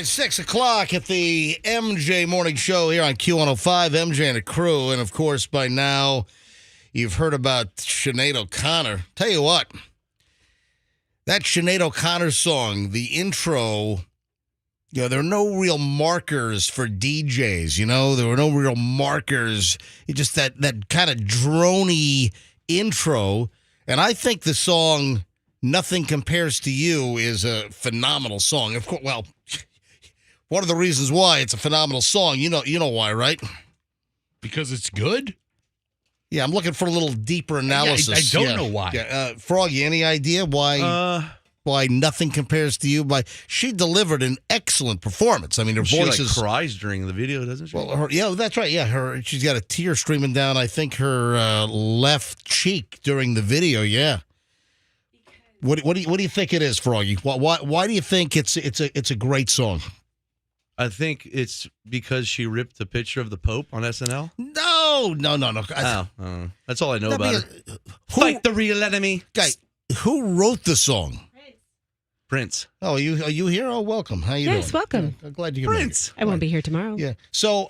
right, 6 o'clock at the MJ Morning Show here on Q105, MJ and the crew. And, of course, by now, you've heard about Sinead O'Connor. Tell you what, that Sinead O'Connor song, the intro, there are no real markers for DJs, There were no real markers. It just that kind of droney intro. And I think the song Nothing Compares to You is a phenomenal song. Of course, well, one of the reasons why it's a phenomenal song, you know why, right? Because it's good? Yeah, I'm looking for a little deeper analysis. I don't know why. Yeah, Froggy, any idea why Nothing Compares to You? She delivered an excellent performance. I mean, her voice is... She cries during the video, doesn't she? Well, that's right. Yeah, she's got a tear streaming down, I think, her left cheek during the video, yeah. What do you think it is, Froggy? Why do you think it's a great song? I think it's because she ripped the picture of the Pope on SNL. No. That's all I know about her. Fight the real enemy. Guy, who wrote the song? Prince. Oh, are you here? Oh, welcome. How you doing? Yes, welcome. I'm glad you can Prince. I won't be here tomorrow. Yeah. So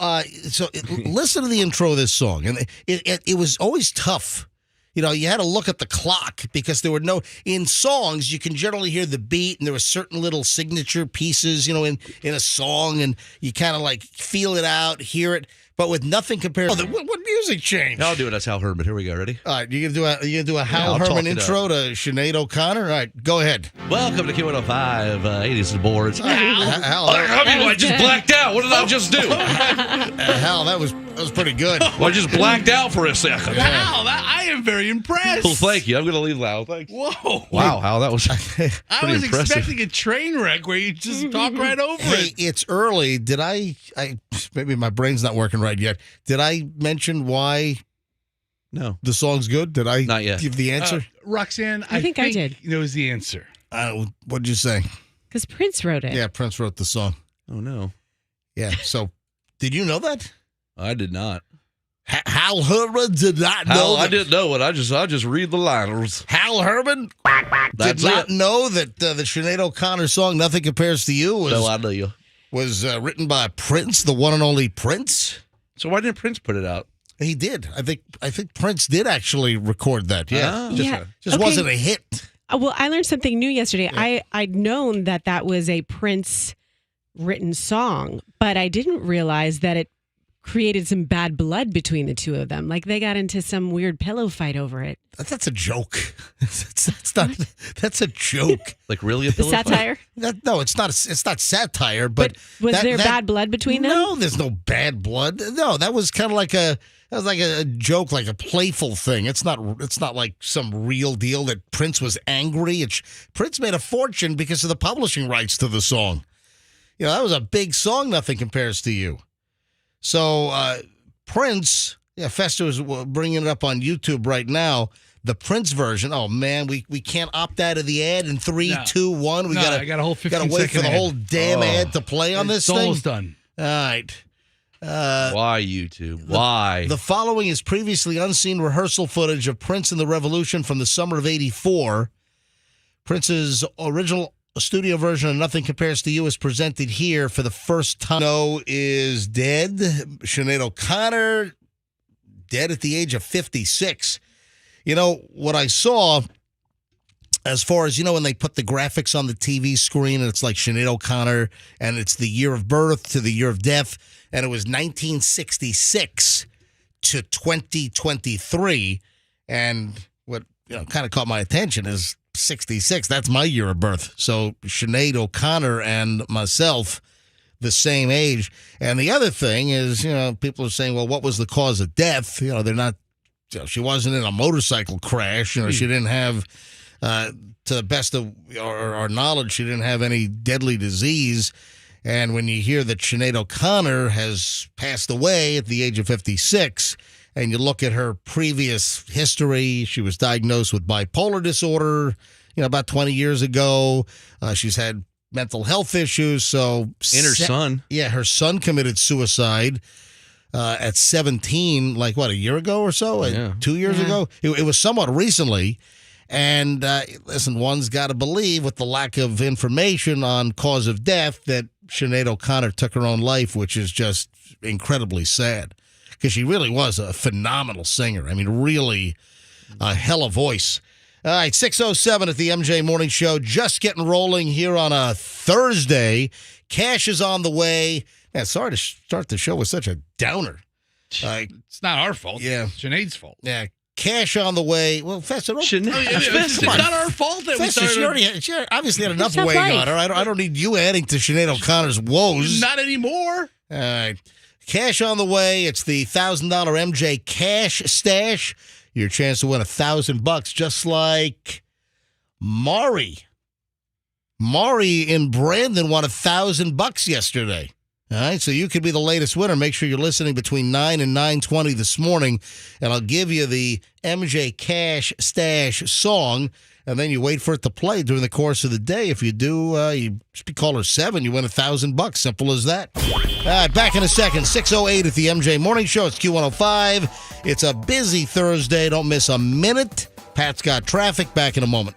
listen to the intro of this song, and it was always tough. You had to look at the clock because there were in songs, you can generally hear the beat and there were certain little signature pieces, in a song, and you kind of like feel it out, hear it. But with Nothing Compares... what music change? I'll do it as Hal Herman. Here we go. Ready? All right. You gonna do a Hal Herman intro to Sinead O'Connor? All right. Go ahead. Welcome to Q105, 80s and boards. Hal, I just blacked out. What did I just do? Hal, that was pretty good. Well, I just blacked out for a second. Wow, I am very impressed. Well, thank you. I'm going to leave now. Thanks. Whoa. Wow, Hal, that was I was impressive. expecting a train wreck where you just talk right over Hey, it. it's early. Did I maybe my brain's not working right yet. Did I mention why No. the song's good? Did I Not yet. give the answer? Roxanne, I think I did. Knows the answer. What'd you say? Because Prince wrote it. Yeah, Prince wrote the song. Oh, no. Yeah, so did you know that? I did not. Hal Herman did not know that. I didn't know it. I just read the liners. Hal Herman That's did not it. know that the Sinead O'Connor song "Nothing Compares to You" No, I know you. was written by Prince, the one and only Prince. So why didn't Prince put it out? He did. I think Prince did actually record that. Yeah, just Okay. wasn't a hit. Well, I learned something new yesterday. Yeah. I'd known that was a Prince written song, but I didn't realize that it created some bad blood between the two of them. Like they got into some weird pillow fight over it. That's a joke. That's a joke. Like really a pillow Satire? No, it's not. It's not satire. But was there bad blood between them? No, there's no bad blood. No, that was kind of like a joke, like a playful thing. It's not like some real deal that Prince was angry. Prince made a fortune because of the publishing rights to the song. That was a big song. Nothing Compares to You. So Prince, Fester is bringing it up on YouTube right now. The Prince version. Oh man, we can't opt out of the ad in 3, 2, 1. I got a whole 15 gotta wait second for the ad. whole damn ad to play on this It's thing. almost done. All right. Why YouTube? Why? The following is previously unseen rehearsal footage of Prince and the Revolution from the summer of '84. Prince's original studio version of Nothing Compares to You is presented here for the first time. No is dead. Sinead O'Connor, dead at the age of 56. What I saw, as far as, when they put the graphics on the TV screen and it's like Sinead O'Connor and it's the year of birth to the year of death, and it was 1966 to 2023. And what kind of caught my attention is 66. That's my year of birth. So Sinead O'Connor and myself, the same age. And the other thing is, people are saying, well, what was the cause of death? They're not, she wasn't in a motorcycle crash. She didn't have, to the best of our knowledge, she didn't have any deadly disease. And when you hear that Sinead O'Connor has passed away at the age of 56, and you look at her previous history, she was diagnosed with bipolar disorder, about 20 years ago. She's had mental health issues. So, and her son. Yeah, her son committed suicide at 17, like what, a year ago or so? Yeah. 2 years ago? It was somewhat recently. And listen, one's got to believe with the lack of information on cause of death that Sinead O'Connor took her own life, which is just incredibly sad because she really was a phenomenal singer. I mean, really a hell of a voice. All right, 6:07 at the MJ Morning Show. Just getting rolling here on a Thursday. Cash is on the way. Man, sorry to start the show with such a downer. It's not our fault. Yeah. It's Sinead's fault. Yeah, cash on the way. Well, Fester, don't. It's not our fault that we Fester, started. she obviously had enough Tough weighing life. on her. I don't need you adding to Sinead O'Connor's woes. Not anymore. All right. Cash on the way. It's the $1,000 MJ Cash Stash. Your chance to win $1,000, just like Mari. Mari in Brandon won $1,000 yesterday. All right, so you could be the latest winner. Make sure you're listening between 9 and 9:20 this morning, and I'll give you the MJ Cash Stash song, and then you wait for it to play during the course of the day. If you do, you be caller 7, you win $1,000. Simple as that. All right, back in a second. 6:08 at the MJ Morning Show. It's Q105. It's a busy Thursday. Don't miss a minute. Pat's got traffic. Back in a moment.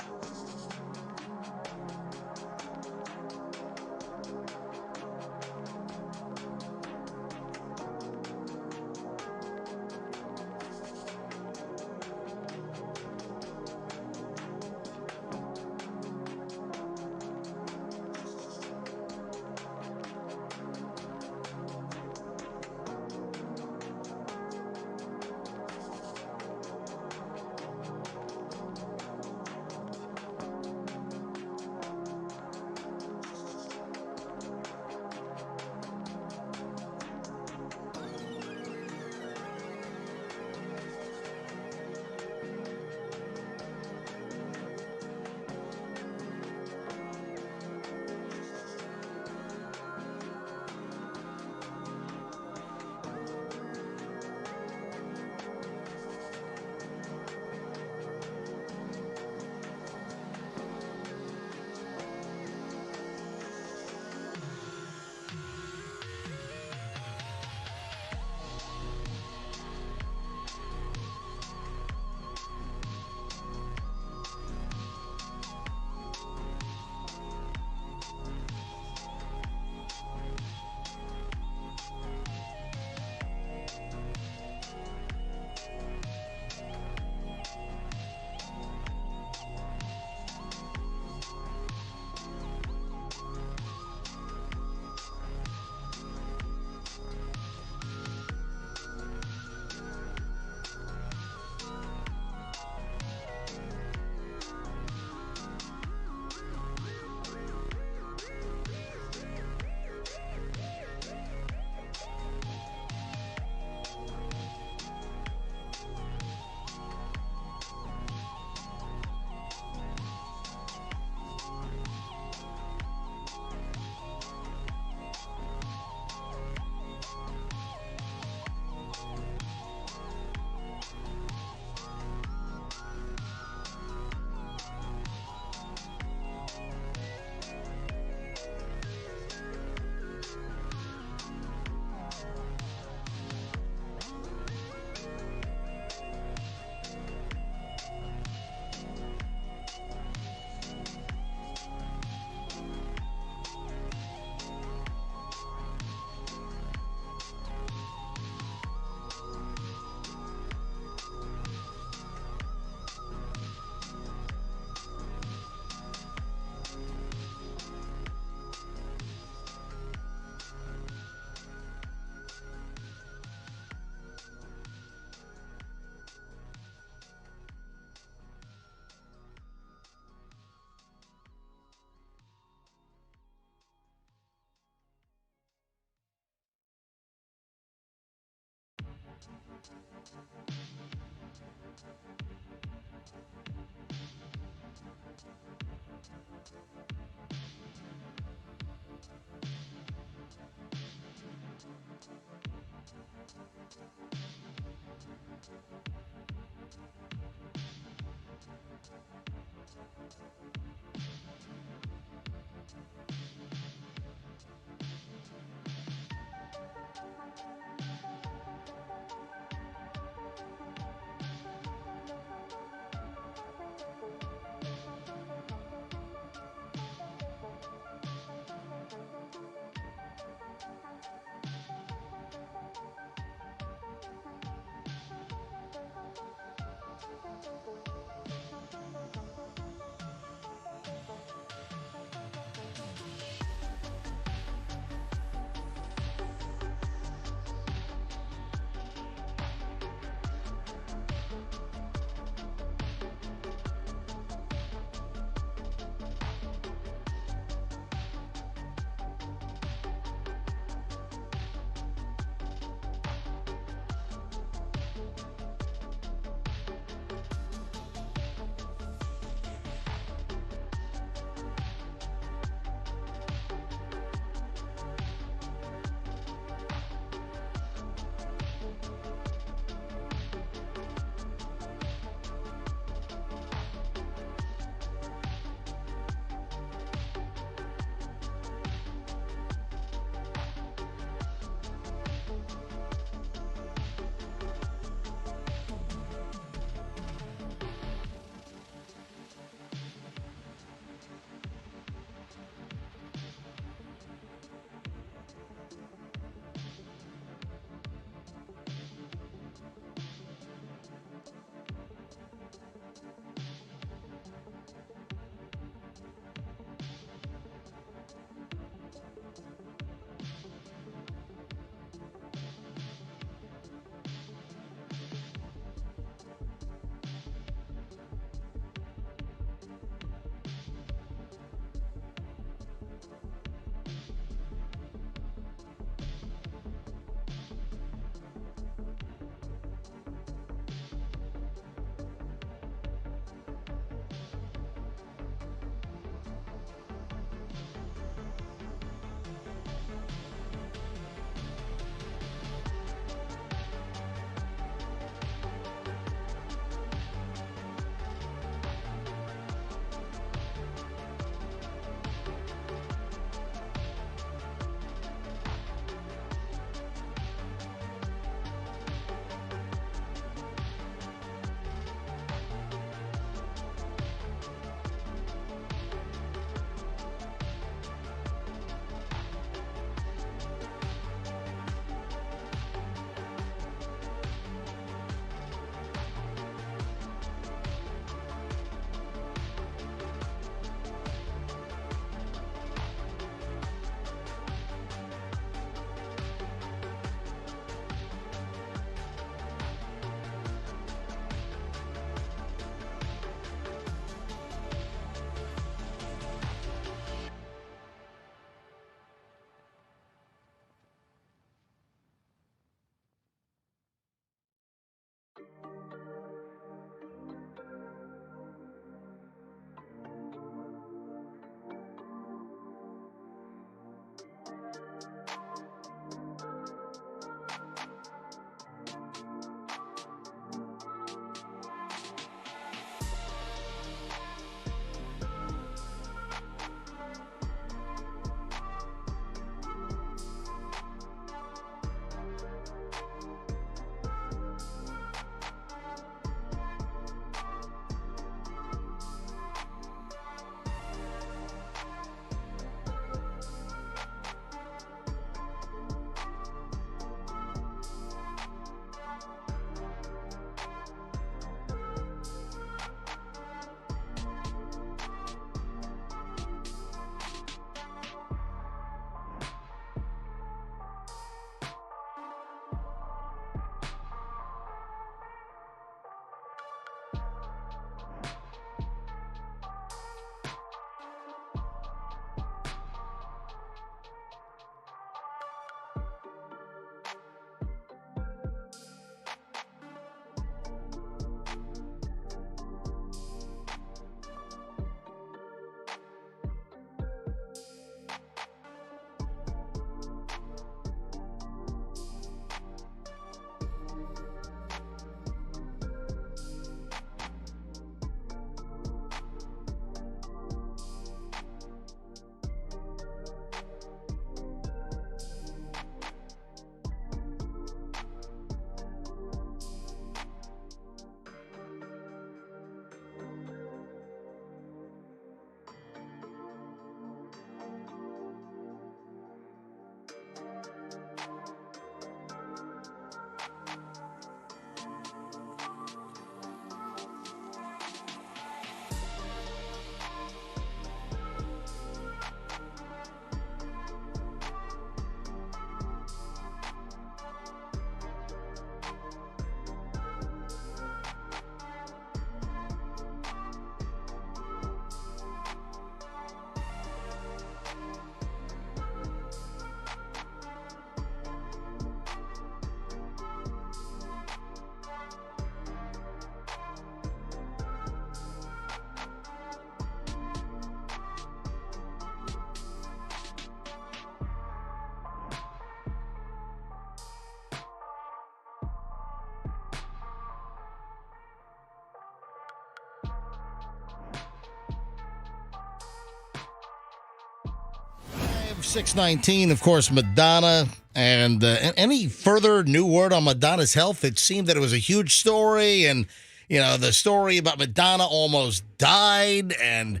619, of course, Madonna. And any further new word on Madonna's health? It seemed that it was a huge story. And, the story about Madonna almost died. And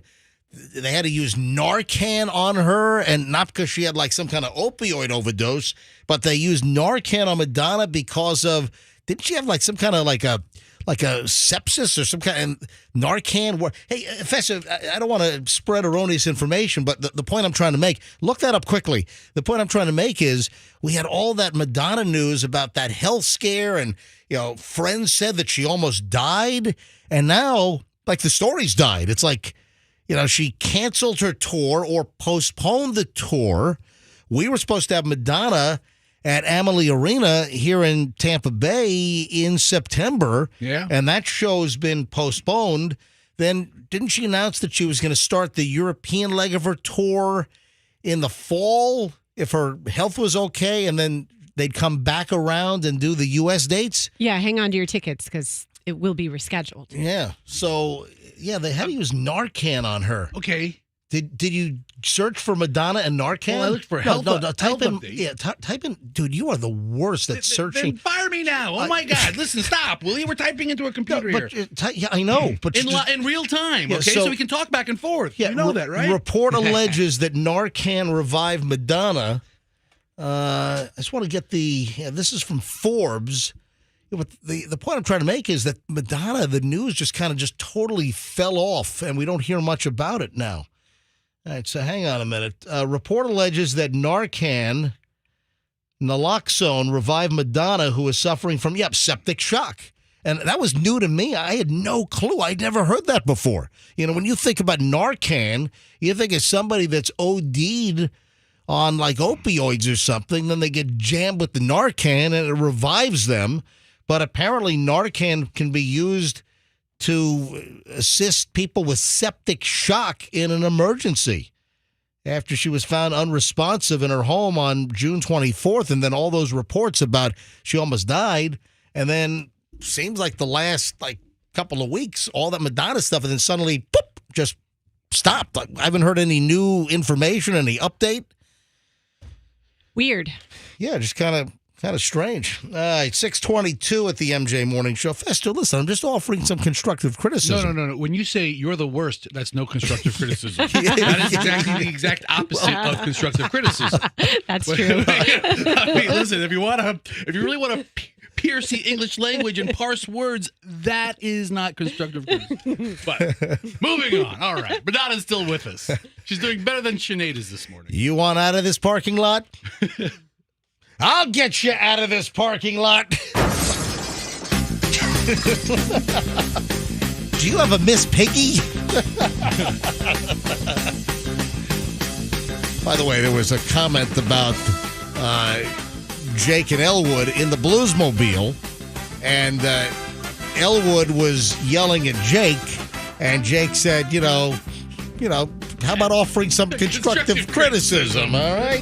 they had to use Narcan on her. And not because she had like some kind of opioid overdose, but they used Narcan on Madonna because of, didn't she have like some kind of like a sepsis or some kind of Narcan? Hey, Fester, I don't want to spread erroneous information, but the point I'm trying to make, look that up quickly. The point I'm trying to make is we had all that Madonna news about that health scare, and, friends said that she almost died, and now, like, the story's died. It's like, she canceled her tour or postponed the tour. We were supposed to have Madonna at Amalie Arena here in Tampa Bay in September. Yeah. And that show's been postponed. Then didn't she announce that she was going to start the European leg of her tour in the fall if her health was okay, and then they'd come back around and do the U.S. dates? Yeah, hang on to your tickets because it will be rescheduled. Yeah. So, they had to use Narcan on her. Okay. Did you search for Madonna and Narcan? Well, I looked for health. No, type in. update. Yeah, type in. Dude, you are the worst at searching. Then fire me now. Oh my God! Listen, stop. Will you? We're typing into a computer here. Yeah, I know, but In real time. Yeah, Okay, so we can talk back and forth. yeah, You know that, right? Report alleges that Narcan revived Madonna. I just want to get this is from Forbes. But the point I'm trying to make is that Madonna, the news just totally fell off, and we don't hear much about it now. All right, so hang on a minute. Report alleges that Narcan, naloxone, revived Madonna, who was suffering from, septic shock. And that was new to me. I had no clue. I'd never heard that before. When you think about Narcan, you think of somebody that's OD'd on like opioids or something, then they get jammed with the Narcan and it revives them. But apparently Narcan can be used to assist people with septic shock in an emergency after she was found unresponsive in her home on June 24th. And then all those reports about she almost died. And then seems like the last couple of weeks, all that Madonna stuff, and then suddenly, boop, just stopped. I haven't heard any new information, any update. Weird. Yeah, just kind of strange. All right, 622 at the MJ Morning Show. Fester, listen, I'm just offering some constructive criticism. No. When you say you're the worst, that's no constructive criticism. That is exactly the exact opposite of constructive criticism. That's true. I mean, listen, if you really want to pierce the English language and parse words, that is not constructive criticism. But moving on. All right. Madonna's still with us. She's doing better than Sinead is this morning. You want out of this parking lot? I'll get you out of this parking lot. Do you have a Miss Piggy? By the way, there was a comment about Jake and Elwood in the Bluesmobile, and Elwood was yelling at Jake, and Jake said, how about offering some constructive criticism, all right?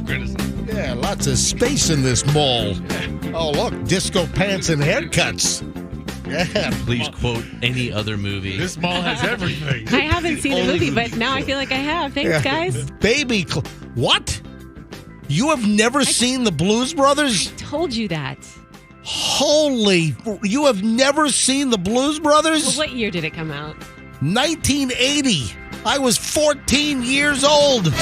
Criticism. Yeah, lots of space in this mall. Oh, look, disco pants and haircuts. Yeah. Please quote any other movie. This mall has everything. I haven't seen the movie, but now I feel like I have. Thanks, guys. Baby, what? You have never seen the Blues Brothers? Told you that. Holy, you have never seen the Blues Brothers? Well, what year did it come out? 1980. I was 14 years old.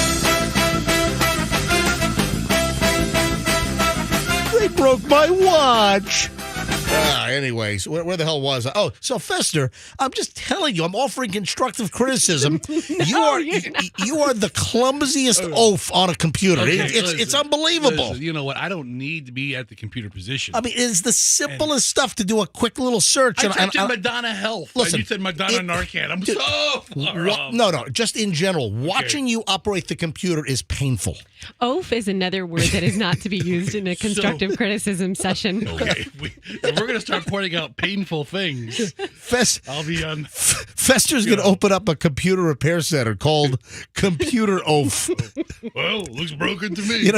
They broke my watch. Anyways, where the hell was I? Oh, so Fester, I'm just telling you, I'm offering constructive criticism. You are the clumsiest oaf on a computer. Okay, It's unbelievable. Listen, you know what? I don't need to be at the computer position. I mean, it's the simplest stuff to do a quick little search. I typed in Madonna health. Listen, and you said Madonna Narcan. I'm so far off. No, just in general. Watching you operate the computer is painful. Oaf is another word that is not to be used in a constructive criticism session. Okay, if we're going to start pointing out painful things, I'll be on. Fester's going to open up a computer repair center called Computer Oaf. Well, looks broken to me. You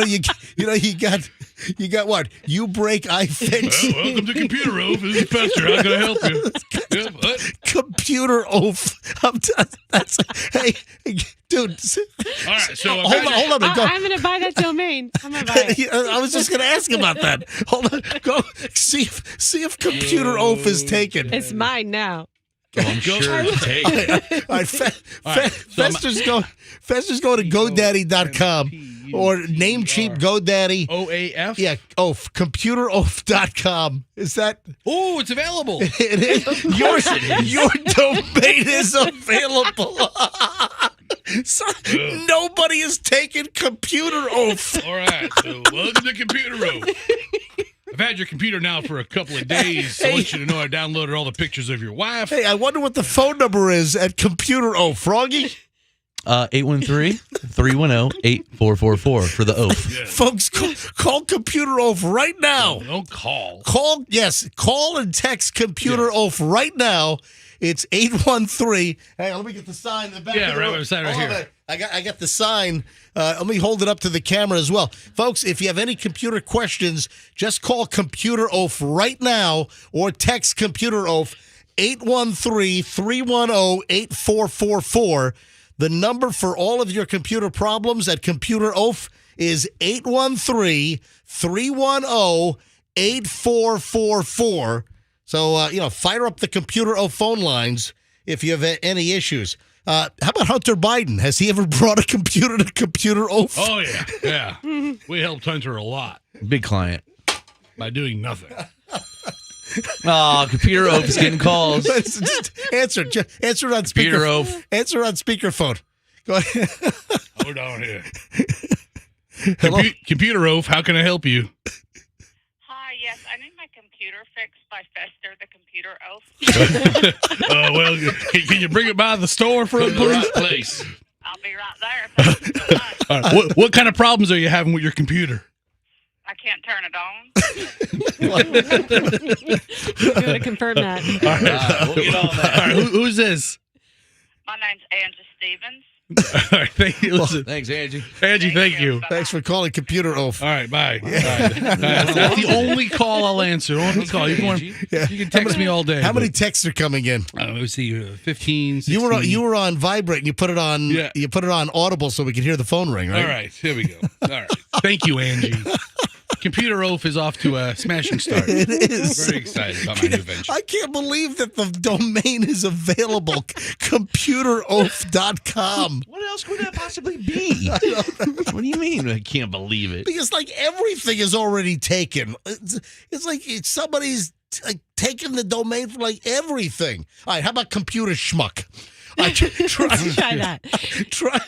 got You got what? You break, I fix. Well, welcome to Computer Oaf. This is Fester. How can I help you? Yeah, what? Computer oaf. Hey, dude. All right, so Hold on. Go. I'm going to buy that domain. I'm going to buy it. I was just going to ask about that. Hold on. Go see if Computer Oaf is taken. It's mine now. Oh, I'm sure it's taken. All right, Fester's going to GoDaddy.com or Namecheap GoDaddy. OAF? Yeah, Oaf. ComputerOaf.com. Is that? Oh, it's available. It is. Your domain is available. So, nobody has taken Computer Oaf. All right, so welcome to Computer Oaf. I've had your computer now for a couple of days, so I want you to know I downloaded all the pictures of your wife. Hey, I wonder what the phone number is at Computer Oaf. Froggy? 813-310-8444 for the oaf. Yeah. Folks, call Computer Oaf right now. Don't call. Call and text Computer Oaf right now. It's 813. Hey, let me get the sign in the back. Yeah, of the right, room. the sign right Hold on here. a minute. I got the sign. Let me hold it up to the camera as well. Folks, if you have any computer questions, just call Computer Oaf right now or text Computer Oaf 813-310-8444. The number for all of your computer problems at Computer Oaf is 813-310-8444. So, fire up the Computer Oaf phone lines if you have any issues. How about Hunter Biden? Has he ever brought a computer to Computer Oaf? Oh, yeah. We helped Hunter a lot Big client. by doing nothing. Oh, Computer Oaf is getting calls. Just answer it on Computer speaker. Oaf. Answer on speakerphone. Go ahead. Hold on here. Hello? Computer Oaf, how can I help you? Hi, yes, I need my computer fixed by Fester, the Computer Oaf. Well, can you bring it by the store for us, please? Place. I'll be right there. Thank you so much. All right. What kind of problems are you having with your computer? I can't turn it on. You got to confirm that. All right. We'll get on that. All right, who's this? My name's Angie Stevens. All right, thank you. Listen, Thanks, Angie. Angie, thank you. Thanks for calling Computer Oaf. All right, bye. All right. That's the only call I'll answer. Only call. You can text me all day. How many but, texts are coming in? let me see. 15, 16. You were on vibrate and you put it on. Yeah. You put it on Audible so we could hear the phone ring, right? All right, here we go. All right. Thank you, Angie. Computer Oaf is off to a smashing start. It is. Very excited about my new venture. I can't believe that the domain is available. ComputerOaf.com. What else could that possibly be? What do you mean? I can't believe it. Because everything is already taken. It's like somebody's taken the domain for everything. All right, how about Computer Schmuck? Try that. Try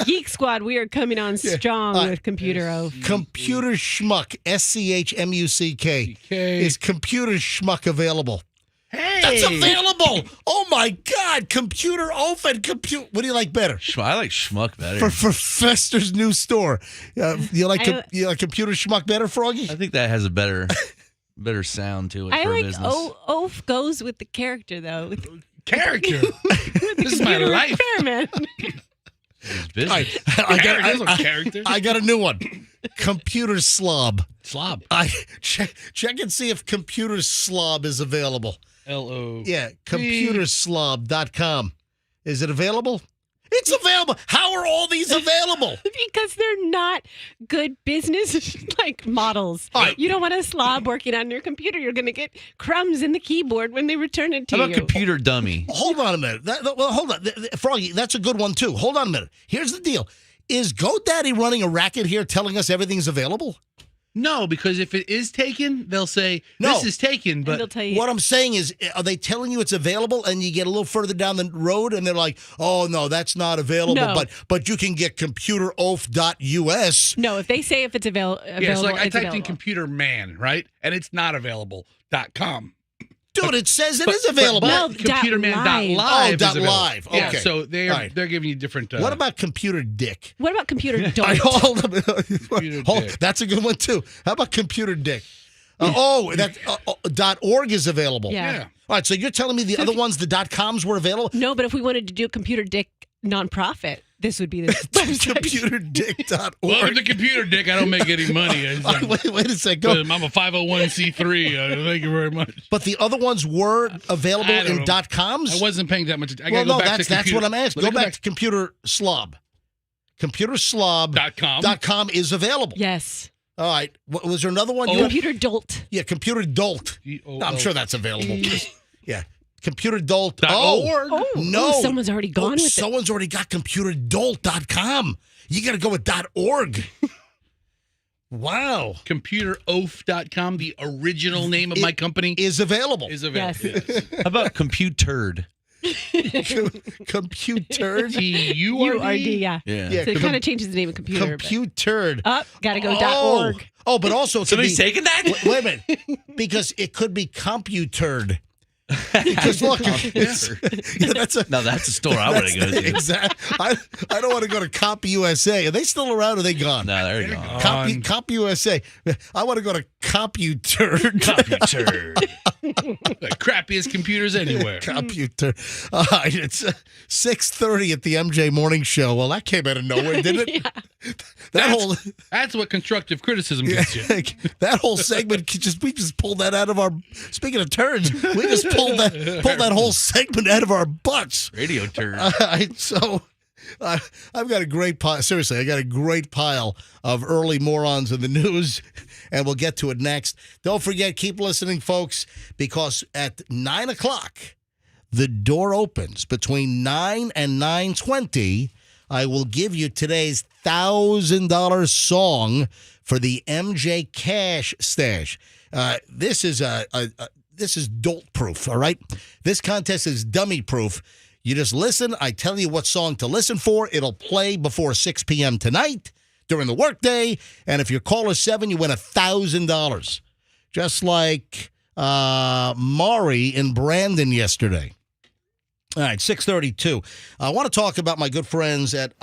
Geek Squad, we are coming on strong with Computer Oaf. Computer Schmuck, SCHMUCK. Is Computer Schmuck available? Hey, That's available. Oh my God, Computer Oaf and Computer. What do you like better? I like Schmuck better. For Fester's new store, you like Computer Schmuck better, Froggy? I think that has a better sound to it I for a like business. Oaf goes with the character, though. With character. the This is my computer life. repairman. It's business. All right, Character. I got a new one. Computer Slob. Slob. I check and see if Computer Slob is available. LO. Yeah, computerslob.com. Is it available? It's available. How are all these available? Because they're not good business models. All right. You don't want a slob working on your computer. You're going to get crumbs in the keyboard when they return it to How you. about Computer Dummy? Hold on a minute. Hold on. Froggy, that's a good one, too. Hold on a minute. Here's the deal. Is GoDaddy running a racket here telling us everything's available? No, because if it is taken, they'll say, No. this is taken. And But they'll tell you. What I'm saying is, are they telling you it's available and you get a little further down the road and they're like, oh, no, that's not available, No. but you can get computeroaf.us. No, if they say if it's available, yeah, it's like I it's typed in available. computer man, right? And it's not available.com. Dude, it says it is available. No, computerman.live. dot live. Yeah, Okay. so they're All right. giving you different. What about Computer Dick? What about computer All right, don't? hold on. Computer Dick. That's a good one, too. How about Computer Dick? .org is available. Yeah. Yeah. All right, so you're telling me the other ones, the .coms were available? No, but if we wanted to do a computer dick nonprofit, this would be the website. Computerdick.org. Welcome to Computer Dick. I don't make any money. Wait a second. Go. I'm a 501c3. Thank you very much. But the other ones were available I don't in know. .coms? I wasn't paying that much. I Well, gotta go no, back that's to computer. what I'm asking. Let Go me back to Computer Slob. Computerslob.com .com. is available. Yes. All right. Was there another one? Computer Dolt. Yeah, Computer Dolt. I'm sure that's available. Yeah. Computer Dolt. .org. No. Someone's already gone with it. Someone's already got computerdolt.com. You got to go with .org. Wow. ComputerOaf.com, the original name of my company, Is available. is available. Yes. How about Compute Turd? Computer. URD, yeah. Yeah. Yeah, So it kind of changes the name of computer. Computer. Gotta go .org. Oh, but also it could Somebody's be, taking that? Wait a minute, because it could be CompuTurd. Because look, it's, yeah, that's a No, that's a store I want to go to. exactly. I don't want to go to Comp USA. Are they still around? Or are they gone? No, there you go. Comp USA. I want to go to CompuTurd. Computer. The crappiest computers anywhere. Computer. All right, it's 6:30 at the MJ Morning Show. Well, that came out of nowhere, didn't it? That's what constructive criticism gets you. That whole segment we just pulled that out of our. Speaking of turds, we just pulled that whole segment out of our butts. Radio turd. So I've got a great pile. Seriously, I got a great pile of early morons in the news, and we'll get to it next. Don't forget, keep listening, folks, because at 9 o'clock, the door opens. Between 9 and 9:20, I will give you today's $1,000 song for the MJ Cash Stash. This is this is dolt proof, all right? This contest is dummy proof. You just listen. I tell you what song to listen for. It'll play before 6 p.m. tonight during the workday. And if you're caller 7, you win $1,000. Just like Maury in Brandon yesterday. All right, 6:32. I want to talk about my good friends at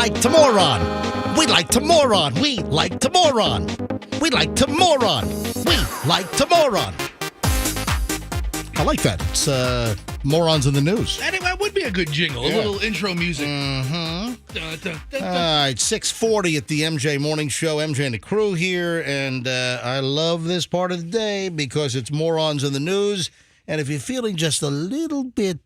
like to moron. We like to moron. We like to moron. We like to moron. We like to moron. I like that. It's Morons in the News. That would be a good jingle. A little intro music. Mm-hmm. All right, 6:40 at the MJ Morning Show. MJ and the crew here, and I love this part of the day because it's Morons in the News. And if you're feeling just a little bit,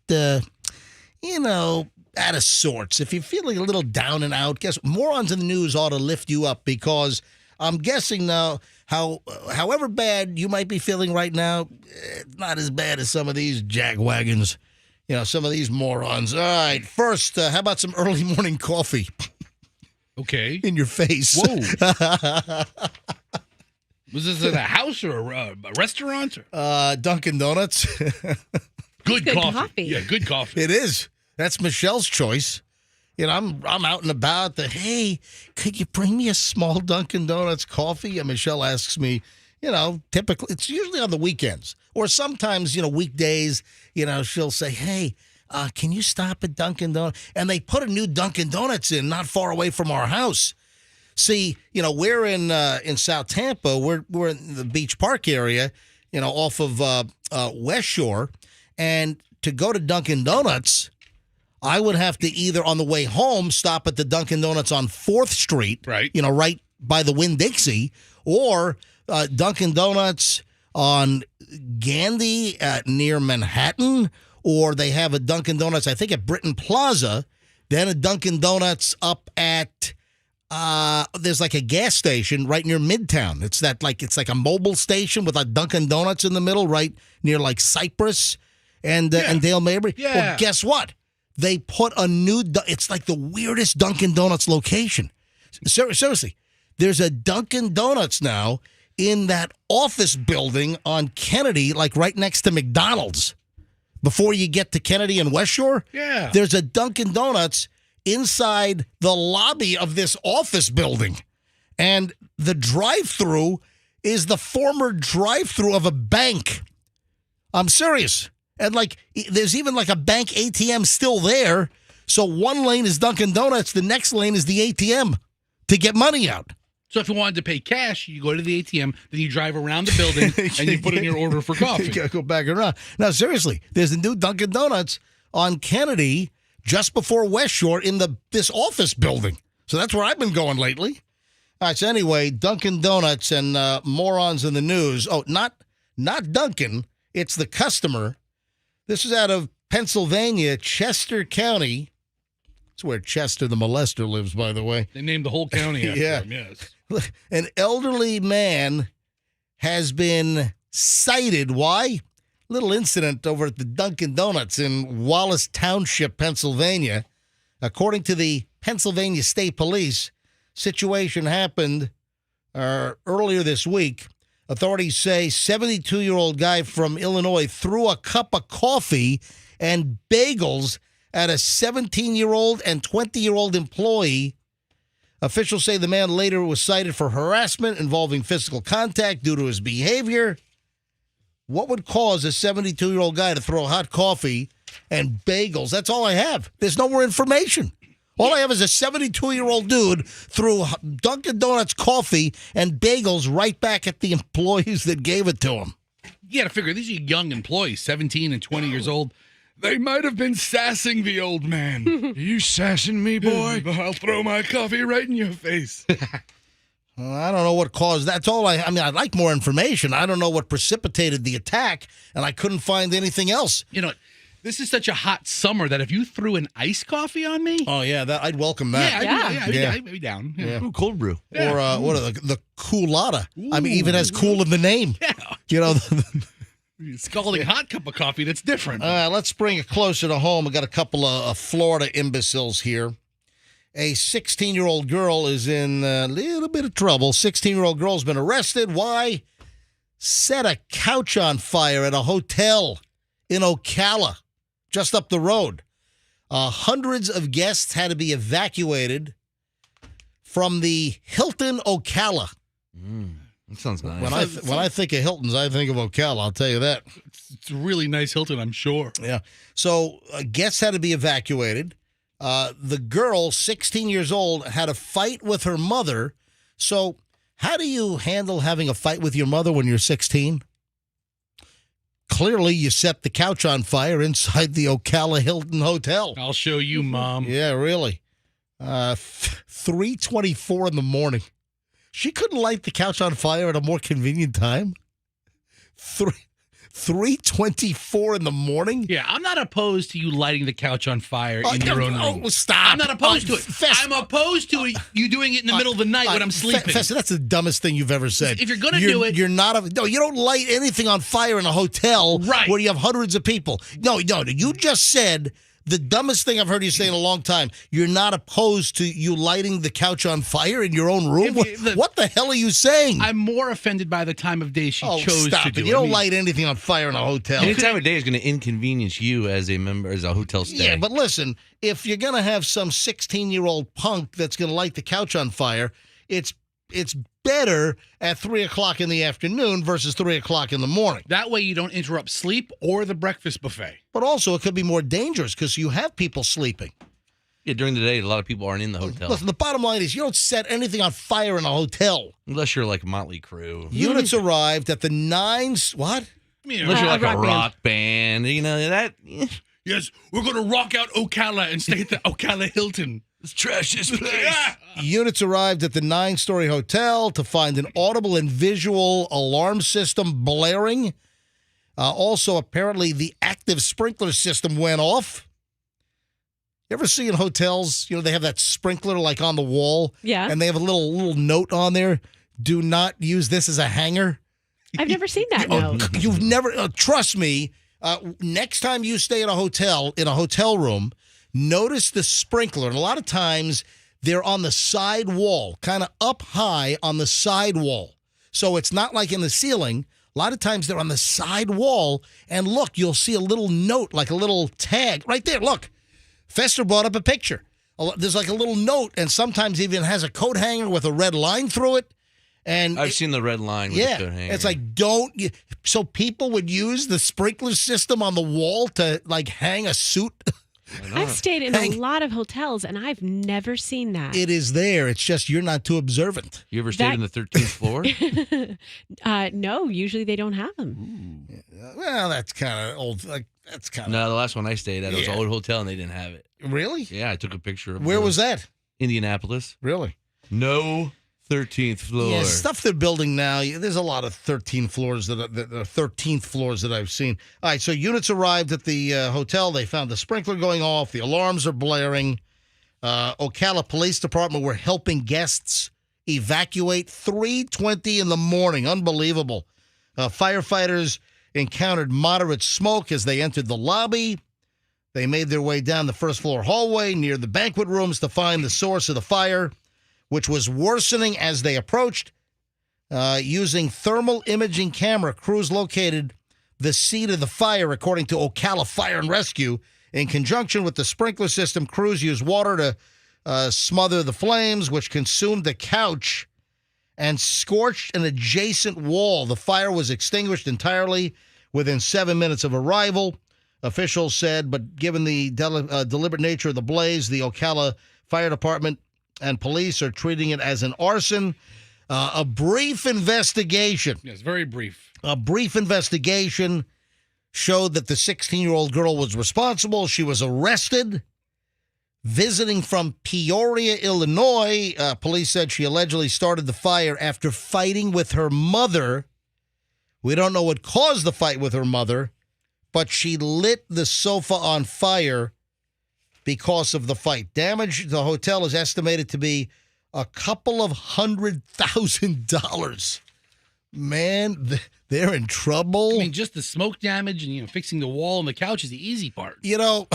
out of sorts, if you're feeling a little down and out, guess Morons in the News ought to lift you up because I'm guessing now however bad you might be feeling right now, it's not as bad as some of these jagwagons, some of these morons. All right, first, how about some early morning coffee? Okay. In your face. Whoa. Was this at a house or a restaurant? Dunkin' Donuts. Good coffee. Yeah, good coffee. It is. That's Michelle's choice. I'm out and about. Hey, could you bring me a small Dunkin' Donuts coffee? And Michelle asks me, typically, it's usually on the weekends. Or sometimes, weekdays, she'll say, hey, can you stop at Dunkin' Donuts? And they put a new Dunkin' Donuts in not far away from our house. See, we're in South Tampa. We're in the Beach Park area, off of West Shore. And to go to Dunkin' Donuts, I would have to either on the way home stop at the Dunkin' Donuts on 4th Street, right? Right by the Winn-Dixie, or Dunkin' Donuts on Gandy near Manhattan, or they have a Dunkin' Donuts, I think, at Britton Plaza, then a Dunkin' Donuts up at there's like a gas station right near Midtown. It's like a mobile station with a Dunkin' Donuts in the middle, right near like Cypress and Dale Mabry. Yeah. Well, guess what? They put a new, it's like the weirdest Dunkin' Donuts location. Seriously, there's a Dunkin' Donuts now in that office building on Kennedy, like right next to McDonald's. Before you get to Kennedy and West Shore, Yeah. there's a Dunkin' Donuts inside the lobby of this office building. And the drive-thru is the former drive-thru of a bank. I'm serious. And like, there's even like a bank ATM still there. So one lane is Dunkin' Donuts, the next lane is the ATM to get money out. So if you wanted to pay cash, you go to the ATM, then you drive around the building and you put in your order for coffee. You gotta go back around. Now, seriously, there's a new Dunkin' Donuts on Kennedy just before West Shore in this office building. So that's where I've been going lately. All right, so anyway, Dunkin' Donuts and morons in the news. Oh, not Dunkin', it's the customer. This is out of Pennsylvania, Chester County. It's where Chester the molester lives, by the way. They named the whole county after Yeah. him, yes. An elderly man has been cited. Why? Little incident over at the Dunkin' Donuts in Wallace Township, Pennsylvania. According to the Pennsylvania State Police, situation happened earlier this week. Authorities say 72-year-old guy from Illinois threw a cup of coffee and bagels at a 17-year-old and 20-year-old employee. Officials say the man later was cited for harassment involving physical contact due to his behavior. What would cause a 72-year-old guy to throw hot coffee and bagels? That's all I have. There's no more information. All I have is a 72-year-old dude threw Dunkin' Donuts coffee and bagels right back at the employees that gave it to him. You got to figure, these are young employees, 17 and 20 years old. They might have been sassing the old man. You sassing me, boy? I'll throw my coffee right in your face. Well, I don't know what caused that. That's all I mean, I'd like more information. I don't know what precipitated the attack, and I couldn't find anything else. You know what? This is such a hot summer that if you threw an iced coffee on me, Oh, yeah, I'd welcome that. I'd be down. Yeah. Ooh, cold brew. Or what are the Coolada? I mean, even has cool in the name. Yeah. You know. Scalding hot cup of coffee, that's different. Let's bring it closer to home. We got a couple of Florida imbeciles here. A 16-year-old girl is in a little bit of trouble. 16-year-old girl's been arrested. Why? Set a couch on fire at a hotel in Ocala, just up the road. Hundreds of guests had to be evacuated from the Hilton Ocala. That sounds nice. When I think of Hiltons, I think of Ocala. I'll tell you that. It's a really nice Hilton, I'm sure. Yeah. So guests had to be evacuated. The girl, 16 years old, had a fight with her mother. So how do you handle having a fight with your mother when you're 16? Clearly, you set the couch on fire inside the Ocala Hilton Hotel. I'll show you, Mom. Yeah, really. 3:24 in the morning. She couldn't light the couch on fire at a more convenient time. 3:24 in the morning? Yeah, I'm not opposed to you lighting the couch on fire in your own room. Oh, stop. I'm not opposed to it. Fest- I'm opposed to it, you doing it in the middle of the night when I'm sleeping. Fester, that's the dumbest thing you've ever said. If you're gonna do it- you're not. No, you don't light anything on fire in a hotel Right. where you have hundreds of people. No, you just said the dumbest thing I've heard you say in a long time. You're not opposed to you lighting the couch on fire in your own room. What the hell are you saying? I'm more offended by the time of day she chose stop to it. do it. You don't light anything on fire in a hotel. Any time of day is going to inconvenience you as a member, as a hotel stay. Yeah, but listen, if you're going to have some 16-year-old punk that's going to light the couch on fire, it's better at 3 o'clock in the afternoon versus 3 o'clock in the morning. That way you don't interrupt sleep or the breakfast buffet. But also, it could be more dangerous because you have people sleeping. Yeah, during the day, a lot of people aren't in the hotel. Listen, the bottom line is you don't set anything on fire in a hotel. Unless you're like Motley Crue. Units arrived at the 9s. What? Unless you're like a rock rock band. You know, that. Yes, we're going to rock out Ocala and stay at the Ocala Hilton. Let's trash this place. Yeah. Units arrived at the 9-story hotel to find an audible and visual alarm system blaring. Also, apparently, the active sprinkler system went off. You ever see in hotels, they have that sprinkler like on the wall? Yeah. And they have a little note on there. Do not use this as a hanger. I've never seen that note. You've never, trust me, next time you stay in a hotel room, notice the sprinkler. And a lot of times They're on the side wall, kind of up high on the side wall. So it's not like in the ceiling. A lot of times they're on the side wall. And look, you'll see a little note, like a little tag right there. Look, Fester brought up a picture. There's like a little note, and sometimes even has a coat hanger with a red line through it. And I've seen the red line with the coat hanger. it's like, so people would use the sprinkler system on the wall to like hang a suit. I've stayed in a lot of hotels, and I've never seen that. It is there. It's just you're not too observant. You ever stayed in the 13th floor? No, usually they don't have them. Well, that's kind of old. Like that's kind of No, the last one I stayed at was an Yeah. old hotel, and they didn't have it. Really. Yeah, I took a picture of Where the- was that? Indianapolis. Really? No 13th floor. Yeah, stuff they're building now. There's a lot of 13th floors that 13th floors that I've seen. All right, so units arrived at the hotel. They found the sprinkler going off. The alarms are blaring. Ocala Police Department were helping guests evacuate 3:20 in the morning. Unbelievable. Firefighters encountered moderate smoke as they entered the lobby. They made their way down the first floor hallway near the banquet rooms to find the source of the fire, which was worsening as they approached. Using thermal imaging camera, crews located the seat of the fire, according to Ocala Fire and Rescue. In conjunction with the sprinkler system, crews used water to smother the flames, which consumed the couch and scorched an adjacent wall. The fire was extinguished entirely within 7 minutes of arrival, officials said, but given the deliberate nature of the blaze, the Ocala Fire Department and police are treating it as an arson. A brief investigation. Yes, very brief. A brief investigation showed that the 16-year-old girl was responsible. She was arrested. Visiting from Peoria, Illinois, police said she allegedly started the fire after fighting with her mother. We don't know what caused the fight with her mother, but she lit the sofa on fire because of the fight. Damage to the hotel is estimated to be a couple of $100,000. Man, they're in trouble. I mean, just the smoke damage and fixing the wall and the couch is the easy part. You know,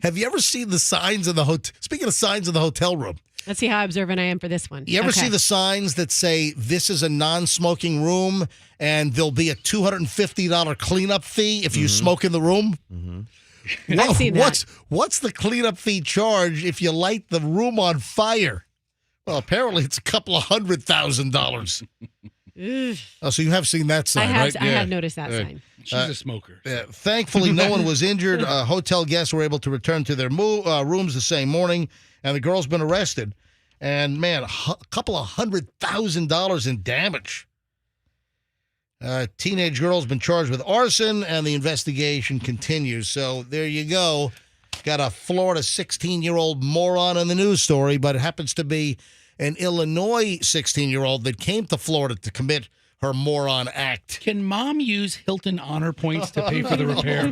have you ever seen the signs in the hotel? Speaking of signs in the hotel room, Let's see how observant I am for this one. you ever Okay. see the signs that say this is a non-smoking room and there'll be a $250 cleanup fee if you smoke in the room? Mm-hmm. I've seen that. What's the cleanup fee charge if you light the room on fire? Well, apparently it's a couple of $100,000. Ugh. Oh, so you have seen that sign, I have, right? I have noticed that sign. She's a smoker. Thankfully, no one was injured. Hotel guests were able to return to their rooms the same morning, and the girl's been arrested. And, man, a couple of $100,000 in damage. Teenage girl's been charged with arson, and the investigation continues. So there you go. Got a Florida 16-year-old moron in the news story, but it happens to be an Illinois 16-year-old that came to Florida to commit her moron act. Can mom use Hilton honor points to pay for the repair?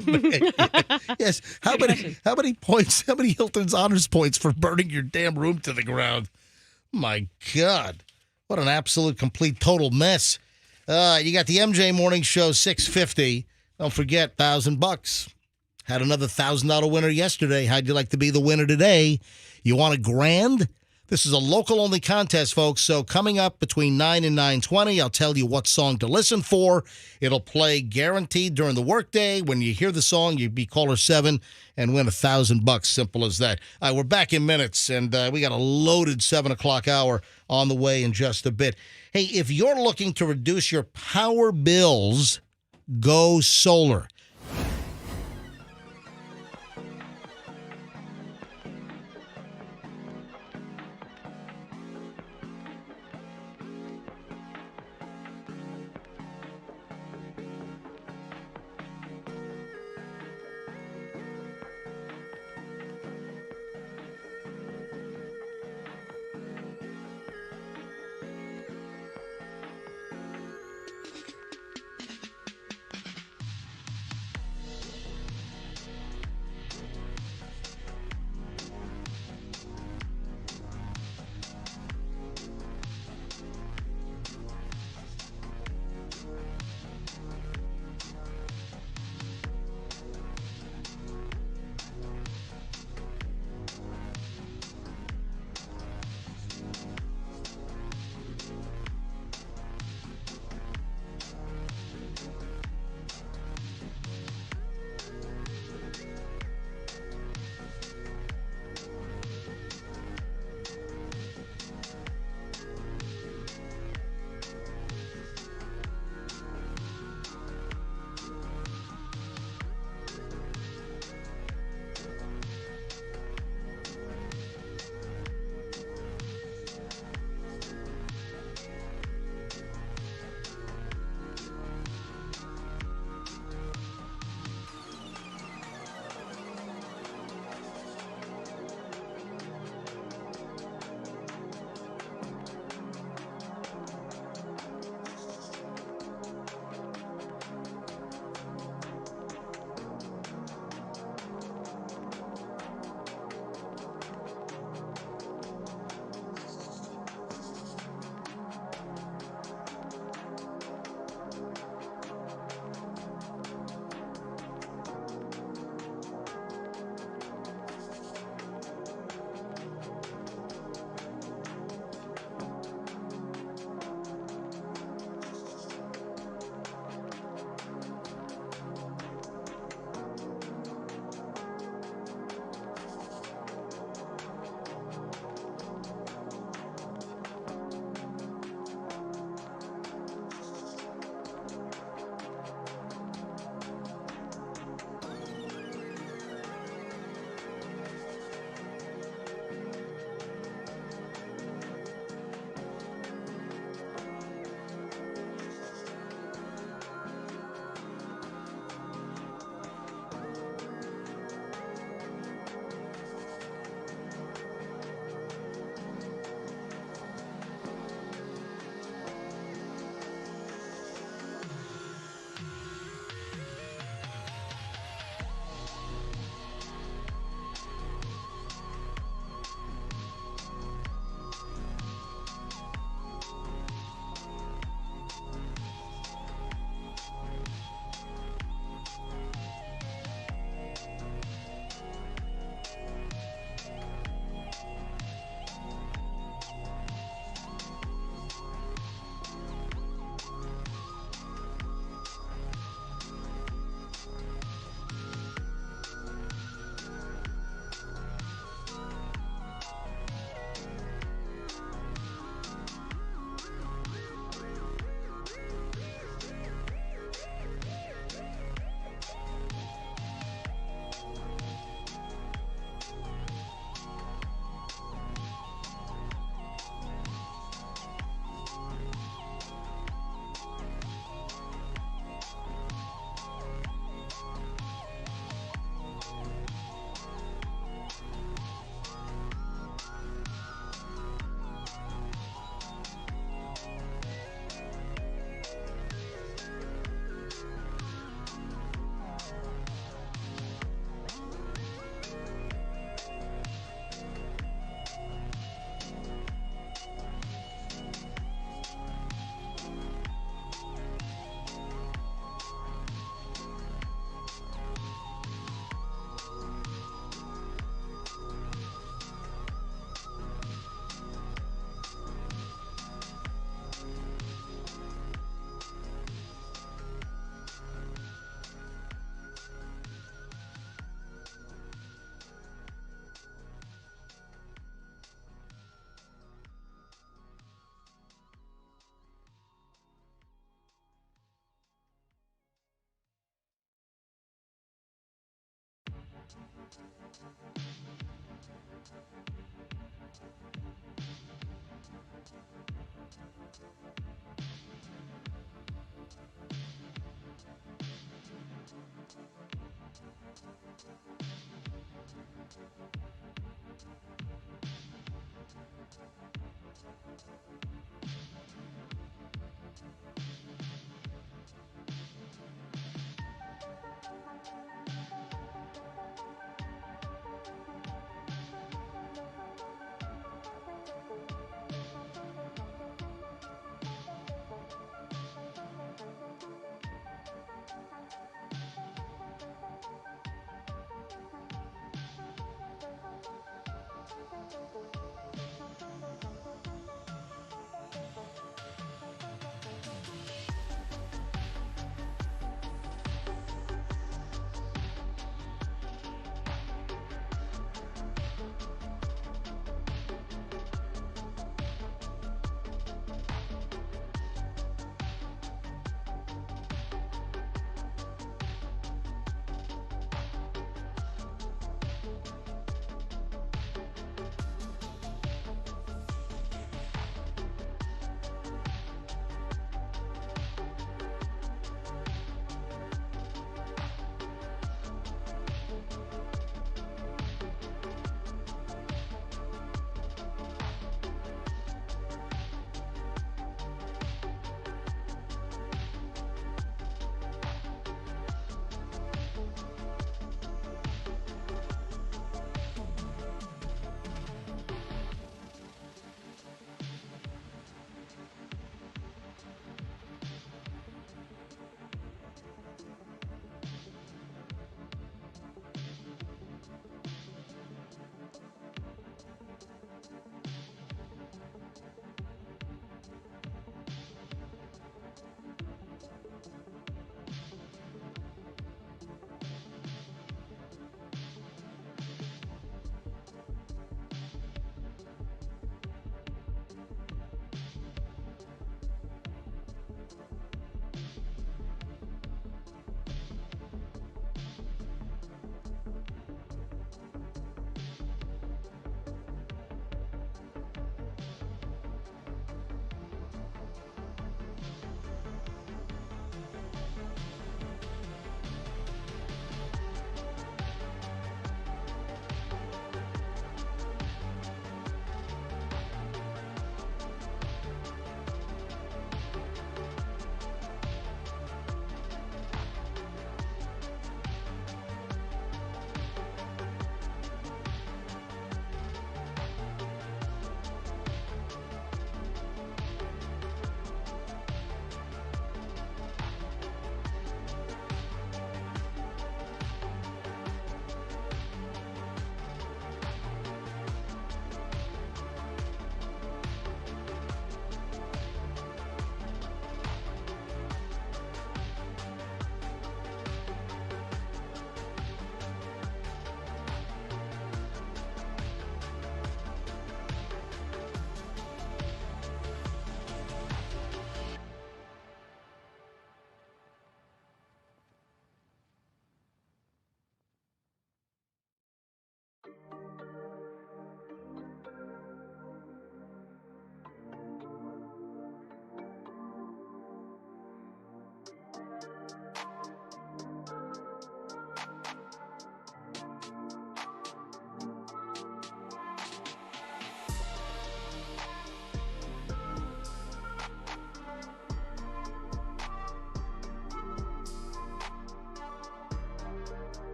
Yes. How many points? How many Hilton's honors points for burning your damn room to the ground? My God. What an absolute complete total mess. You got the MJ Morning Show 650. Don't forget, $1,000. Had another $1,000 winner yesterday. How'd you like to be the winner today? You want $1,000? This is a local-only contest, folks. So coming up between 9 and 9:20, I'll tell you what song to listen for. It'll play guaranteed during the workday. When you hear the song, you be caller 7 and win $1,000. Simple as that. All right, we're back in minutes, and we got a loaded 7 o'clock hour on the way in just a bit. Hey, if you're looking to reduce your power bills, go solar.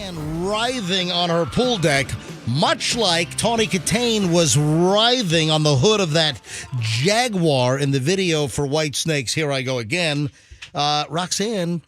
Roxanne writhing on her pool deck, much like Tawny Katane was writhing on the hood of that Jaguar in the video for White Snakes. Here I go again. Roxanne,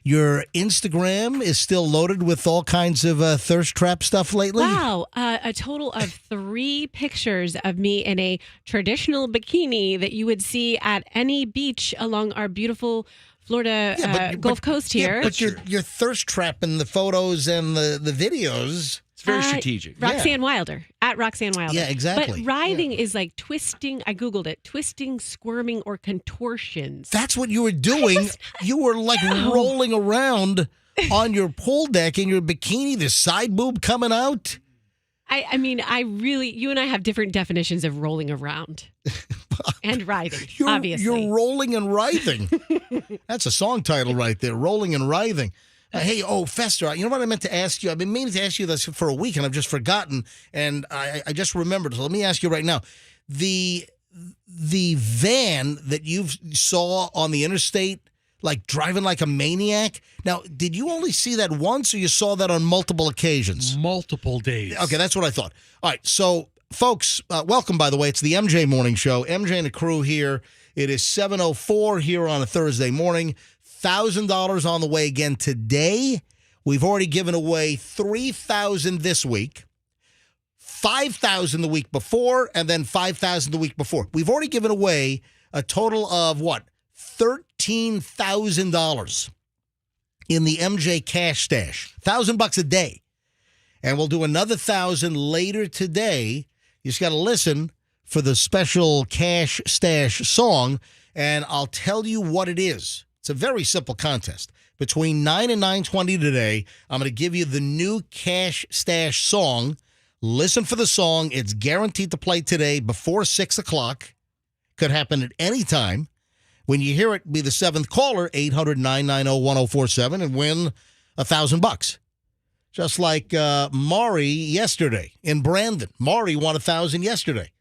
your Instagram is still loaded with all kinds of thirst trap stuff lately? Wow. A total of 3 pictures of me in a traditional bikini that you would see at any beach along our beautiful Florida Gulf Coast here. Yeah, but you're thirst trapping the photos and the videos. It's very strategic. Roxanne Wilder, at Roxanne Wilder. Yeah, exactly. But writhing is like twisting. I Googled it. Twisting, squirming, or contortions. That's what you were doing. You were like rolling around on your pool deck in your bikini, the side boob coming out. I mean, you and I have different definitions of rolling around and writhing, obviously. You're rolling and writhing. That's a song title right there, Rolling and Writhing. Hey, Fester, you know what I meant to ask you? I've been meaning to ask you this for a week, and I've just forgotten, and I just remembered. So let me ask you right now. The van that you saw on the interstate, like driving like a maniac, now, did you only see that once, or you saw that on multiple occasions? Multiple days. Okay, that's what I thought. All right, so, folks, welcome, by the way. It's the MJ Morning Show. MJ and the crew here. It is 7:04 here on a Thursday morning. $1,000 on the way again today. We've already given away $3,000 this week, $5,000 the week before, and then $5,000 the week before. We've already given away a total of what? $13,000 in the MJ Cash Stash. $1,000 a day. And we'll do another $1,000 later today. You just got to listen for the special Cash Stash song, and I'll tell you what it is. It's a very simple contest. Between 9 and 9:20 today, I'm going to give you the new Cash Stash song. Listen for the song. It's guaranteed to play today before 6 o'clock. Could happen at any time. When you hear it, be the 7th caller, 800-990-1047, and win $1,000. Just like Maury yesterday in Brandon. Maury won $1,000 yesterday.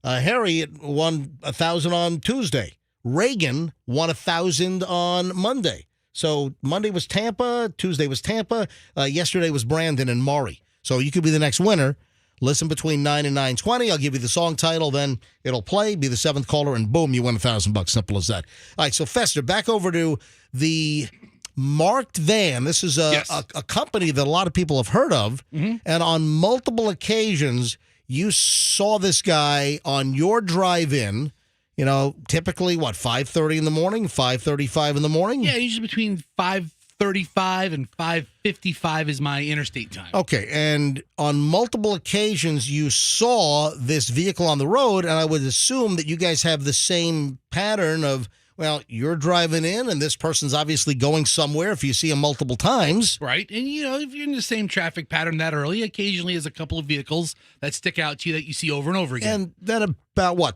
Harriet won $1,000 on Tuesday. Reagan won $1,000 on Monday. So Monday was Tampa, Tuesday was Tampa, yesterday was Brandon and Maury. So you could be the next winner. Listen between 9 and 9:20. I'll give you the song title, then it'll play, be the 7th caller, and boom, you win $1,000. Simple as that. All right, so Fester, back over to the marked van. This is a company that a lot of people have heard of, and on multiple occasions, you saw this guy on your drive-in. You know, typically, 5:30 in the morning, 5:35 in the morning? Yeah, usually between 5:35 and 5:55 is my interstate time. Okay, and on multiple occasions, you saw this vehicle on the road, and I would assume that you guys have the same pattern of, well, you're driving in, and this person's obviously going somewhere if you see him multiple times. Right. And, if you're in the same traffic pattern that early, occasionally there's a couple of vehicles that stick out to you that you see over and over again. And then about,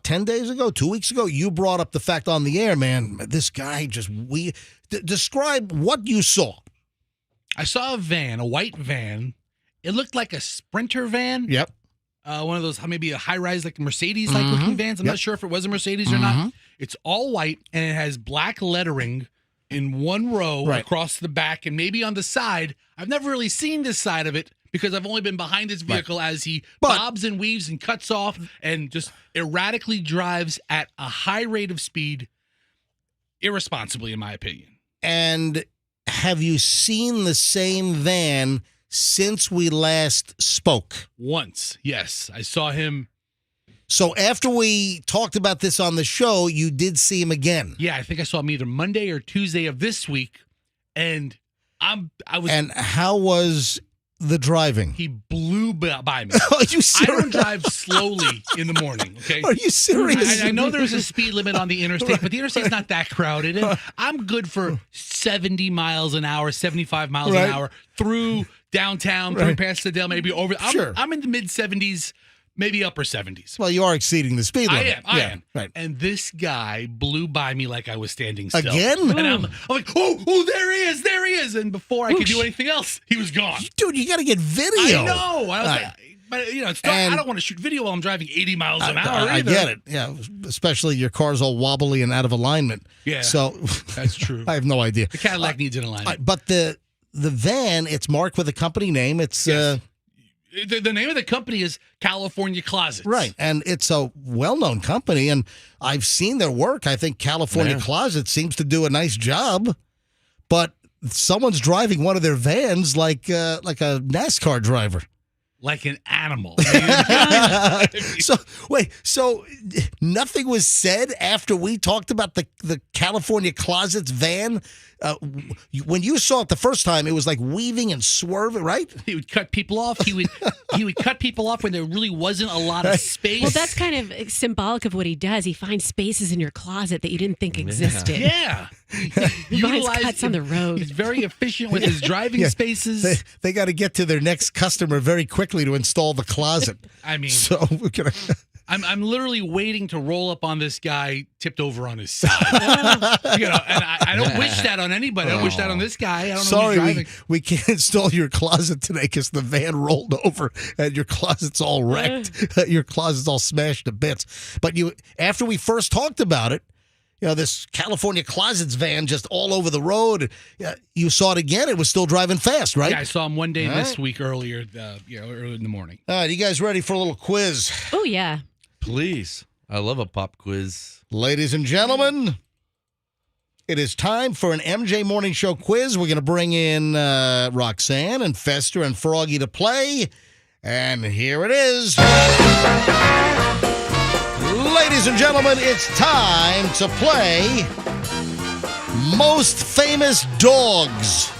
10 days ago, 2 weeks ago, you brought up the fact on the air, man, this guy describe what you saw. I saw a van, a white van. It looked like a Sprinter van. Yep. One of those, maybe a high-rise, like Mercedes-like looking vans. I'm not sure if it was a Mercedes or not. It's all white, and it has black lettering in one row across the back and maybe on the side. I've never really seen this side of it because I've only been behind this vehicle as he bobs and weaves and cuts off and just erratically drives at a high rate of speed, irresponsibly, in my opinion. And have you seen the same van since we last spoke? Once, yes. I saw him. So after we talked about this on the show, you did see him again. Yeah, I think I saw him either Monday or Tuesday of this week, and I was. And how was the driving? He blew by me. Are you serious? I don't drive slowly in the morning. Okay. Are you serious? I know there's a speed limit on the interstate, but the interstate's not that crowded. And I'm good for 70 miles an hour, 75 miles an hour through downtown, through Pasadena, maybe over. I'm in the mid 70s. Maybe upper 70s. Well, you are exceeding the speed limit. I am. Right. And this guy blew by me like I was standing still. Again? And I'm like, oh, there he is. And before I could do anything else, he was gone. Dude, you got to get video. I know. I was like, but it's not, I don't want to shoot video while I'm driving 80 miles an hour I either. get it. Yeah, especially your car's all wobbly and out of alignment. Yeah, so that's true. I have no idea. The Cadillac needs an alignment. But the the van, it's marked with a company name. It's Yes. The name of the company is California Closets. right, and it's a well-known company, and I've seen their work. I think California Closet seems to do a nice job, but someone's driving one of their vans like a NASCAR driver. Like an animal. So nothing was said after we talked about the California Closets van. When you saw it the first time, it was like weaving and swerving, right? He would cut people off. He would cut people off when there really wasn't a lot of space. Well, that's kind of symbolic of what he does. He finds spaces in your closet that you didn't think existed. Yeah. He finds cuts on the road. He's very efficient with his driving spaces. They got to get to their next customer very quickly to install the closet. I mean, so we're gonna. I'm literally waiting to roll up on this guy tipped over on his side. And I don't wish that on anybody. I don't wish that on this guy. I don't know Sorry, who's driving. we can't install your closet today because the van rolled over and your closet's all wrecked. Your closet's all smashed to bits. But after we first talked about it, this California Closets van just all over the road. You saw it again. It was still driving fast, right? Yeah, I saw him one day this week early in the morning. All right, you guys ready for a little quiz? Oh, yeah. Please. I love a pop quiz. Ladies and gentlemen, it is time for an MJ Morning Show quiz. We're going to bring in Roxanne and Fester and Froggy to play. And here it is. Ladies and gentlemen, it's time to play Most Famous Dogs.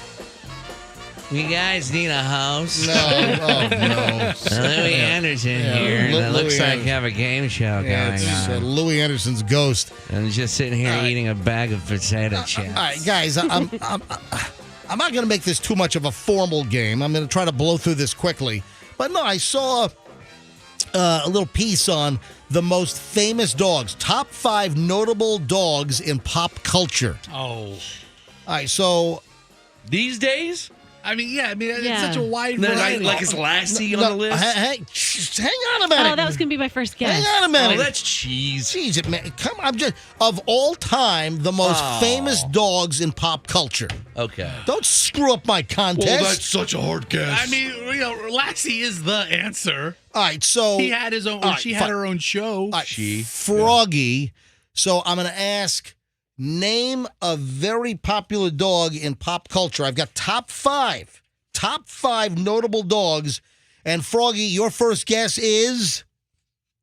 You guys need a house? No, oh no. Louis Anderson here. And it looks like you have a game show going It's on. Louis Anderson's ghost. I'm just sitting here eating a bag of potato chips. All right, guys, I'm not going to make this too much of a formal game. I'm going to try to blow through this quickly. But no, I saw a little piece on the most famous dogs, top 5 notable dogs in pop culture. Oh. All right, so These days? It's such a wide variety. Like is Lassie on the list? hang on a minute. Oh, that was going to be my first guess. Hang on a minute. Oh, that's cheese. Jeez, come on, of all time, the most famous dogs in pop culture. Okay. Don't screw up my contest. such a hard guess. Lassie is the answer. All right, so He had his own. All right, She had fine. her own show. Froggy. So I'm going to ask, name a very popular dog in pop culture. I've got top 5 notable dogs. And Froggy, your first guess is?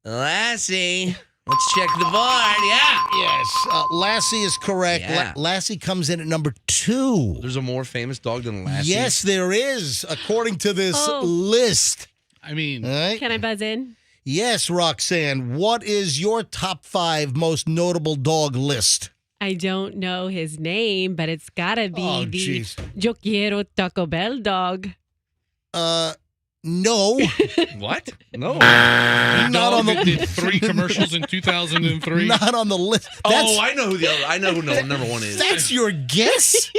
Lassie. Let's check the board. Yeah. Yes, Lassie is correct. Yeah. Lassie comes in at number 2. There's a more famous dog than Lassie? Yes, there is, according to this list. I mean, All right? Can I buzz in? Yes, Roxanne. What is your top 5 most notable dog list? I don't know his name, but it's got to be Oh, the jeez. Yo Quiero Taco Bell dog. No. What? No. Not on the did 3 commercials in 2003. Not on the list. I know who I know who number one is. That's your guess?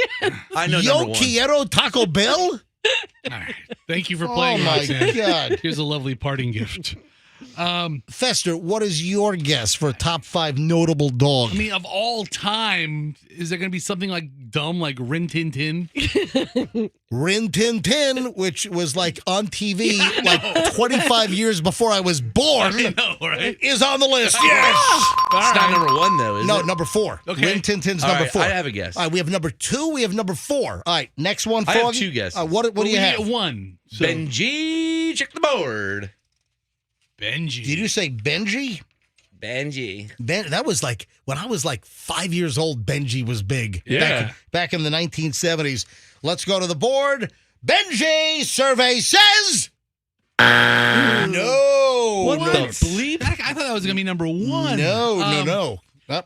I know Yo number one. Quiero Taco Bell? All right. Thank you for playing, Oh, my Roxanne. God. Here's a lovely parting gift. Fester, what is your guess for top 5 notable dog? I mean, of all time, is there going to be something like dumb, like Rin Tin Tin? Rin Tin Tin, which was like on TV like 25 years before I was born, I know, right? is on the list. Yes. It's not number one, though, is No, it? number 4. Okay. Rin Tin Tin's All number right, 4. I have a guess. All right, we have number 2. We have number 4. All right, next one, I have Froggy. 2 guesses. What do you have? We get 1. So, Benji, check the board. Benji. Did you say Benji? Benji. That was like when I was like 5 years old. Benji was big. Yeah. Back in the 1970s. Let's go to the board. Benji survey says no. What the no. bleep? I thought that was going to be number 1. No.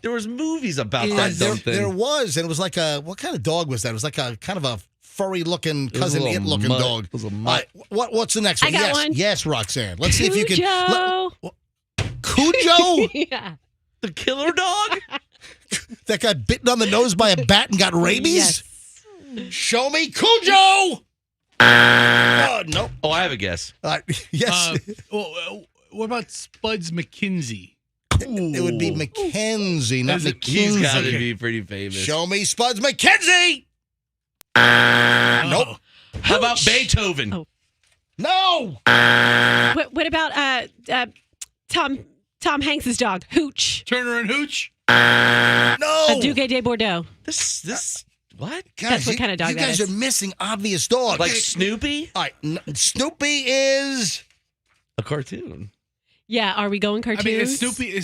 There was movies about There, that dumb thing. there was, and it was like what kind of dog was that? It was like a kind of a furry-looking, It was a cousin little it-looking mutt. dog. It was a All mutt. right, what's the next one? I got yes, one. yes, Roxanne. Let's see if you can. Cujo. Cujo? Yeah. The killer dog? That got bitten on the nose by a bat and got rabies? Yes. Show me Cujo! Oh, no. Oh, I have a guess. Yes. What about Spuds McKinsey? It would be Mackenzie, not He's got to McKinsey. be pretty famous. Show me Spuds McKenzie! Nope. How about Beethoven? Oh. No. What about Tom Hanks's dog, Hooch? Turner and Hooch. No. Duque de Bordeaux. This what? Guys, That's what kind of dog you that guys is. are missing obvious dogs. Like Snoopy? All right, Snoopy is A cartoon. Yeah, are we going cartoons? I mean, is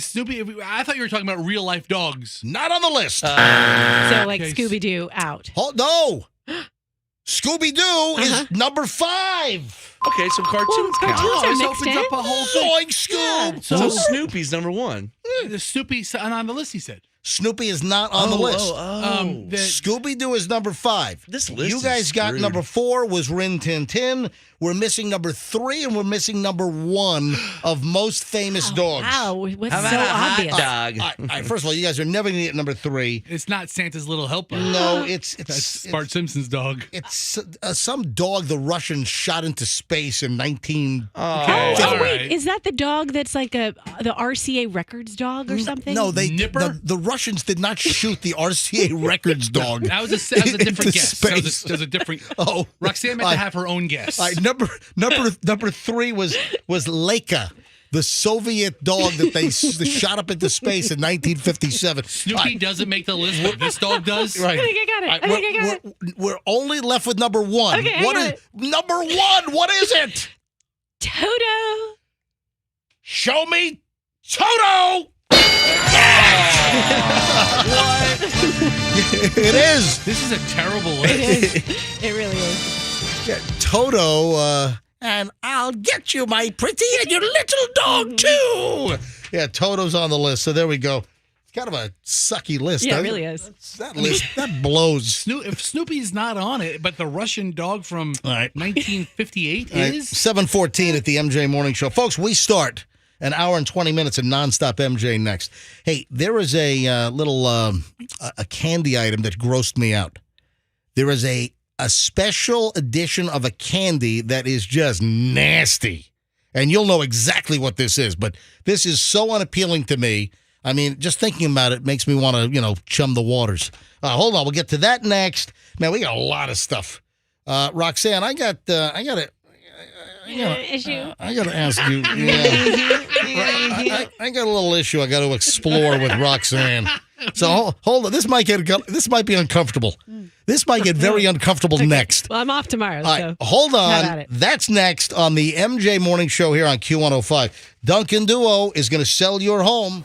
Snoopy? I thought you were talking about real life dogs. not on the list. So like Okay. Scooby Doo out. No. Scooby-Doo is number 5. Okay, so cartoons Well, count. cartoons are this mixed opens in. up a whole thing. Boing Scoob. So Snoopy's number 1. The Snoopy's on the list. He said. Snoopy is not on the list. The- Scooby-Doo is number 5. This list You is guys got screwed. number 4 was Rin Tin Tin. We're missing number 3 and we're missing number 1 of most famous dogs. Wow, what's How about so a hot obvious? dog? All right, first of all, you guys are never going to get number 3. It's not Santa's Little Helper. No, it's That's Bart Simpson's dog. It's some dog the Russians shot into space in 19. Oh, all wait, right. is that the dog that's like the RCA Records dog or something? No, Nipper? the Russians did not shoot the RCA Records dog. That was a into different guess. space. That was a different. Oh, Roxanne meant to have her own guess. all right, number 3 was Leica, the Soviet dog that they shot up into space in 1957. Snoopy doesn't make the list, but this dog does. Right. I think I got it. All right, I think I got it. we're only left with number 1. Okay, I What got is it. number 1? What is it? Toto. Show me Toto. It is. This is a terrible It list. is. It really is. Yeah, Toto, and I'll get you, my pretty, and your little dog, too. Yeah, Toto's on the list, so there we go. It's kind of a sucky list. Yeah, it doesn't really is. That list, that blows. If Snoopy's not on it, but the Russian dog from All right. 1958 All right, is. 7:14 at the MJ Morning Show. Folks, we start an hour and 20 minutes of nonstop MJ next. Hey, there is a little a candy item that grossed me out. There is a special edition of a candy that is just nasty. And you'll know exactly what this is, but this is so unappealing to me. I mean, just thinking about it makes me want to, chum the waters. Hold on, we'll get to that next. Man, we got a lot of stuff. Roxanne, I got to ask you. Yeah. I got a little issue I got to explore with Roxanne. So hold on. This might be uncomfortable. This might get very uncomfortable next. Well, I'm off tomorrow, All so right, hold how on. about it? That's next on the MJ Morning Show here on Q105. Duncan Duo is going to sell your home.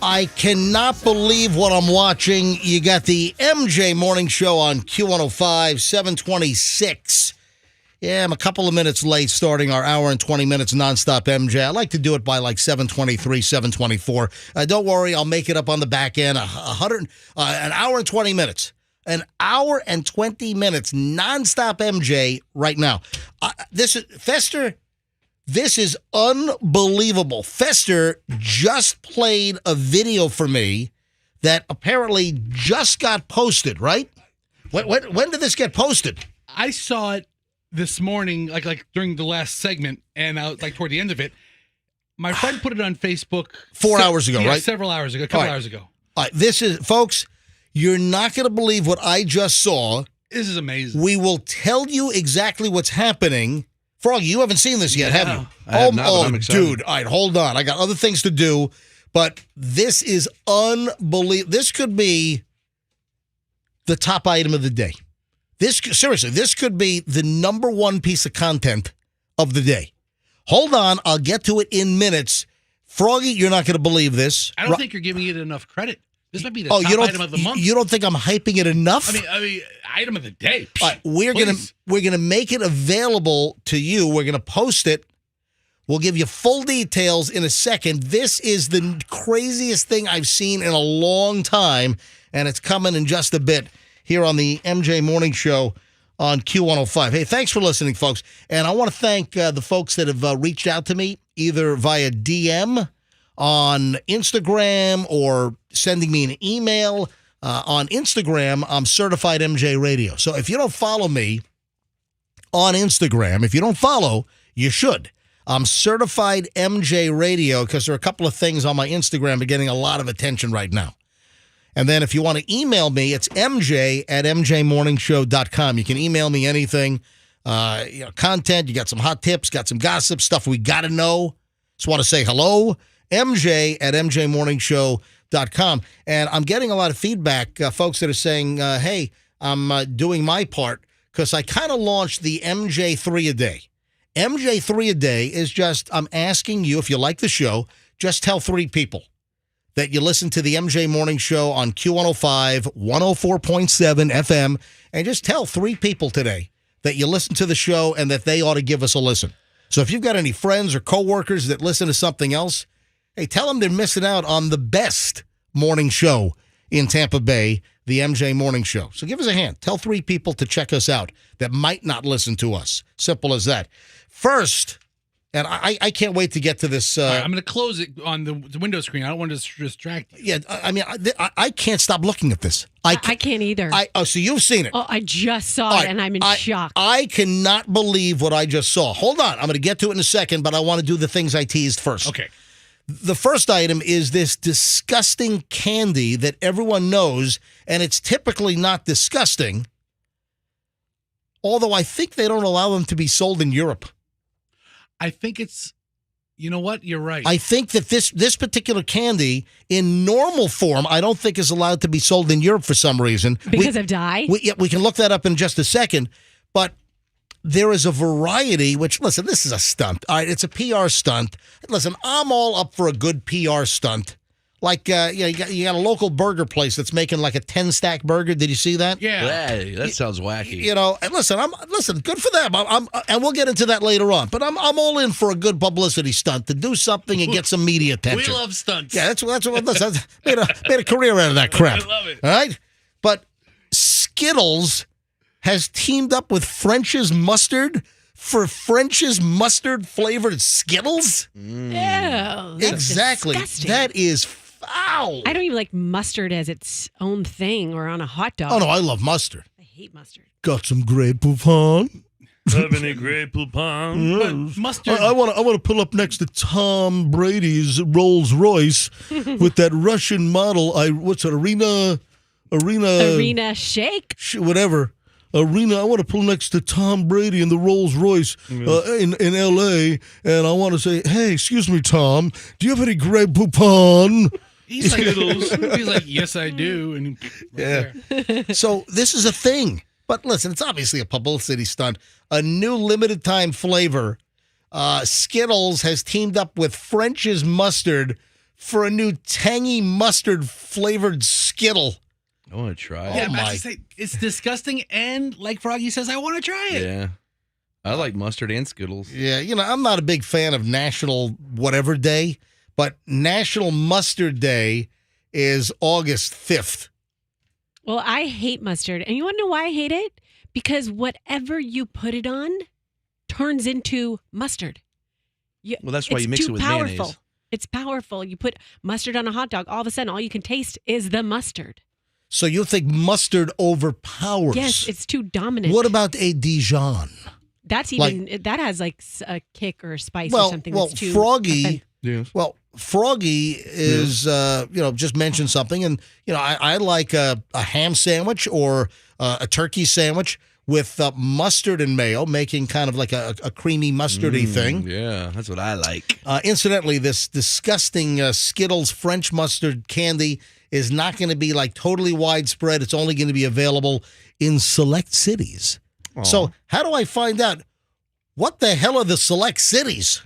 I cannot believe what I'm watching. You got the MJ Morning Show on Q105, 726. Yeah, I'm a couple of minutes late starting our hour and 20 minutes nonstop MJ. I like to do it by like 723, 724. Don't worry, I'll make it up on the back end. An hour and 20 minutes. An hour and 20 minutes nonstop MJ right now. Fester, this is unbelievable. Fester just played a video for me that apparently just got posted, right? When did this get posted? I saw it this morning, like during the last segment, and like toward the end of it. My friend put it on Facebook 4 hours ago, right? Several hours ago, a couple hours ago. All right, this is, folks, you're not going to believe what I just saw. This is amazing. We will tell you exactly what's happening. Froggy, you haven't seen this yet, have you? I have not, but I'm excited. Dude, all right, hold on. I got other things to do, but this is unbelievable. This could be the top item of the day. Seriously, this could be the number one piece of content of the day. Hold on, I'll get to it in minutes. Froggy, you're not going to believe this. I don't think you're giving it enough credit. This might be the top item of the month. You don't think I'm hyping it enough? I mean, item of the day. All right, we're gonna make it available to you. We're gonna post it. We'll give you full details in a second. This is the craziest thing I've seen in a long time, and it's coming in just a bit here on the MJ Morning Show on Q105. Hey, thanks for listening, folks. And I want to thank the folks that have reached out to me, either via DM on Instagram or sending me an email. On Instagram, I'm Certified MJ Radio. So if you don't follow me on Instagram, if you don't follow, you should. I'm Certified MJ Radio because there are a couple of things on my Instagram that are getting a lot of attention right now. And then if you want to email me, it's mj@mjmorningshow.com. You can email me anything, content. You got some hot tips, got some gossip, stuff we got to know. Just want to say hello, mj@mjmorningshow.com. And I'm getting a lot of feedback, folks that are saying, hey, I'm doing my part because I kind of launched the MJ3 a day. MJ3 a day is just, I'm asking you, if you like the show, just tell 3 people that you listen to the MJ Morning Show on Q105, 104.7 FM, and just tell 3 people today that you listen to the show and that they ought to give us a listen. So if you've got any friends or coworkers that listen to something else, hey, tell them they're missing out on the best morning show in Tampa Bay, the MJ Morning Show. So give us a hand. Tell 3 people to check us out that might not listen to us. Simple as that. First, and I can't wait to get to this. Right, I'm going to close it on the window screen. I don't want to distract you. Yeah, I mean, I can't stop looking at this. I can't either. So you've seen it. Oh, I just saw it, and I'm in shock. I cannot believe what I just saw. Hold on. I'm going to get to it in a second, but I want to do the things I teased first. Okay. The first item is this disgusting candy that everyone knows, and it's typically not disgusting, although I think they don't allow them to be sold in Europe. I think it's, you know what? You're right. I think that this particular candy, in normal form, I don't think is allowed to be sold in Europe for some reason. Because of dye? We can look that up in just a second. But there is a variety, which, listen, this is a stunt. All right, it's a PR stunt. Listen, I'm all up for a good PR stunt. Like, you got a local burger place that's making like a 10-stack burger. Did you see that? Yeah. Hey, that sounds wacky. You know, and listen, good for them. And we'll get into that later on. But I'm all in for a good publicity stunt to do something and get some media attention. We love stunts. Yeah, that's what listen, made a career out of that crap. I love it. All right, but Skittles has teamed up with French's Mustard for French's Mustard flavored Skittles. Ew, that's Exactly. disgusting. That is foul. I don't even like mustard as its own thing or on a hot dog. Oh no, I love mustard. I hate mustard. Got some Grey Poupon. Have any Grey Poupon? But mustard. I want to pull up next to Tom Brady's Rolls Royce with that Russian model. What's it? Arena Shake? whatever. Arena. I want to pull next to Tom Brady in the Rolls Royce in L.A. And I want to say, hey, excuse me, Tom, do you have any Grey Poupon? He's like, he's like, yes, I do. And Yeah. So this is a thing. But listen, it's obviously a publicity stunt. A new limited time flavor. Skittles has teamed up with French's Mustard for a new tangy mustard flavored Skittle. I want to try Yeah, it. my. Matt, say it's disgusting, and like Froggy says, I want to try it. Yeah. I like mustard and Skittles. Yeah, I'm not a big fan of National Whatever Day, but National Mustard Day is August 5th. Well, I hate mustard. And you want to know why I hate it? Because whatever you put it on turns into mustard. Well, that's why it's you mix too it with powerful. mayonnaise. It's powerful. You put mustard on a hot dog, all of a sudden, all you can taste is the mustard. So you think mustard overpowers? Yes, it's too dominant. What about a Dijon? That's even that has like a kick or a spice or Well, something. well, that's too Froggy. offensive. Yes. Well, Froggy is, just mentioned something, and I like a ham sandwich or a turkey sandwich with mustard and mayo, making kind of like a creamy mustardy thing. Yeah, that's what I like. Incidentally, this disgusting Skittles French mustard candy is not going to be like totally widespread. It's only going to be available in select cities. Aw. So how do I find out what the hell are the select cities?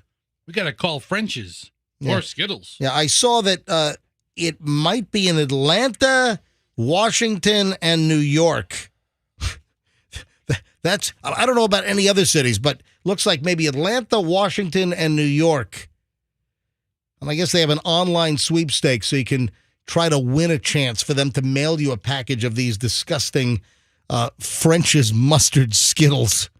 We got to call French's Yeah. or Skittles. Yeah, I saw that it might be in Atlanta, Washington, and New York. I don't know about any other cities, but looks like maybe Atlanta, Washington, and New York. And I guess they have an online sweepstakes so you can try to win a chance for them to mail you a package of these disgusting French's mustard Skittles.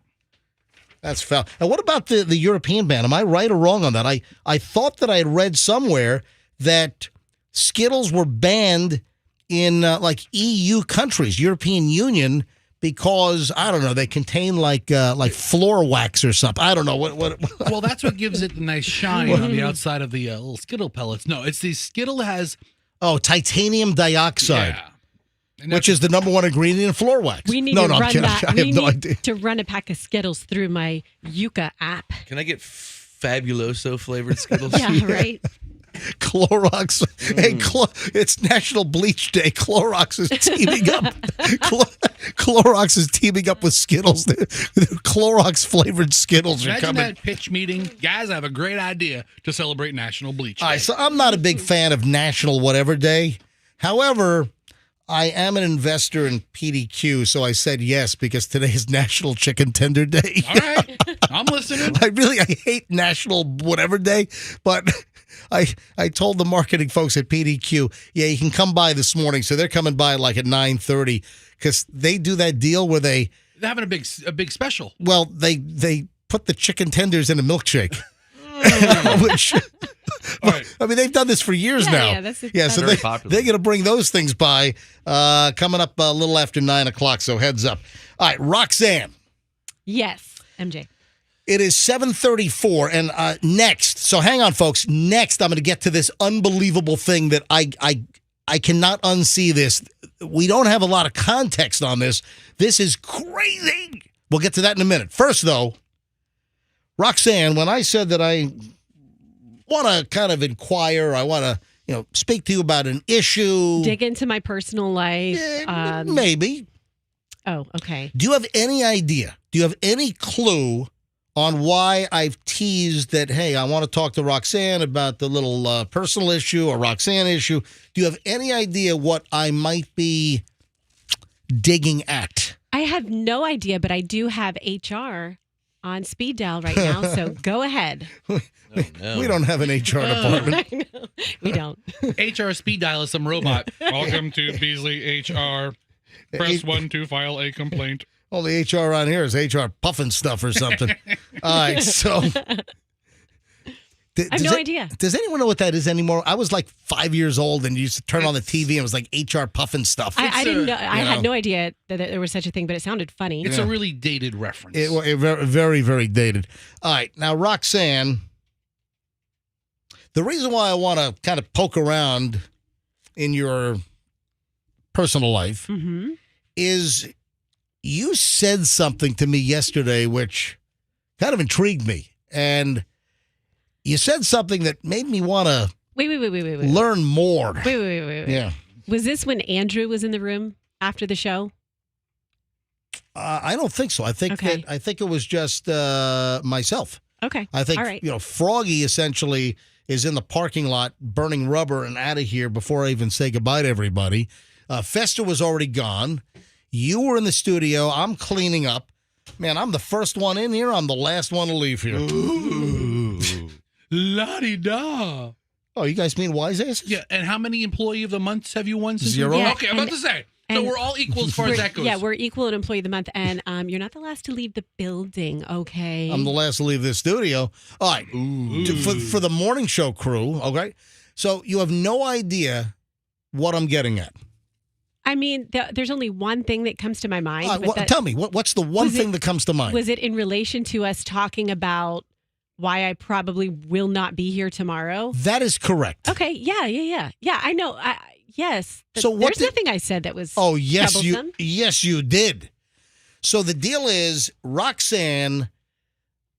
That's foul. And what about the European ban? Am I right or wrong on that? I thought that I had read somewhere that Skittles were banned in like EU countries, European Union, because I don't know, they contain like floor wax or something. I don't know what. Well, that's what gives it the nice shine on the outside of the little Skittle pellets. No, it's the Skittle has Oh, titanium dioxide, yeah. And which is the number one ingredient in floor wax. We need no, to no, I'm run kidding. that. I we have no need idea. to run a pack of Skittles through my Yuka app. Can I get Fabuloso flavored Skittles? Yeah, right. Clorox. Hey, it's National Bleach Day. Clorox is teaming up. Clorox is teaming up with Skittles. The Clorox flavored Skittles are Imagine coming. that pitch meeting. Guys, I have a great idea to celebrate National Bleach Day. All right, so I'm not a big fan of National Whatever Day. However, I am an investor in PDQ, so I said yes because today is National Chicken Tender Day. All right, I'm listening. I hate National Whatever Day, but I told the marketing folks at PDQ, yeah, you can come by this morning. So they're coming by like at 9:30 because they do that deal where They're having a big special. they put the chicken tenders in a milkshake. Which, All right. I mean, they've done this for years Yeah, now. yeah, that's- so that's- Very popular. they're going to bring those things by coming up a little after 9 o'clock. So heads up. All right, Roxanne. Yes, MJ. It is 7:34, and next. So hang on, folks. Next, I'm going to get to this unbelievable thing that I cannot unsee. This. We don't have a lot of context on this. This is crazy. We'll get to that in a minute. First, though, Roxanne, when I said that I want to kind of inquire, I want to speak to you about an issue. Dig into my personal life. Maybe. Oh, okay. Do you have any idea? Do you have any clue on why I've teased that, hey, I want to talk to Roxanne about the little personal issue or Roxanne issue? Do you have any idea what I might be digging at? I have no idea, but I do have HR on speed dial right now, so go ahead. Oh, no. We don't have an HR department. I know. We don't. HR speed dial is some robot. Welcome to Beasley HR. Press 1 to file a complaint. All the HR on here is HR puffing stuff or something. All right, so. I have no idea. Does anyone know what that is anymore? I was like 5 years old and you used to turn on the TV and it was like HR puffing stuff. I didn't know. I you had know. no idea that there was such a thing, but it sounded funny. It's a really dated reference. It very, very dated. All right. Now, Roxanne, the reason why I want to kind of poke around in your personal life Mm-hmm. is you said something to me yesterday which kind of intrigued me. And you said something that made me want to Wait. learn more. Wait. Yeah. Was this when Andrew was in the room after the show? I don't think so. I think Okay. that it was just myself. Okay. I think All right. Froggy essentially is in the parking lot burning rubber and out of here before I even say goodbye to everybody. Fester was already gone. You were in the studio. I'm cleaning up. Man, I'm the first one in here. I'm the last one to leave here. Ooh. La-di-da. Oh, you guys mean wise asses? Yeah, and how many employee of the months have you won since? Zero. Yeah, Okay, I'm about to say. So we're all equal as far as that goes. Yeah, we're equal in employee of the month, and you're not the last to leave the building, okay? I'm the last to leave this studio. All right. For the morning show crew, okay? So you have no idea what I'm getting at. I mean, there's only one thing that comes to my mind. but Tell me, what's the one thing that comes to mind? Was it in relation to us talking about why I probably will not be here tomorrow? That is correct. Okay, yeah. Yeah, I know. Yes. So what there's nothing I said that was Oh, yes, troublesome. you did. So the deal is Roxanne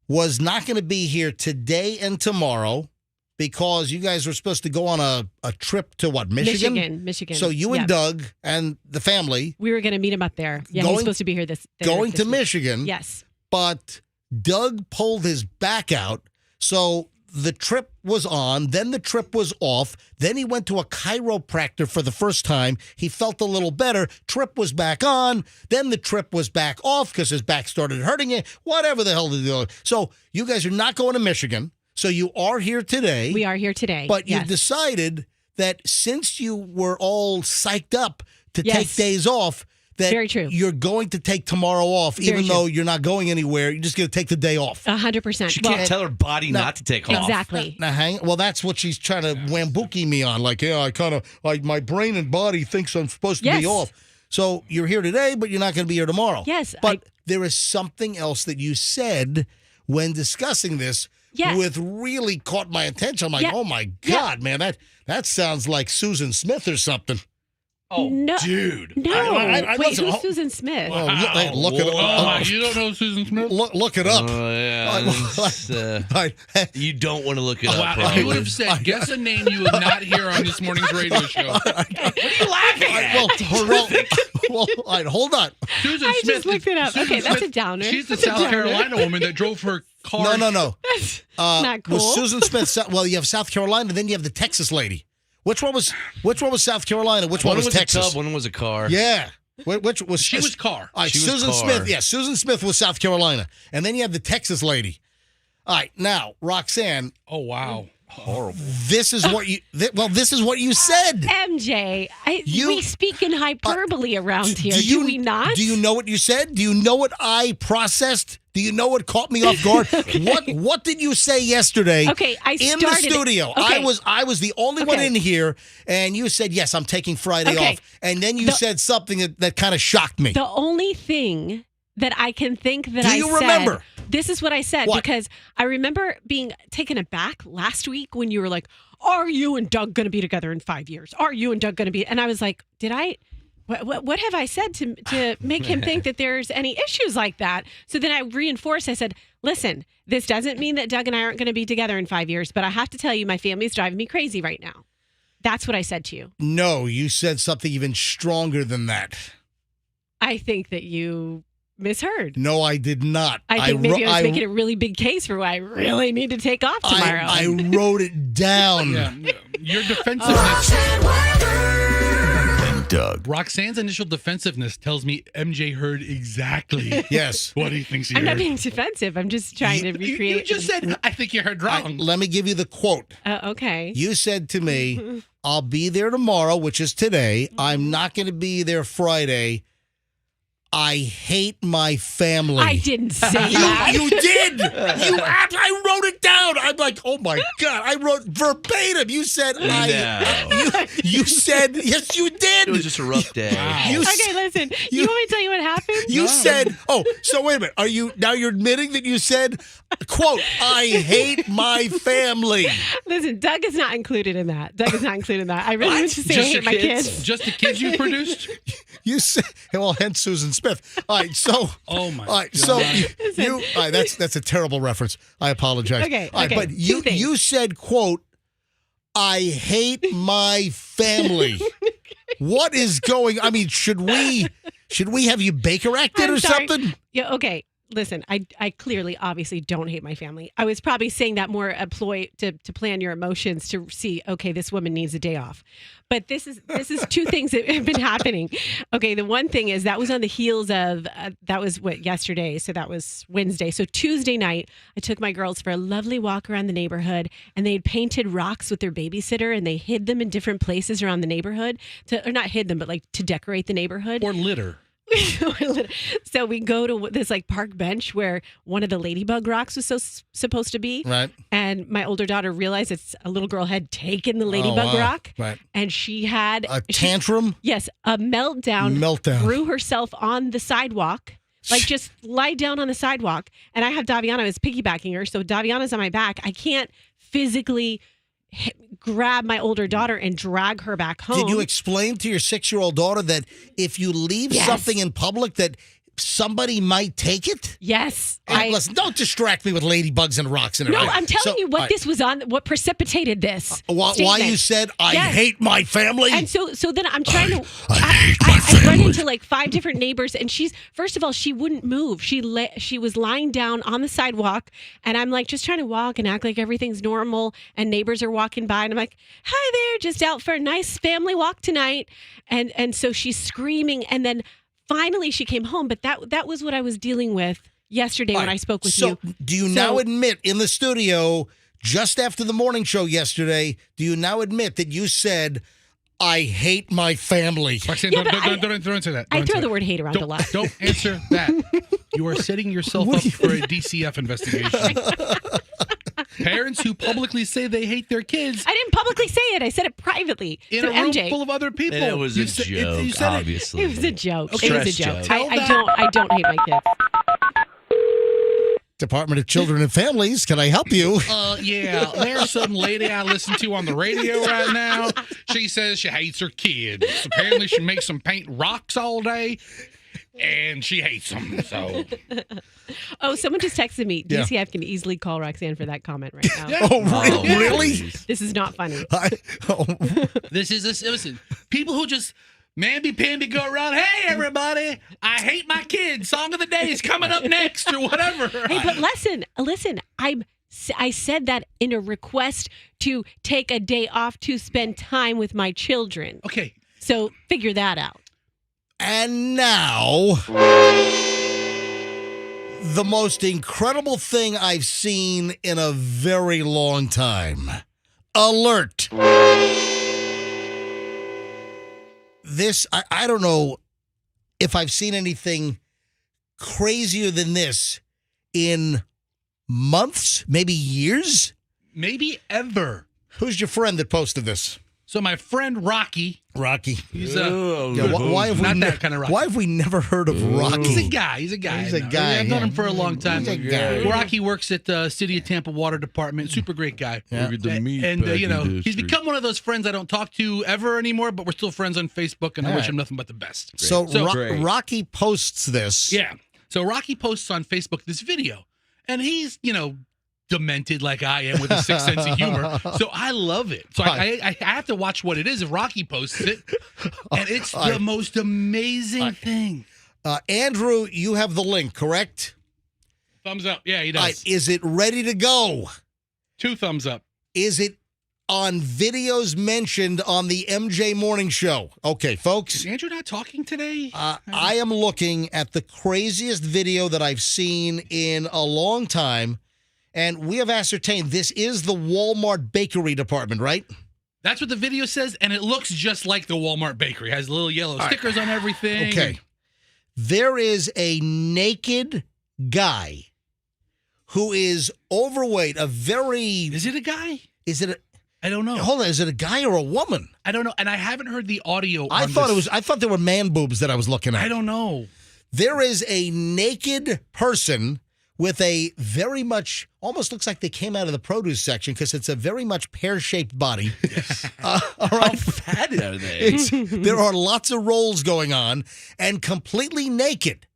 was not going to be here today and tomorrow because you guys were supposed to go on a trip to what, Michigan? Michigan. So you and Yep. Doug and the family We were going to meet him up there. Yeah, Going- he's supposed to be here this going this to week. Michigan. Yes. But Doug pulled his back out, so the trip was on, then the trip was off, then he went to a chiropractor for the first time. He felt a little better. Trip was back on, then the trip was back off because his back started hurting it, whatever the hell to do. So you guys are not going to Michigan, so you are here today. We are here today. But you yes. decided that since you were all psyched up to Yes. take days off, that Very true. you're going to take tomorrow off, Very even true. though you're not going anywhere. You're just going to take the day off. 100%. She can't tell her body not to take off. Exactly. Now, well, that's what she's trying to wambuki me on. Like, yeah, I kind of, like, my brain and body thinks I'm supposed to be Yes. off. So you're here today, but you're not going to be here tomorrow. Yes, But there is something else that you said when discussing this Yes. with really caught my attention. I'm like, Yeah. oh, my Yeah. God, man, that sounds like Susan Smith or something. Oh, No. dude. No. I Wait, wasn't- who's Susan Smith? Oh, look it Oh, up. you don't know Susan Smith? Look it up. Yeah, you don't want to look it up. Wow, if Probably. you would have said, guess a name you would not hear on this morning's radio show. What are you laughing at? Well, all right, hold on. Susan I Smith. just looked it up. Susan Okay, that's Smith, a downer. She's the That's a South downer. Carolina woman that drove her car. No. Not cool. Was Susan Smith? Well, you have South Carolina, then you have the Texas lady. Which one was South Carolina? Which one One was was Texas? a tub, one was a car. Yeah. Which was She was car. All right, She was Susan car. Smith. Yeah, Susan Smith was South Carolina, and then you have the Texas lady. All right, now Roxanne, Oh, wow. Horrible. this is what you. This is what you said. MJ, we speak in hyperbole around here. Do we not? Do you know what you said? Do you know what I processed? Do you know what caught me off guard? What did you say yesterday? Okay, I in the started- studio. okay. I was the only one Okay. in here, and you said yes. I'm taking Friday Okay. off, and then you said something that kind of shocked me. The only thing that I can think that Do I you said, remember? This is what I said What? because I remember being taken aback last week when you were like, "Are you and Doug going to be together in 5 years? Are you and Doug going to be?" And I was like, "Did I? What have I said to make him think that there's any issues like that?" So then I reinforced. I said, "Listen, this doesn't mean that Doug and I aren't going to be together in 5 years, but I have to tell you, my family's driving me crazy right now." That's what I said to you. No, you said something even stronger than that. I think that you misheard. No, I did not. I think maybe I was making a really big case for why I really need to take off tomorrow. I wrote it down. Yeah, your defensiveness. And Doug. Roxanne's initial defensiveness tells me MJ heard exactly Yes. what he thinks he I'm not heard. being defensive. I'm just trying to You recreate. just said, I think you heard wrong. Let me give you the quote. Okay. You said to me, I'll be there tomorrow, which is today. I'm not going to be there Friday. I hate my family. I didn't say that. You did. I wrote it down. I'm like, oh my God. I wrote verbatim. You said, you said, yes, you did. It was just a rough day. You Okay, listen. You want me to tell you what happened? You said, so wait a minute. Now you're admitting that you said, quote, I hate my family. Listen, Doug is not included in that. I really meant to say I hate my kids. Just the kids you produced? You said, well, hence Susan Smith. All right, so. Oh my All right, God. so you all right, that's a terrible reference. I apologize. Okay, all right, okay, but two things. you said, quote, I hate my family. What is going? I mean, should we have you Baker acted or I'm sorry. something? Yeah, okay. listen, I clearly, obviously don't hate my family. I was probably saying that more a ploy to plan your emotions to see, okay, this woman needs a day off. But this is two things that have been happening. Okay, the one thing is that was on the heels of, that was yesterday. So that was Wednesday. So Tuesday night, I took my girls for a lovely walk around the neighborhood, and they had painted rocks with their babysitter, and they hid them in different places around the neighborhood or not hid them, but like to decorate the neighborhood. Or litter. So we go to this like park bench where one of the ladybug rocks was supposed to be. Right. And my older daughter realized a little girl had taken the ladybug rock. Right. And she had A tantrum? yes, a meltdown. Threw herself on the sidewalk. Like just lie down on the sidewalk. And I have Daviana, I was piggybacking her. So Daviana's on my back. I can't physically grab my older daughter and drag her back home. Did you explain to your 6-year-old daughter that if you leave Yes. something in public that somebody might take it? Yes. Listen, don't distract me with ladybugs and rocks and No, everything. I'm telling you what all right, this was on, what precipitated this. why statement. you said, I Yes. hate my family? And so then I'm trying to. I I run into like 5 different neighbors, and she's first of all she wouldn't move. She was lying down on the sidewalk, and I'm like just trying to walk and act like everything's normal. And neighbors are walking by, and I'm like, "Hi there, just out for a nice family walk tonight." And so she's screaming, and then finally she came home. But that was what I was dealing with yesterday when I spoke with you. Do you now admit in the studio, just after the morning show yesterday, do you now admit that you said, I hate my family? Roxanne, Yeah, don't but answer that. I Don't throw answer the word hate around a Don't, lot. don't answer that. You are setting yourself up for a DCF investigation. Parents who publicly say they hate their kids I didn't publicly say it. I said it privately in to a room MJ. full of other people. And it was You a said- joke, you said it. obviously. It was a joke. Okay. It was a Stress joke. joke. I don't hate my kids. Department of Children and Families, can I help you? Yeah, there's some lady I listen to on the radio right now. She says she hates her kids. Apparently, she makes them paint rocks all day, and she hates them. So, Oh, someone just texted me. Yeah. DCF can easily call Roxanne for that comment right now. Oh, really? This is not funny. this is listen. People who just mamby-pamby go around, hey, everybody, I hate my kids. Song of the day is coming up next or whatever. Hey, but listen. I said that in a request to take a day off to spend time with my children. Okay. So figure that out. And now, the most incredible thing I've seen in a very long time. Alert. This, I don't know if I've seen anything crazier than this in months, maybe years. Maybe ever. Who's your friend that posted this? So my friend Rocky, Rocky. he's Yeah, why have we not that kind of Rocky. Why have we never heard of Rocky? He's a guy. He's a guy. He's a No, guy, I've known yeah. him for a long time. He's a guy. Rocky works at the City of Tampa Water Department. Super great guy. Yeah. Look at the meat And you know, packing he's district. become one of those friends I don't talk to ever anymore, but we're still friends on Facebook, and I All wish right. him nothing but the best. So, Great. Rocky posts this. Yeah. So Rocky posts on Facebook this video, and he's, demented like I am with a sixth sense of humor. So I love it. So I have to watch what it is if Rocky posts it, and it's the most amazing thing. Andrew, you have the link, correct? Thumbs up. Yeah, he All does. right, is it ready to go? 2 thumbs up. Is it on videos mentioned on the MJ Morning Show? Okay, folks. Is Andrew not talking today? I am looking at the craziest video that I've seen in a long time, and we have ascertained this is the Walmart bakery department, right? That's what the video says, and it looks just like the Walmart bakery. It has little yellow stickers on everything. Okay. There is a naked guy who is overweight, Is it a guy? I don't know. Hold on, is it a guy or a woman? I don't know, and I haven't heard the audio. I thought there were man boobs that I was looking at. I don't know. There is a naked person with a very much, almost looks like they came out of the produce section because it's a very much pear-shaped body. All right. How fat are they? There are lots of rolls going on and completely naked.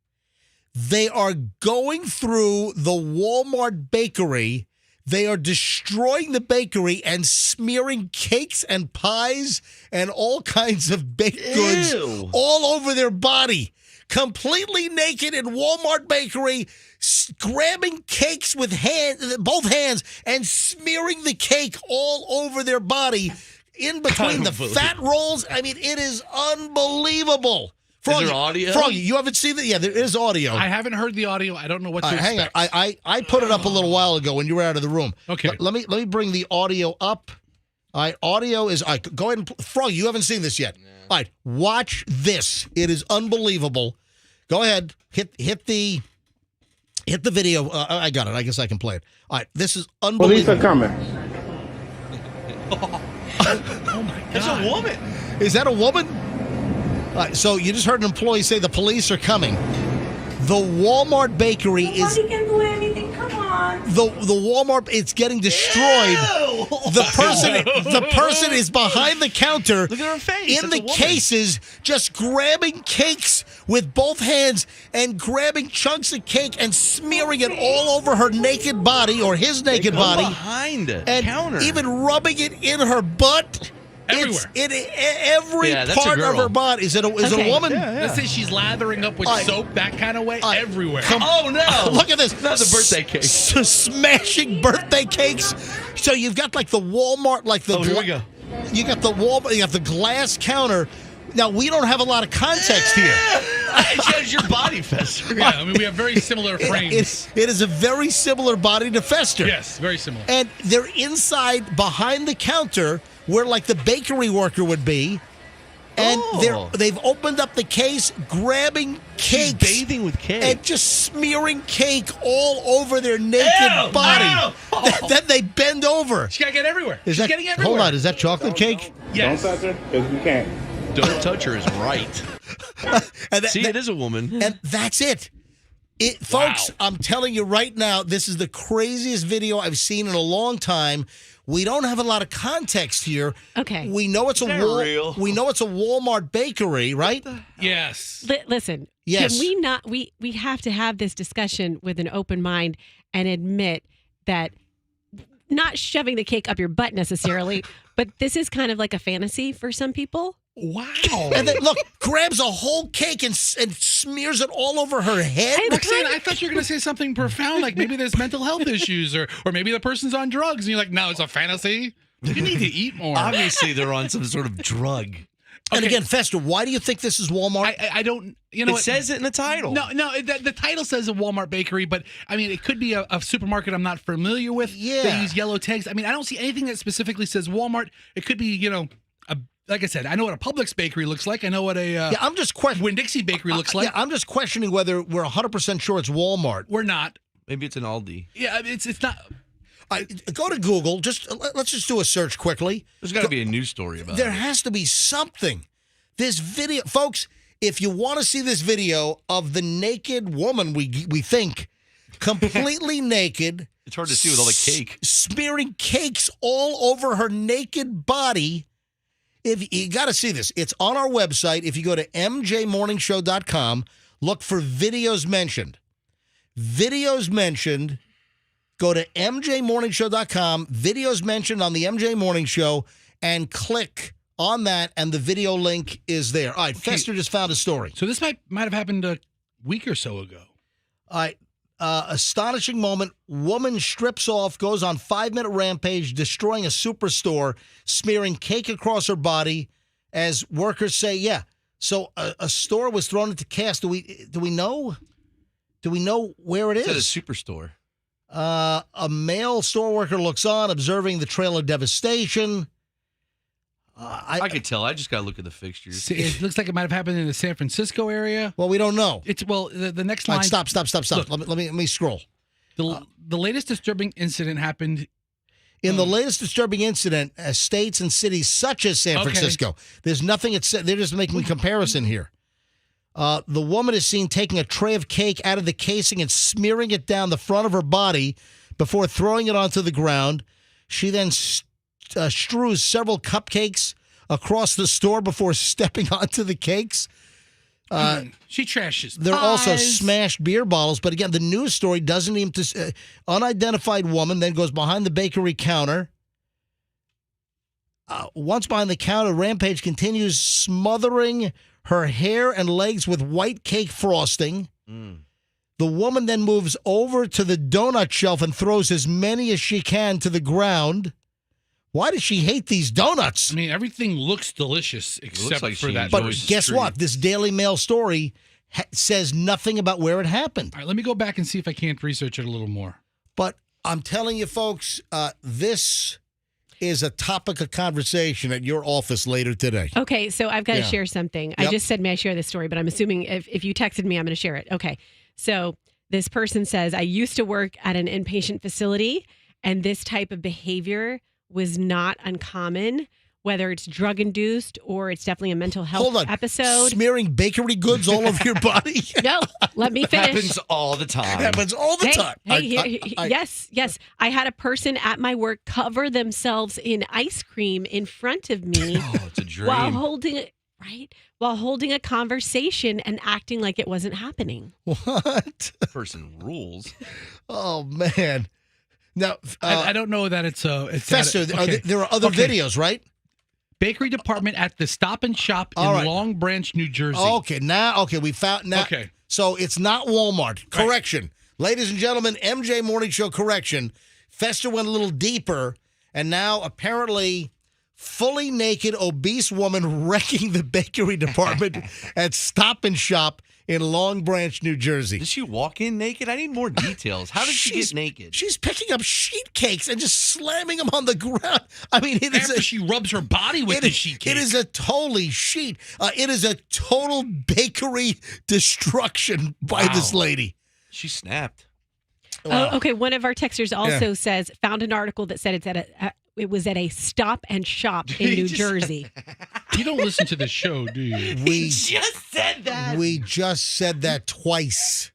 They are going through the Walmart bakery. They are destroying the bakery and smearing cakes and pies and all kinds of baked goods Ew. all over their body. Completely naked in Walmart bakery, grabbing cakes with both hands and smearing the cake all over their body in between the fat rolls. I mean, it is unbelievable. Froggy, is there audio? Froggy, you haven't seen it? Yeah, there is audio. I haven't heard the audio. I don't know what to Hang on. expect. I put it up a little while ago when you were out of the room. Okay. Let me bring the audio up. All right, audio is. All right, go ahead and Froggy, you haven't seen this yet. All right, watch this. It is unbelievable. Go ahead, hit the video. I got it. I guess I can play it. All right, this is unbelievable. Police are coming. Oh my God. That's a woman. Is that a woman? All right, so you just heard an employee say the police are coming. The Walmart bakery is. Nobody can do anything. Come on. The Walmart, it's getting destroyed. The person is behind the counter. Look at her face. In That's the a woman. cases, just grabbing cakes with both hands and grabbing chunks of cake and smearing it all over her naked body or his naked Go body, behind the and counter. even rubbing it in her butt. Everywhere. It's in every Yeah, that's a part of girl. her body. Is it a woman? Let's say she's lathering up with All right. soap, that kind of way, everywhere. Oh no! Look at this. Not the birthday cake. Smashing birthday cakes. So you've got like the Walmart, like the. Oh, here we go. You got the Walmart. You got the glass counter. Now we don't have a lot of context here. It shows your body, Fester. Yeah, I mean, we have very similar frames. It is a very similar body to Fester. Yes, very similar. And they're inside behind the counter where like the bakery worker would be. And they've opened up the case, grabbing She's cakes. bathing with cake. And just smearing cake all over their naked Ew, body. ew. Then they bend over. She's got to get everywhere. Is She's that, getting everywhere. hold on, is that chocolate cake? Yes. Don't touch her, because we can't. Don't touch her is right. And See, it is a woman. And that's it. Folks, I'm telling you right now, this is the craziest video I've seen in a long time. We don't have a lot of context here. Okay. We know it's real? We know it's a Walmart bakery, right? Yes. Listen, Yes. can we not? We have to have this discussion with an open mind and admit that not shoving the cake up your butt necessarily, but this is kind of like a fantasy for some people. Wow. And then look, grabs a whole cake and smears it all over her head. Roxanne, I thought you were going to say something profound, like maybe there's mental health issues or maybe the person's on drugs. And you're like, no, it's a fantasy. You need to eat more. Obviously, they're on some sort of drug. And again, Fester, why do you think this is Walmart? I don't, you know It what? says it in the title. No, the title says a Walmart bakery, but I mean, it could be a supermarket I'm not familiar with. Yeah. They use yellow tags. I mean, I don't see anything that specifically says Walmart. It could be, like I said, I know what a Publix bakery looks like. I know what a I'm just questioning. Winn-Dixie bakery looks like. Yeah, I'm just questioning whether we're 100% sure it's Walmart. We're not. Maybe it's an Aldi. Yeah, it's not. Go to Google. Let's just do a search quickly. There's got to be a news story about There it. has to be something. This video, folks, if you want to see this video of the naked woman, we think, completely naked. It's hard to see with all the cake. Smearing cakes all over her naked body. If you got to see this, it's on our website. If you go to mjmorningshow.com, look for videos mentioned. Videos mentioned. Go to mjmorningshow.com, videos mentioned on the MJ Morning Show, and click on that, and the video link is there. All right, Fester just found a story. So this might have happened a week or so ago. All right, astonishing moment. Woman strips off, goes on 5-minute rampage, destroying a superstore, smearing cake across her body, as workers say, yeah. So a store was thrown into chaos. Do we know? Do we know where it is? It's at a superstore. A male store worker looks on, observing the trail of devastation. I could tell. I just got to look at the fixtures. It looks like it might have happened in the San Francisco area. Well, we don't know. The next All line. right, stop. Look. Let me scroll. The latest disturbing incident happened. In the latest disturbing incident, states and cities such as San Francisco, there's nothing. They're just making a comparison here. The woman is seen taking a tray of cake out of the casing and smearing it down the front of her body before throwing it onto the ground. She then strews several cupcakes across the store before stepping onto the cakes. She trashes. There are also pies. smashed beer bottles. But again, the news story doesn't even... unidentified woman then goes behind the bakery counter. Once behind the counter, rampage continues, smothering her hair and legs with white cake frosting. The woman then moves over to the donut shelf and throws as many as she can to the ground. Why does she hate these donuts? I mean, everything looks delicious except like for she that. But enjoys guess treat. what? This Daily Mail story says nothing about where it happened. All right, let me go back and see if I can't research it a little more. But I'm telling you, folks, this is a topic of conversation at your office later today. Okay, so I've got to Yeah. share something. I Yep. just said, may I share this story? But I'm assuming if you texted me, I'm going to share it. Okay, so this person says, I used to work at an inpatient facility, and this type of behavior was not uncommon, whether it's drug-induced or it's definitely a mental health Hold on. episode. Smearing bakery goods all over your body? No, let me finish. Happens all the time. Happens all the Hey, time. yes. I had a person at my work cover themselves in ice cream in front of me Oh, it's a dream. while holding a conversation and acting like it wasn't happening. What? Person rules. Oh, man. Now, I don't know that it's Fester, there are other Okay. videos, right? Bakery department at the Stop and Shop in All right. Long Branch, New Jersey. We found now. Okay. So it's not Walmart. Correction. Ladies and gentlemen, MJ Morning Show correction. Fester went a little deeper, and now apparently fully naked, obese woman wrecking the bakery department at Stop and Shop in Long Branch, New Jersey. Did she walk in naked? I need more details. How did she She's- get naked? She's picking up sheet cakes and just slamming them on the ground. I mean, it is After she rubs her body with the sheet cake. It is a totally sheet. It is a total bakery destruction by this lady. She snapped. Oh, okay. One of our texters also says found an article that said it was at a Stop and Shop in New Jersey. You don't listen to the show, do you? We Just said that. we just said that twice.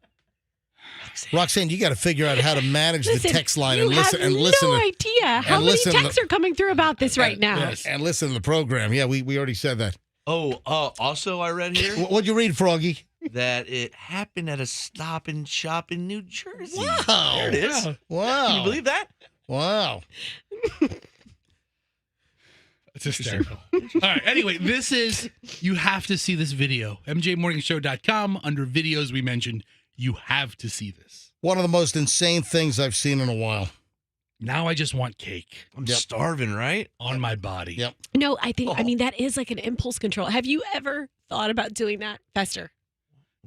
Roxanne, you got to figure out how to manage Listen, the text line you and listen have and listen no to, idea how many listen to- texts are coming through about this right now. Yes. and listen to the program. Yeah, we already said that. Oh, also I read here What'd you read, Froggy? that it happened at a Stop and Shop in New Jersey. Wow. There it is. Wow. Can you believe that? Wow. It's hysterical. All right. Anyway, you have to see this video. MJMorningshow.com. Under videos we mentioned, you have to see this. One of the most insane things I've seen in a while. Now I just want cake I'm starving, right? on my body. Yep. No, I mean, that is like an impulse control. Have you ever thought about doing that, Fester?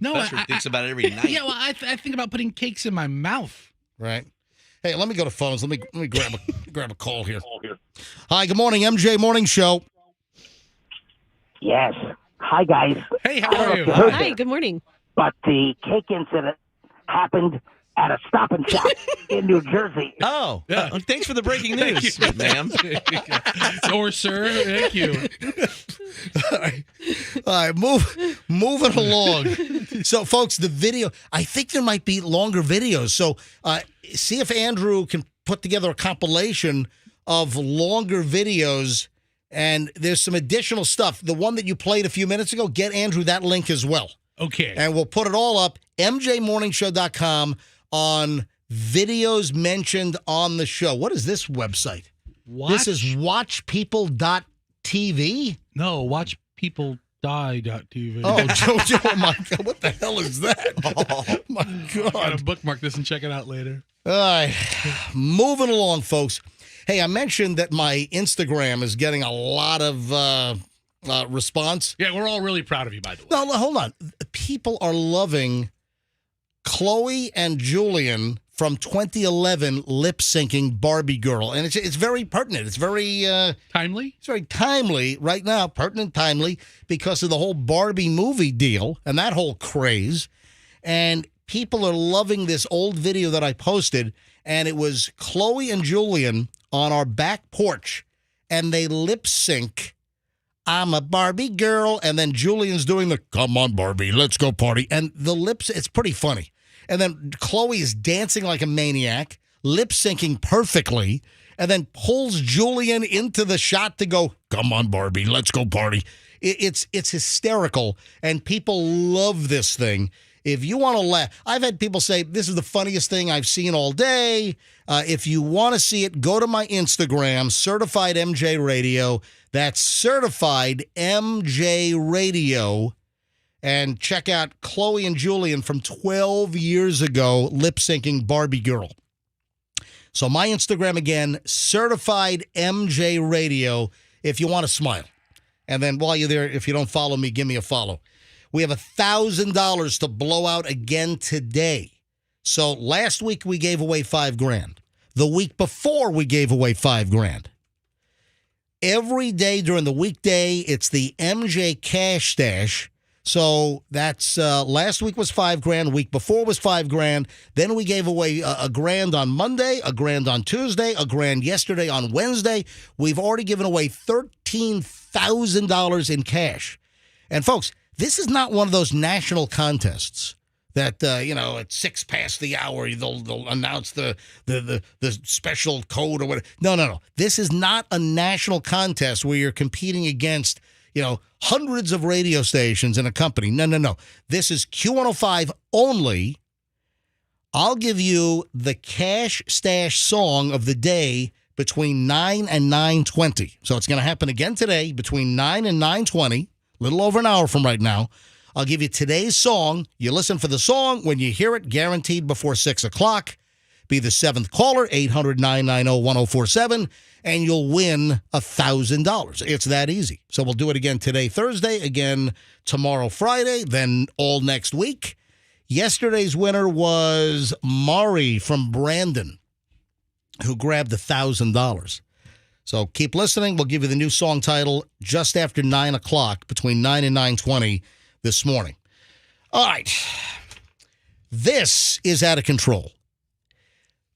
No, Fester thinks about it every night. Yeah, well, I think about putting cakes in my mouth. Right. Hey, let me go to phones. Let me grab a call here. Hi, good morning, MJ Morning Show. Yes. Hi, guys. Hey, how are you? Hi, good morning. But the cake incident happened at a Stop and Shop in New Jersey. Oh, Yeah. thanks for the breaking news, ma'am. Or sir, thank you. All right, moving along. So, folks, the video, I think there might be longer videos. So, see if Andrew can put together a compilation of longer videos. And there's some additional stuff. The one that you played a few minutes ago, get Andrew that link as well. Okay. And we'll put it all up, mjmorningshow.com, on videos mentioned on the show. What is this website? This is watchpeople.tv? No, watchpeopledie.tv. Oh, Jojo, oh my God, what the hell is that? Oh, my Gotta God. bookmark this and check it out later. All right, moving along, folks. Hey, I mentioned that my Instagram is getting a lot of response. Yeah, we're all really proud of you, by the way. No, hold on. People are loving Chloe and Julian from 2011 lip syncing Barbie Girl, and it's very pertinent. It's very Timely? it's very timely right now, pertinent, timely because of the whole Barbie movie deal and that whole craze. And people are loving this old video that I posted, and it was Chloe and Julian on our back porch, and they lip sync. I'm a Barbie girl, and then Julian's doing the "Come on, Barbie, let's go party," and the lips. It's pretty funny. And then Chloe is dancing like a maniac, lip syncing perfectly, and then pulls Julian into the shot to go, "Come on, Barbie, let's go party." It's hysterical, and people love this thing. If you want to laugh, I've had people say, this is the funniest thing I've seen all day. If you want to see it, go to my Instagram, Certified MJ Radio. That's Certified MJ Radio. and check out Chloe and Julian from 12 years ago lip-syncing Barbie Girl. So my Instagram again, Certified MJ Radio, if you want to smile. And then while you're there, if you don't follow me, give me a follow. We have $1,000 to blow out again today. So last week we gave away $5,000. The week before we gave away $5,000. Every day during the weekday, it's the MJ Cash Stash. So that's last week was $5,000. Week before was $5,000. Then we gave away $1,000 on Monday, $1,000 on Tuesday, $1,000 yesterday on Wednesday. We've already given away $13,000 in cash. And folks, this is not one of those national contests that at 6 past the hour they'll announce the special code or whatever. No. This is not a national contest where you're competing against hundreds of radio stations in a company. No. This is Q105 only. I'll give you the Cash Stash song of the day between 9 and 9:20. So it's going to happen again today between 9 and 9:20, a little over an hour from right now. I'll give you today's song. You listen for the song. When you hear it, guaranteed before 6 o'clock. Be the 7th caller, 800-990-1047, and you'll win $1,000. It's that easy. So we'll do it again today, Thursday, again tomorrow, Friday, then all next week. Yesterday's winner was Mari from Brandon, who grabbed $1,000. So keep listening. We'll give you the new song title just after 9 o'clock, between 9 and 9:20 this morning. All right. This is out of control.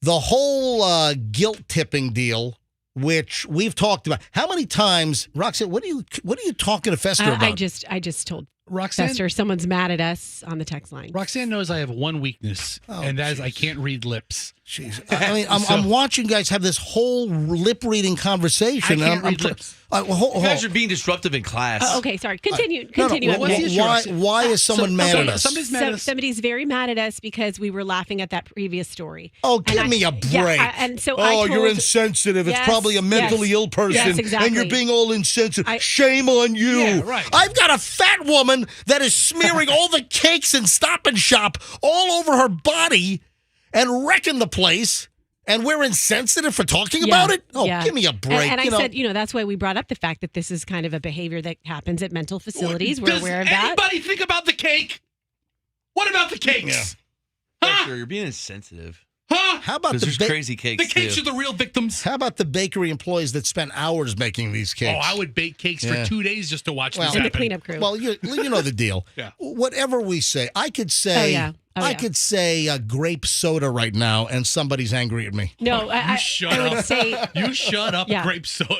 The whole guilt-tipping deal, which we've talked about. How many times, Roxanne, what are you talking to Fester about? I just told Roxanne, Fester someone's mad at us on the text line. Roxanne knows I have one weakness, and that is I can't read lips. Jeez. I mean, I'm watching you guys have this whole lip-reading conversation. I can't read lips. You guys are being disruptive in class. Okay, sorry. Continue. No, what's the issue? why is someone mad at us? Somebody's mad at us. Somebody's very mad at us because we were laughing at that previous story. Oh, give me a break. Yeah, and so I told, you're insensitive. It's Yes, probably a mentally ill person. Yes, exactly. And you're being all insensitive. Shame on you. Yeah, right. I've got a fat woman that is smearing all the cakes in Stop and Shop all over her body and wrecking the place. And we're insensitive for talking about it? Oh, give me a break. And I said, that's why we brought up the fact that this is kind of a behavior that happens at mental facilities. We're aware of that. Does anybody think about the cake? What about the cakes? Yeah. Huh? Sure, you're being insensitive. Huh? How about There's crazy cakes, The cakes too. are the real victims. How about the bakery employees that spent hours making these cakes? Oh, I would bake cakes for 2 days just to watch this And happen. the cleanup crew. Well, you know the deal. Yeah. Whatever we say, I could say, I could say grape soda right now, and somebody's angry at me. No, I would say You shut up, Yeah. grape soda.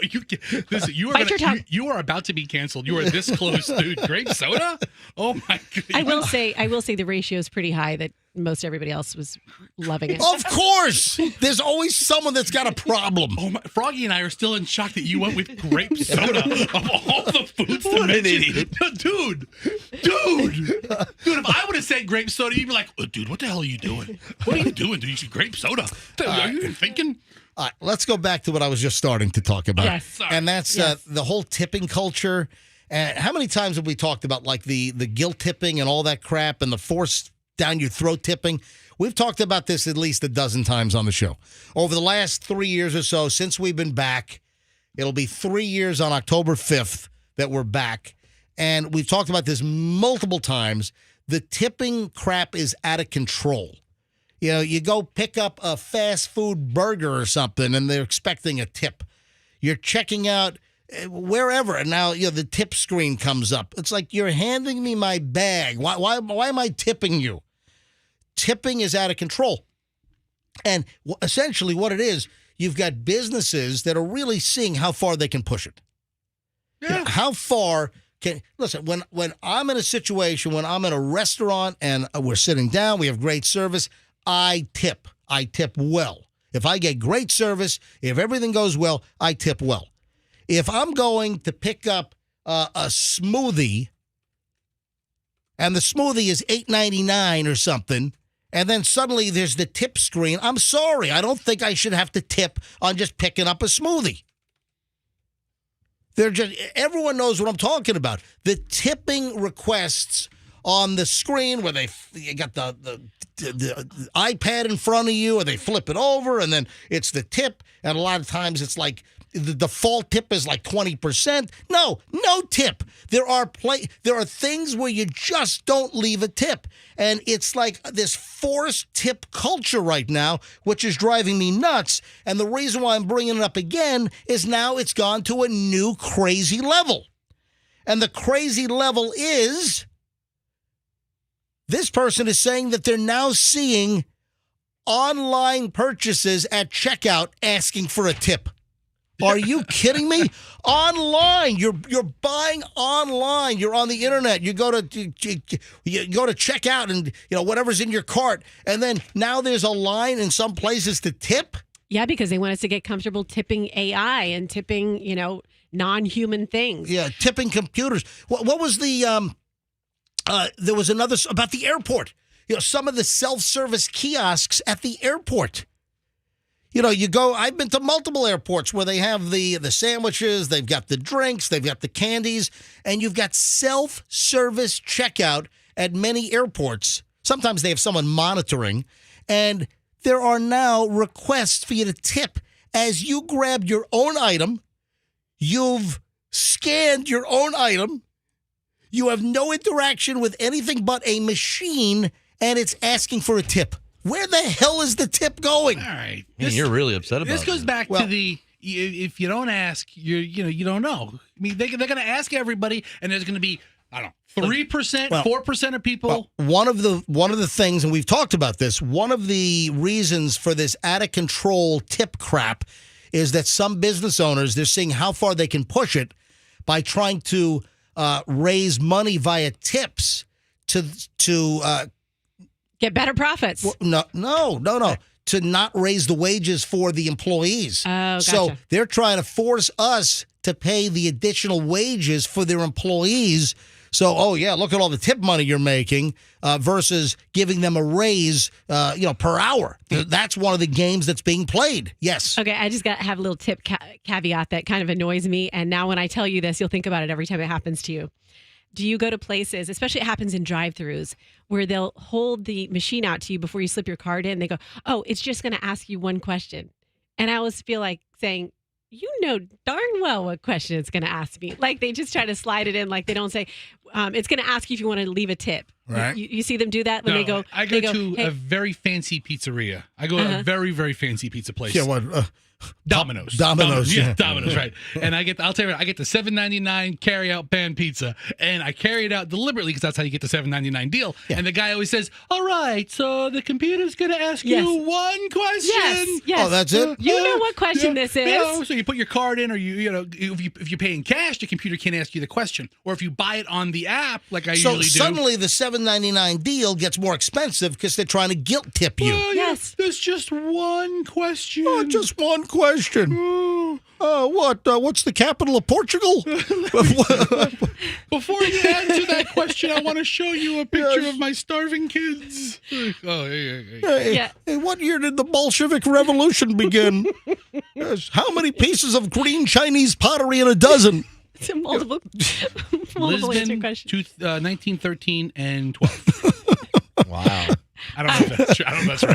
Listen, Bite your tongue. you are about to be canceled. You are this close, dude. Grape soda? Oh my god. I will say the ratio is pretty high that most everybody else was loving it. Of course, there's always someone that's got a problem. Oh my, Froggy and I are still in shock that you went with grape soda of all the foods to mention. Dude, if I would have said grape soda, you'd be like, oh, dude, what the hell are you doing? What are you doing, dude? You should grape soda. Are you even thinking? All right, let's go back to what I was just starting to talk about. Yes. And that's the whole tipping culture. And how many times have we talked about like the guilt tipping and all that crap and the forced down your throat tipping? We've talked about this at least a dozen times on the show. Over the last 3 years or so, since we've been back, it'll be 3 years on October 5th that we're back. And we've talked about this multiple times. The tipping crap is out of control. You go pick up a fast food burger or something, and they're expecting a tip. You're checking out wherever, and now the tip screen comes up. It's like you're handing me my bag. Why am I tipping you? Tipping is out of control. And essentially what it is, you've got businesses that are really seeing how far they can push it. Yeah. How far can... Listen, when I'm in a situation, when I'm in a restaurant and we're sitting down, we have great service, I tip. I tip well. If I get great service, if everything goes well, I tip well. If I'm going to pick up a smoothie and the smoothie is $8.99 or something, and then suddenly there's the tip screen, I'm sorry. I don't think I should have to tip on just picking up a smoothie. Everyone knows what I'm talking about. The tipping requests on the screen where you got the iPad in front of you, or they flip it over, and then it's the tip. And a lot of times it's like the default tip is like 20%. No tip. There are things where you just don't leave a tip. And it's like this forced tip culture right now, which is driving me nuts. And the reason why I'm bringing it up again is now it's gone to a new crazy level. And the crazy level is this person is saying that they're now seeing online purchases at checkout asking for a tip. Are you kidding me? Online, you're buying online. You're on the internet. You go to check out, and whatever's in your cart, and then now there's a line in some places to tip. Yeah, because they want us to get comfortable tipping AI and tipping non-human things. Yeah, tipping computers. What was the? There was another about the airport. Some of the self-service kiosks at the airport. You go, I've been to multiple airports where they have the sandwiches, they've got the drinks, they've got the candies, and you've got self-service checkout at many airports. Sometimes they have someone monitoring, and there are now requests for you to tip as you grab your own item. You've scanned your own item. You have no interaction with anything but a machine, and it's asking for a tip. Where the hell is the tip going? All right. You're really upset about this. it. This goes back to the if you don't ask, you don't know. I mean, they're going to ask everybody, and there's going to be 3%, 4% of people. One of the things, and we've talked about this. One of the reasons for this out of control tip crap is that some business owners, they're seeing how far they can push it by trying to raise money via tips to get better profits. No. To not raise the wages for the employees. Oh, gotcha. So they're trying to force us to pay the additional wages for their employees. So, look at all the tip money you're making versus giving them a raise, per hour. That's one of the games that's being played. Yes. Okay, I just got to have a little tip caveat that kind of annoys me. And now when I tell you this, you'll think about it every time it happens to you. Do you go to places, especially it happens in drive-thrus, where they'll hold the machine out to you before you slip your card in? They go, it's just going to ask you one question. And I always feel like saying, darn well what question it's going to ask me. Like they just try to slide it in. Like they don't say, it's going to ask you if you want to leave a tip. Right. You see them do that when they go. I go to a very fancy pizzeria. I go to a very, very fancy pizza place. Yeah, what? Domino's. Yeah. Domino's, right. And I'll tell you what, I get the $7.99 carry-out pan pizza, and I carry it out deliberately because that's how you get the $7.99 deal. Yeah. And the guy always says, all right, so the computer's going to ask you one question. Yes. Oh, that's it? You know what question this is. So you put your card in, or if you're paying cash, the computer can't ask you the question. Or if you buy it on the app, like I usually do. So suddenly the $7.99 deal gets more expensive because they're trying to guilt tip you. Yes. There's just one question. Oh, just one question. What's the capital of Portugal? Before you answer that question, I want to show you a picture of my starving kids. Hey, what year did the Bolshevik Revolution begin? Yes. How many pieces of green Chinese pottery in a dozen? It's a multiple Lisbon, answer question. 1913 and 12. Wow. I don't know if that's true. I don't know if that's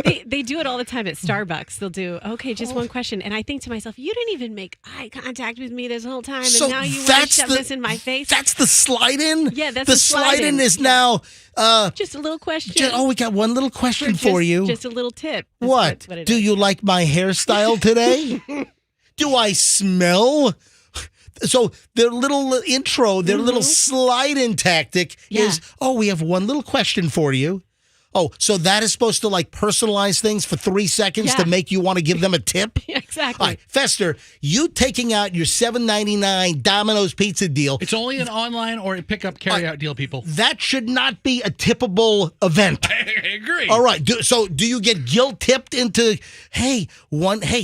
right. They do it all the time at Starbucks. They'll do, just one question. And I think to myself, you didn't even make eye contact with me this whole time. And now you want to shove this in my face? That's the slide-in? Yeah, that's the slide-in is now... just a little question. We got one little question for you. Just a little tip. What do you like my hairstyle today? Do I smell? So their little intro, their little slide-in tactic is, we have one little question for you. Oh, so that is supposed to personalize things for 3 seconds to make you want to give them a tip? Yeah, exactly. All right, Fester, you taking out your $7.99 Domino's pizza deal. It's only an online or a pickup carry-out deal, people. That should not be a tippable event. I agree. All right. So do you get guilt tipped into, hey,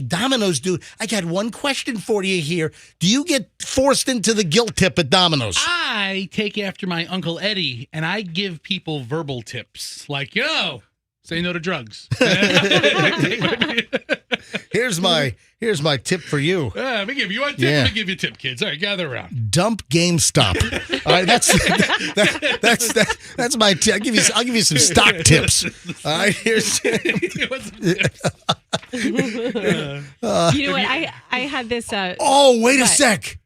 Domino's, dude, I got one question for you here. Do you get forced into the guilt tip at Domino's? I take after my Uncle Eddie, and I give people verbal tips. Like, say no to drugs. Here's my Here's my tip for you. Let me give you a tip. Yeah. Let me give you a tip, kids. All right, gather around. Dump GameStop. All right, that's my tip. I'll give you some stock tips. All right, here's. You know what? I had this. Oh, wait a What? sec.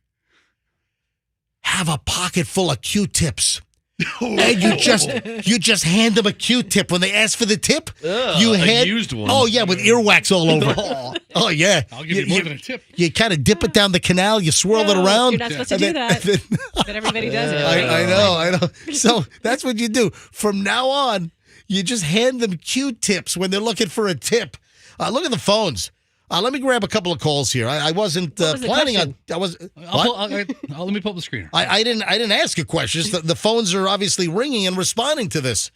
Have a pocket full of Q-tips. And you just hand them a Q-tip when they ask for the tip. You hand used one. Oh yeah, with earwax all over. Oh yeah. I'll give you more than a tip. You kind of dip it down the canal. You swirl it around. You're not supposed to and do then- that. and then- But everybody does it. I know. So that's what you do. From now on, you just hand them Q-tips when they're looking for a tip. Look at the phones. Let me grab a couple of calls here. I wasn't What was the planning on. question? I was. Let me pull up the screener. I didn't ask a question. Just the phones are obviously ringing and responding to this.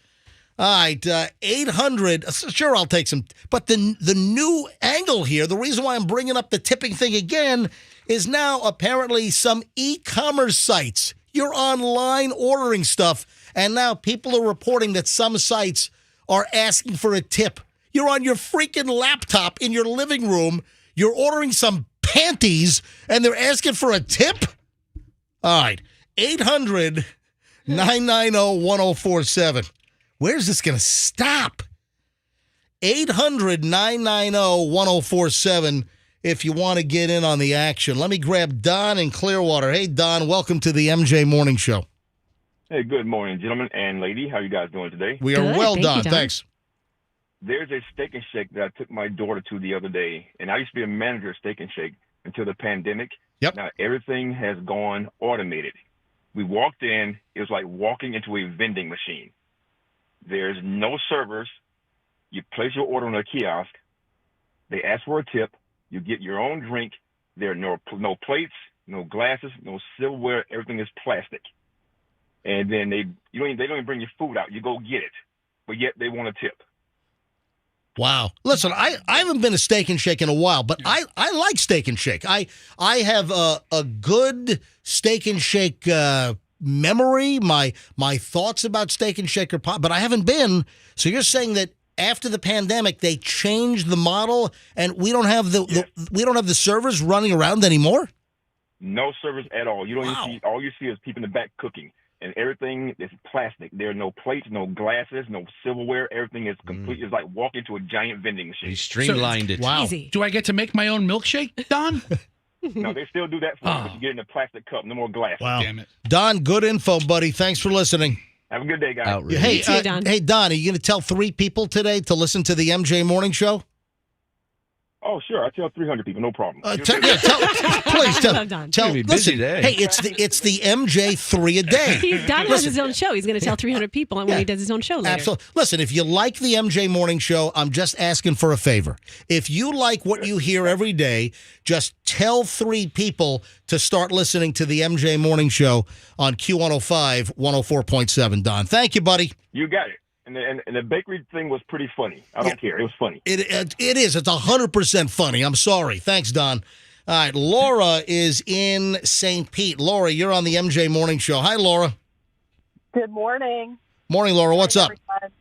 All right, 800. Sure, I'll take some. But the new angle here, the reason why I'm bringing up the tipping thing again, is now apparently some e-commerce sites. You're online ordering stuff, and now people are reporting that some sites are asking for a tip. You're on your freaking laptop in your living room. You're ordering some panties, and they're asking for a tip? All right, 800-990-1047. Where's this going to stop? 800-990-1047 if you want to get in on the action. Let me grab Don in Clearwater. Hey, Don, welcome to the MJ Morning Show. Hey, good morning, gentlemen and lady. How you guys doing today? We are Good, well, thank you, Don. Don. Thanks. There's a Steak and Shake that I took my daughter to the other day, and I used to be a manager at Steak and Shake until the pandemic. Yep. Now everything has gone automated. We walked in, it was like walking into a vending machine. There's no servers. You place your order on a kiosk. They ask for a tip. You get your own drink. There are no plates, no glasses, no silverware. Everything is plastic. And then they don't even bring your food out. You go get it, but yet they want a tip. Wow. Listen, I haven't been to Steak and Shake in a while, but I like Steak and Shake. I have a good Steak and Shake memory. My thoughts about Steak and Shake are but I haven't been. So you're saying that after the pandemic they changed the model and we don't have the servers running around anymore? No servers at all. You don't Wow. even see. All you see is people in the back cooking, and everything is plastic. There are no plates, no glasses, no silverware. Everything is complete. It's like walking to a giant vending He machine. streamlined it. Wow. Easy. Do I get to make my own milkshake, Don? No, they still do that for you, but you get it in a plastic cup. No more glass. Wow. Damn it. Don, good info, buddy. Thanks for listening. Have a good day, guys. Outrage. Hey, too, Don. Hey, Don, are you going to tell 3 people today to listen to the MJ Morning Show? Oh, sure. I tell 300 people, no problem. Please tell. Well done. Tell. It's gonna be a busy Listen, day. hey, it's the MJ 3 a day. Don has his own show. He's going to tell 300 people when he does his own show later. Absolutely. Listen, if you like the MJ Morning Show, I'm just asking for a favor. If you like what you hear every day, just tell 3 people to start listening to the MJ Morning Show on Q105 104.7. Don, thank you, buddy. You got it. And the bakery thing was pretty funny. I don't care. It was funny. It is. It's 100% funny. I'm sorry. Thanks, Don. All right, Laura is in St. Pete. Laura, you're on the MJ Morning Show. Hi, Laura. Good morning. Morning, Laura. What's up? Everyone.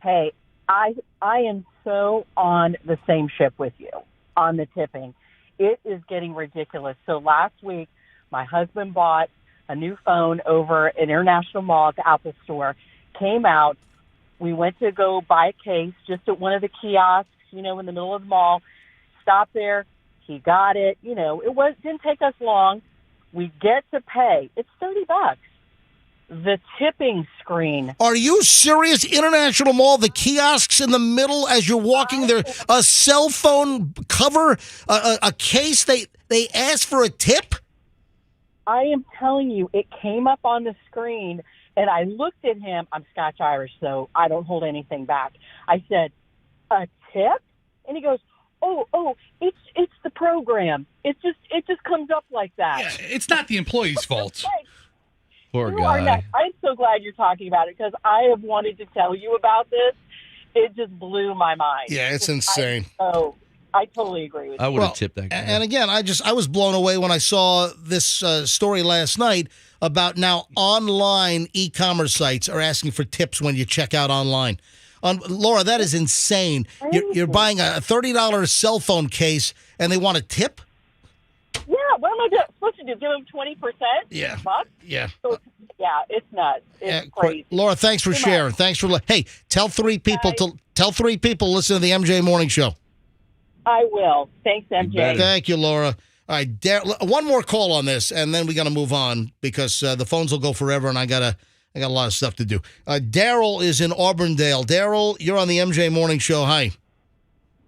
Hey, I am so on the same ship with you on the tipping. It is getting ridiculous. So last week, my husband bought a new phone over at International Mall at the Apple Store, came out. We went to go buy a case just at one of the kiosks, in the middle of the mall. Stopped there. He got it. Didn't take us long. We get to pay. It's $30. The tipping screen. Are you serious? International Mall, the kiosks in the middle as you're walking there, a cell phone cover, a case. They ask for a tip? I am telling you, it came up on the screen. And I looked at him. I'm Scotch-Irish, so I don't hold anything back. I said, "A tip?" And he goes, "Oh, it's the program. It just comes up like that." Yeah, it's not the employee's fault. Poor You are guy. not- I'm so glad you're talking about it because I have wanted to tell you about this. It just blew my mind. Yeah, it's insane. I totally agree with you. I would have tipped that guy. And again, I was blown away when I saw this story last night about now online e-commerce sites are asking for tips when you check out online. Laura, that is insane. You're buying a $30 cell phone case, and they want a tip? Yeah, what am I supposed to do? Give them 20%? Yeah. Bucks? Yeah. So, yeah, it's nuts. It's crazy. Laura, thanks for sharing. Thanks for hey, tell three people listen to the MJ Morning Show. I will. Thanks, MJ. Thank you, Laura. All right, one more call on this, and then we got to move on because the phones will go forever, and I got a lot of stuff to do. Daryl is in Auburndale. Daryl, you're on the MJ Morning Show. Hi.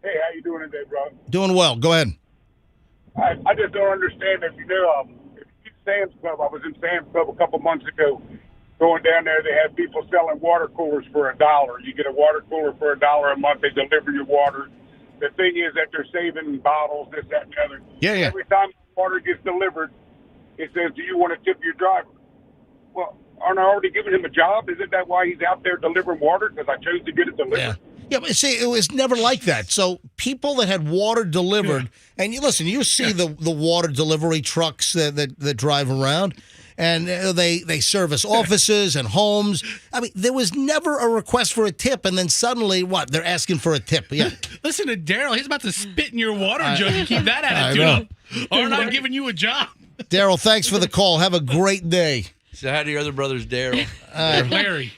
Hey, how you doing today, bro? Doing well. Go ahead. I just don't understand if you know, Sam's Club. I was in Sam's Club a couple months ago. Going down there, they have people selling water coolers for $1. You get a water cooler for $1 a month. They deliver your water. The thing is that they're saving bottles, this, that, and the other. Yeah. Every time water gets delivered, it says, "Do you want to tip your driver?" Well, aren't I already giving him a job? Isn't that why he's out there delivering water? Because I chose to get it delivered. Yeah, but see, it was never like that. So people that had water delivered, and you see the water delivery trucks that drive around, and they service offices and homes. I mean, there was never a request for a tip, and then suddenly, they're asking for a tip. Yeah. Listen to Daryl. He's about to spit in your water jug. You keep that attitude up. Or not giving you a job. Daryl, thanks for the call. Have a great day. So how do your other brothers, Daryl? Larry.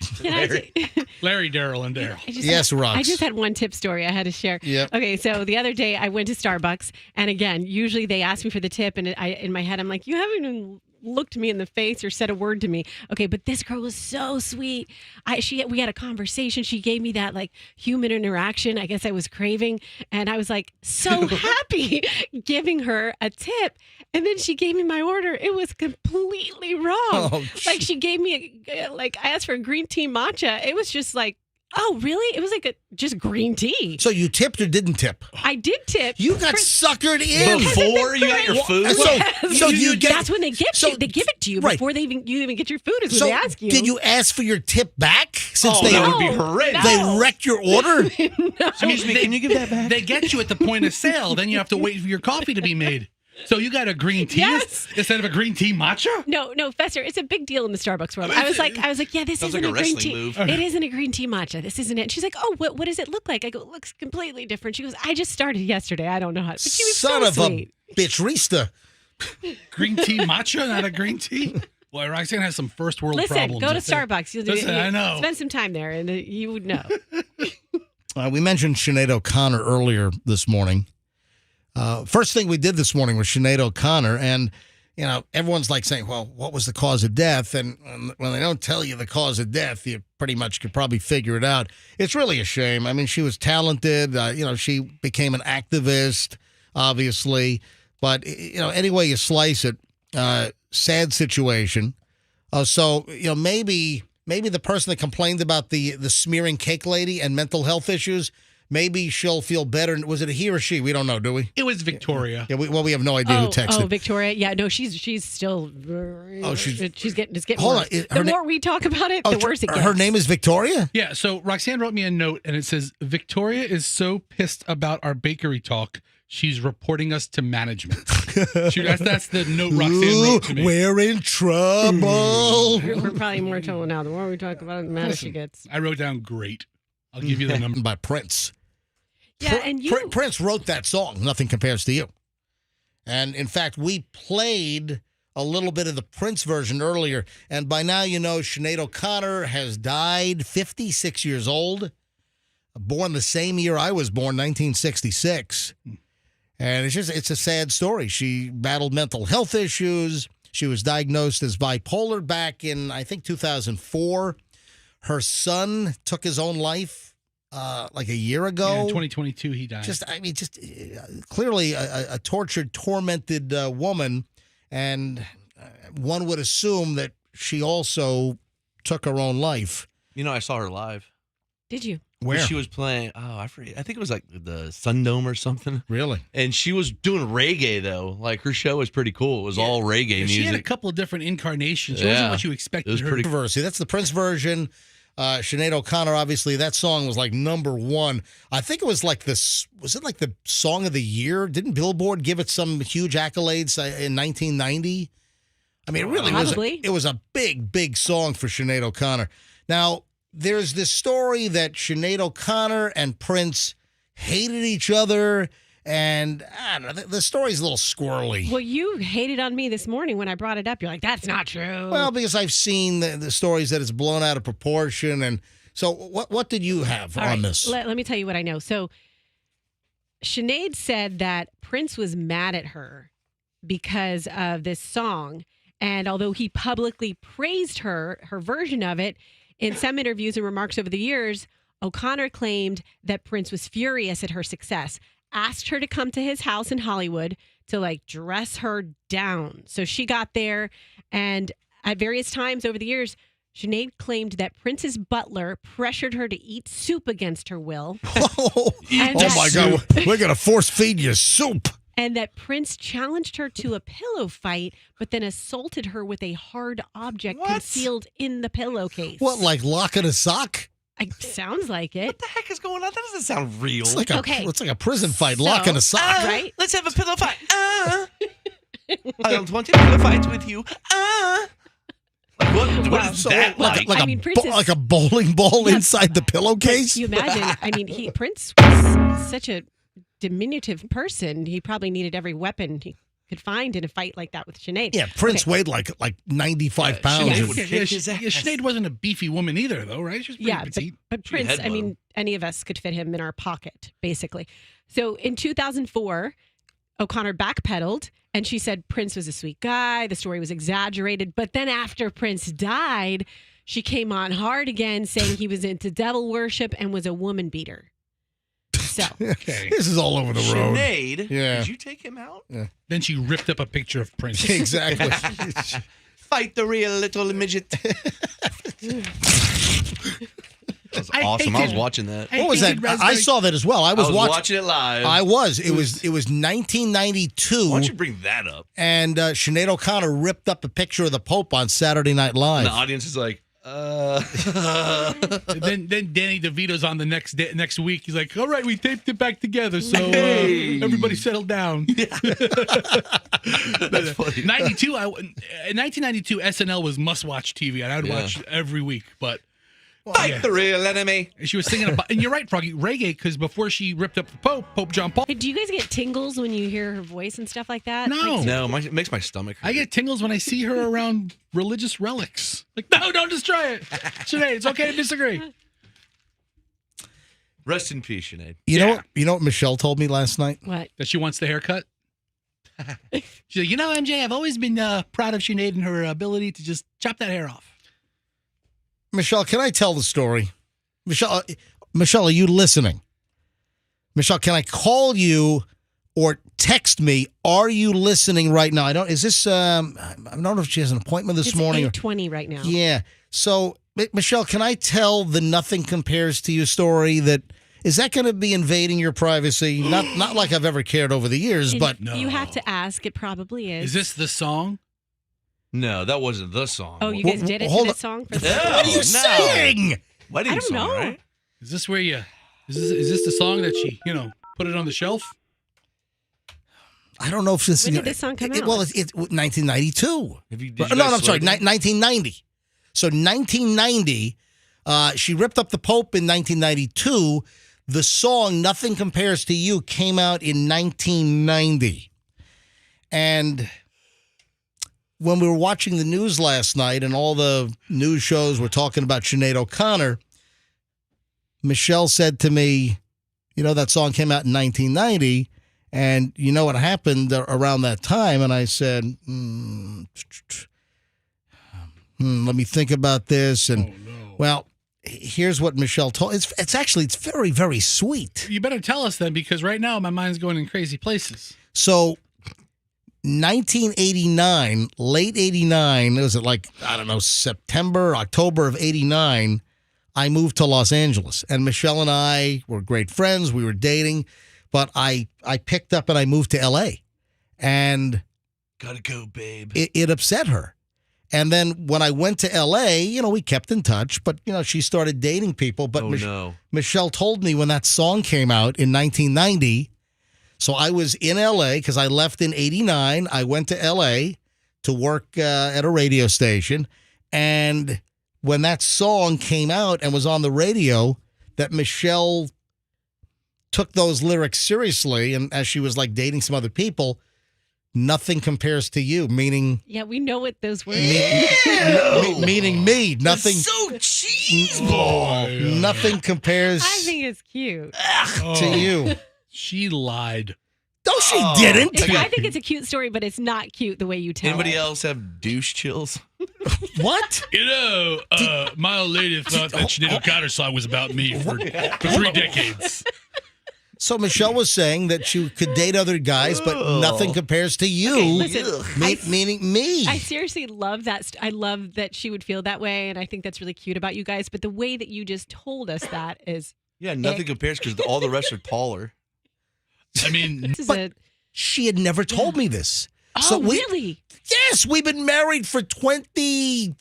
Larry, Daryl, and Daryl. Yes, Rox. I just had one tip story I had to share. Yep. Okay, so the other day I went to Starbucks, and again, usually they ask me for the tip, and in my head I'm like, you haven't even looked me in the face or said a word to me. Okay, but this girl was so sweet. We had a conversation. She gave me that like human interaction I guess I was craving, and I was like so happy giving her a tip. And then she gave me my order. It was completely wrong. Like she gave me I asked for a green tea matcha. It was just like, oh, really? It was like just green tea. So you tipped or didn't tip? I did tip. You got suckered in before you got your food. So you get that's when they give they give it to you before you even get your food. Is so when they ask you. Did you ask for your tip back? Since that would be horrendous. They wrecked your order. No. Excuse me, can you give that back? They get you at the point of sale. Then you have to wait for your coffee to be made. So you got a green tea instead of a green tea matcha? No, Fester, it's a big deal in the Starbucks world. I was like, yeah, this isn't like a green tea. move. It isn't a green tea matcha. This isn't it. She's like, oh, what does it look like? I go, it looks completely different. She goes, I just started yesterday. I don't know how. But she was Son so of sweet. a bitch, Rista. Green tea matcha, not a green tea? Boy, Roxanne has some first world problems. Listen, go to Starbucks. I know. Spend some time there, and you would know. We mentioned Sinead O'Connor earlier this morning. First thing we did this morning was Sinead O'Connor, and everyone's like saying, well, what was the cause of death? And when they don't tell you the cause of death, you pretty much could probably figure it out. It's really a shame. I mean, she was talented. She became an activist, obviously. But, any way you slice it, sad situation. Maybe the person that complained about the smearing cake lady and mental health issues, maybe she'll feel better. Was it a he or she? We don't know, do we? It was Victoria. Yeah, we have no idea who texted. Oh, Victoria. Yeah, no, she's still. She's getting Hold worse. on. The more we talk about it, the worse it gets. Her name is Victoria? Yeah. So Roxanne wrote me a note, and it says Victoria is so pissed about our bakery talk. She's reporting us to management. That's the note Roxanne wrote to me. We're in trouble. We're probably more trouble now. The more we talk about it, the madder she gets. I wrote down great. I'll give you the number. By Prince. Yeah, and Prince wrote that song, Nothing Compares to You. And in fact, we played a little bit of the Prince version earlier. And by now, Sinead O'Connor has died, 56 years old, born the same year I was born, 1966. And it's a sad story. She battled mental health issues. She was diagnosed as bipolar back in, I think, 2004. Her son took his own life like a year ago. Yeah, in 2022, he died. Clearly a tortured, tormented woman. And one would assume that she also took her own life. I saw her live. Did you? Where? She was playing, I forget. I think it was like the Sundome or something. Really? And she was doing reggae, though. Like, her show was pretty cool. It was all reggae music. She had a couple of different incarnations. It wasn't what you expected. It was pretty cool. That's the Prince version. Sinead O'Connor, obviously, that song was like #1. I think it was like was it like the song of the year? Didn't Billboard give it some huge accolades in 1990? I mean, it really was. It was a big, big song for Sinead O'Connor. Now, there's this story that Sinead O'Connor and Prince hated each other, and I don't know, the story's a little squirrely. Well, you hated on me this morning when I brought it up. You're like, that's not true. Well, because I've seen the stories that it's blown out of proportion, and so what did you have on this? Let me tell you what I know. So Sinead said that Prince was mad at her because of this song. And although he publicly praised her version of it, in some interviews and remarks over the years, O'Connor claimed that Prince was furious at her success, asked her to come to his house in Hollywood to like dress her down. So she got there, and at various times over the years, Sinead claimed that Prince's butler pressured her to eat soup against her will. Oh my God, we're going to force feed you soup. And that Prince challenged her to a pillow fight, but then assaulted her with a hard object concealed in the pillowcase. What, like locking a sock? Sounds like it. What the heck is going on? That doesn't sound real. It's like a prison fight, locking a sock. Right? Let's have a pillow fight. I don't want to pillow fight with you. What is that like? Like a bowling ball inside the pillowcase? You imagine? I mean, Prince was such a diminutive person. He probably needed every weapon he could find in a fight like that with Sinead. Yeah, Prince weighed like 95 pounds. Sinead wasn't a beefy woman either, though, right? She was pretty petite. But Prince, I mean, any of us could fit him in our pocket, basically. So in 2004, O'Connor backpedaled, and she said Prince was a sweet guy. The story was exaggerated. But then after Prince died, she came on hard again, saying he was into devil worship and was a woman beater. So this is all over the road. Sinead, yeah. Did you take him out? Yeah. Then she ripped up a picture of Prince. Exactly. Fight the real little midget. That was awesome. I was watching that. What was that? I saw that as well. I was watching it live. I was. It was 1992. Why don't you bring that up? And Sinead O'Connor ripped up a picture of the Pope on Saturday Night Live. And the audience is like, then Danny DeVito's on the next week. He's like, all right, we taped it back together, so everybody settled down. That's funny. 1992, SNL was must-watch TV, and I would watch every week. But fight the real enemy. And she was singing about, and you're right, Froggy, reggae, because before she ripped up the Pope John Paul. Hey, do you guys get tingles when you hear her voice and stuff like that? No. It makes my stomach hurt. I get tingles when I see her around religious relics. Like, no, don't destroy it. Sinead, it's okay to disagree. Rest in peace, Sinead. You know what Michelle told me last night? What? That she wants the haircut? She's like, MJ, I've always been proud of Sinead and her ability to just chop that hair off. Michelle, can I tell the story? Michelle, are you listening? Michelle, can I call you or text me? Are you listening right now? I don't know if she has an appointment this morning. It's 8:20 right now. Yeah. So, Michelle, can I tell the nothing compares to you story is that going to be invading your privacy? Not like I've ever cared over the years, but no. You have to ask. It probably is. Is this the song? No, that wasn't the song. Oh, you guys did it to this song? For what are you saying? Wedding I don't song, know. right? Is this where is this the song that she, put it on the shelf? I don't know if this. When did this song come out? Well, it's 1992. I'm sorry, 1990. So 1990, she ripped up the Pope in 1992. The song "Nothing Compares to You" came out in 1990, and when we were watching the news last night and all the news shows were talking about Sinead O'Connor, Michelle said to me, that song came out in 1990, and you know what happened around that time? And I said, let me think about this. And, well, here's what Michelle told. It's very, very sweet. You better tell us then, because right now my mind's going in crazy places. So 1989, late 89, was it September, October of 89, I moved to Los Angeles. And Michelle and I were great friends. We were dating. But I picked up and I moved to L.A. And gotta go, babe. It upset her. And then when I went to L.A., we kept in touch. But, she started dating people. But Michelle told me when that song came out in 1990, so I was in L.A. because I left in 89. I went to L.A. to work at a radio station. And when that song came out and was on the radio, that Michelle took those lyrics seriously, and as she was like dating some other people, nothing compares to you, meaning Yeah, we know what those words meaning me. Nothing. So cheeseball. Nothing compares I think it's cute. to you. She lied. No, she didn't. I think it's a cute story, but it's not cute the way you tell Anybody it. else have douche chills? What? You know, my old lady thought that Sinead O'Connor song was about me for 3 decades. So Michelle was saying that she could date other guys, but nothing compares to you. Okay, listen, meaning me. I seriously love that. I love that she would feel that way, and I think that's really cute about you guys. But the way that you just told us that is, Yeah, nothing compares because all the rest are taller. I mean, this is But she had never told me this. Oh, really? Yes, we've been married for 29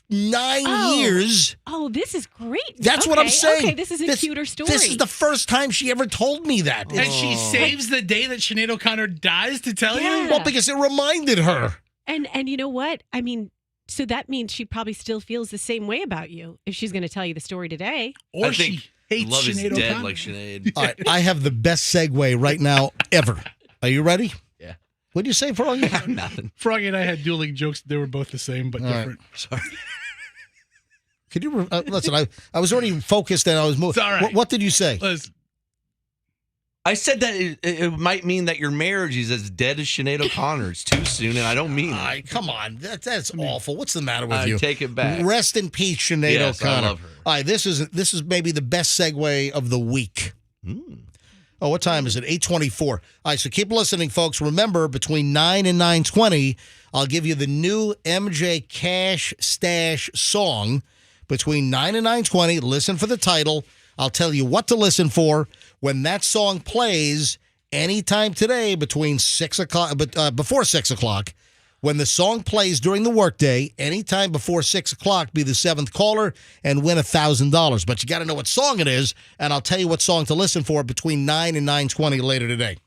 years. Oh, this is great. That's what I'm saying. Okay, this is a cuter story. This is the first time she ever told me that. and she saves the day that Sinead O'Connor dies to tell you? Well, because it reminded her. And you know what? I mean, so that means she probably still feels the same way about you if she's going to tell you the story today. Or I think she hates love is Sinead dead O'Connor. like Sinead. All right, I have the best segue right now ever. Are you ready? Yeah. What'd you say, Froggy? Nothing. Froggy and I had dueling jokes. They were both the same, but All right. different. Sorry. Could you listen? I was already focused and I was moving. It's all right. What did you say? Listen, I said that it might mean that your marriage is as dead as Sinead O'Connor. It's too soon, and I don't mean it. Come on, that's awful. What's the matter with I you? take it back. Rest in peace, Sinead Yes, I O'Connor. love her. All right, this is maybe the best segue of the week. Oh, what time is it? 8:24. All right, so keep listening, folks. Remember, between 9 and 9:20, I'll give you the new MJ Cash Stash song. Between 9 and 9:20, listen for the title. I'll tell you what to listen for when that song plays anytime today between 6 o'clock, before 6 o'clock. When the song plays during the workday, anytime before 6 o'clock, be the seventh caller and win $1,000. But you got to know what song it is, and I'll tell you what song to listen for between 9 and 9:20 later today.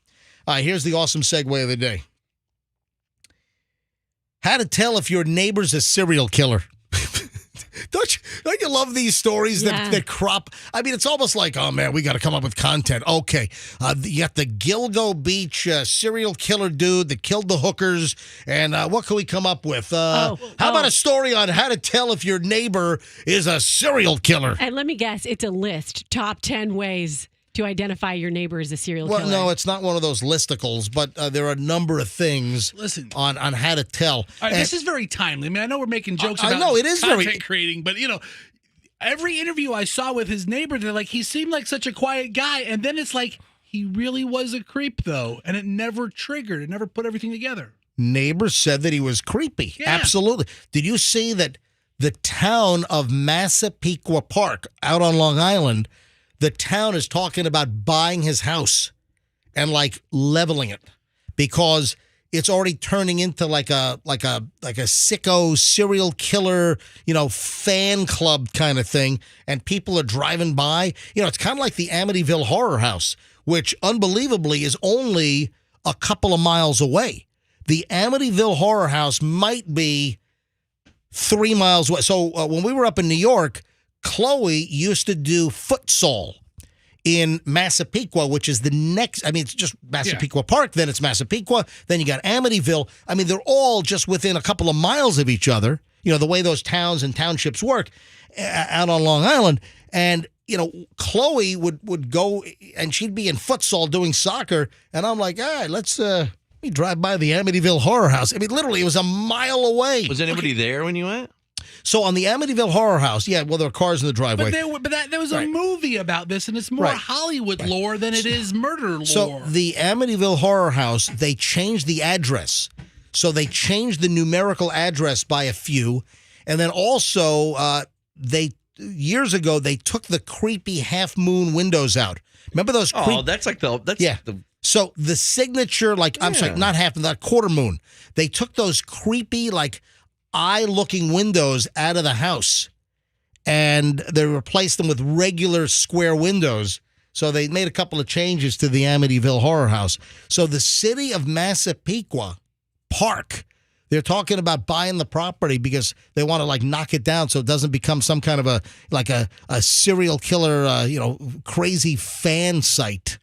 All right, here's the awesome segue of the day. How to tell if your neighbor's a serial killer. Don't you love these stories that crop? I mean, it's almost like, oh, man, we got to come up with content. Okay, you got the Gilgo Beach serial killer dude that killed the hookers, and what can we come up with? How about a story on how to tell if your neighbor is a serial killer? And let me guess, it's a list. Top 10 ways to identify your neighbor as a serial Well, killer. no, it's not one of those listicles, but there are a number of things on how to tell. all right, this is very timely. I mean, I know we're making jokes I about know, it is content very- creating, but, every interview I saw with his neighbor, they're like, he seemed like such a quiet guy, and then it's like, he really was a creep, though, and it never triggered. It never put everything together. Neighbors said that he was creepy. Yeah. Absolutely. Did you see that the town of Massapequa Park out on Long Island, the town is talking about buying his house and like leveling it because it's already turning into like a sicko serial killer, fan club kind of thing. And people are driving by. It's kind of like the Amityville Horror House, which unbelievably is only a couple of miles away. The Amityville Horror House might be 3 miles away. So when we were up in New York, Chloe used to do futsal in Massapequa, which is the next. I mean, it's just Massapequa Park, then it's Massapequa, then you got Amityville. I mean, they're all just within a couple of miles of each other, the way those towns and townships work out on Long Island. And, Chloe would go and she'd be in futsal doing soccer. And I'm like, all right, let me drive by the Amityville Horror House. I mean, literally, it was a mile away. Was anybody there when you went? So on the Amityville Horror House, there are cars in the driveway. But there was a movie about this, and it's more Hollywood lore than it is murder lore. So the Amityville Horror House, they changed the address. So they changed the numerical address by a few. And then also, years ago, they took the creepy half-moon windows out. Remember those? That's like So the signature, I'm sorry, not quarter moon. They took those creepy, eye-looking windows out of the house, and they replaced them with regular square windows. So they made a couple of changes to the Amityville Horror House. So the city of Massapequa Park, They're talking about buying the property because they want to like knock it down so it doesn't become some kind of a serial killer, crazy fan site.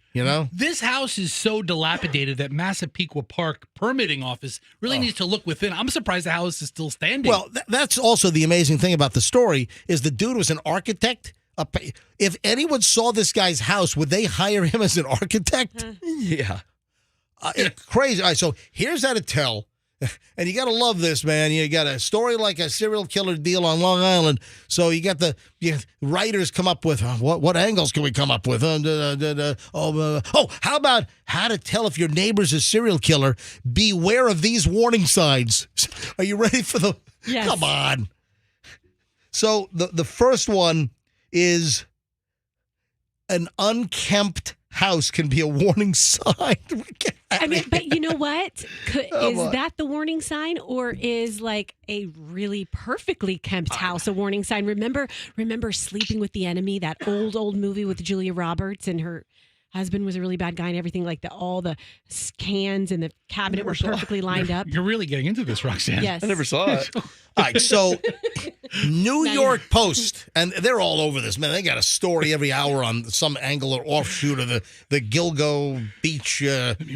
This house is so dilapidated that Massapequa Park permitting office really needs to look within. I'm surprised the house is still standing. Well, that's also the amazing thing about the story is the dude was an architect. If anyone saw this guy's house, would they hire him as an architect? Yeah. It's crazy. All right, so here's how to tell. And you got to love this, man. You got a story like a serial killer deal on Long Island. So you got the writers come up with, what angles can we come up with? How about how to tell if your neighbor's a serial killer? Beware of these warning signs. Are you ready for the... Yes. Come on. So the first one is an unkempt house can be a warning sign. I mean, but you know what? Is that the warning sign, or is like a really perfectly kept house a warning sign? Remember Sleeping with the Enemy, that old movie with Julia Roberts, and her husband was a really bad guy and everything, like all the cans in the cabinet were perfectly lined up. You're really getting into this, Roxanne. Yes. I never saw it. All right, so New York Post, and they're all over this, man. They got a story every hour on some angle or offshoot of the Gilgo Beach.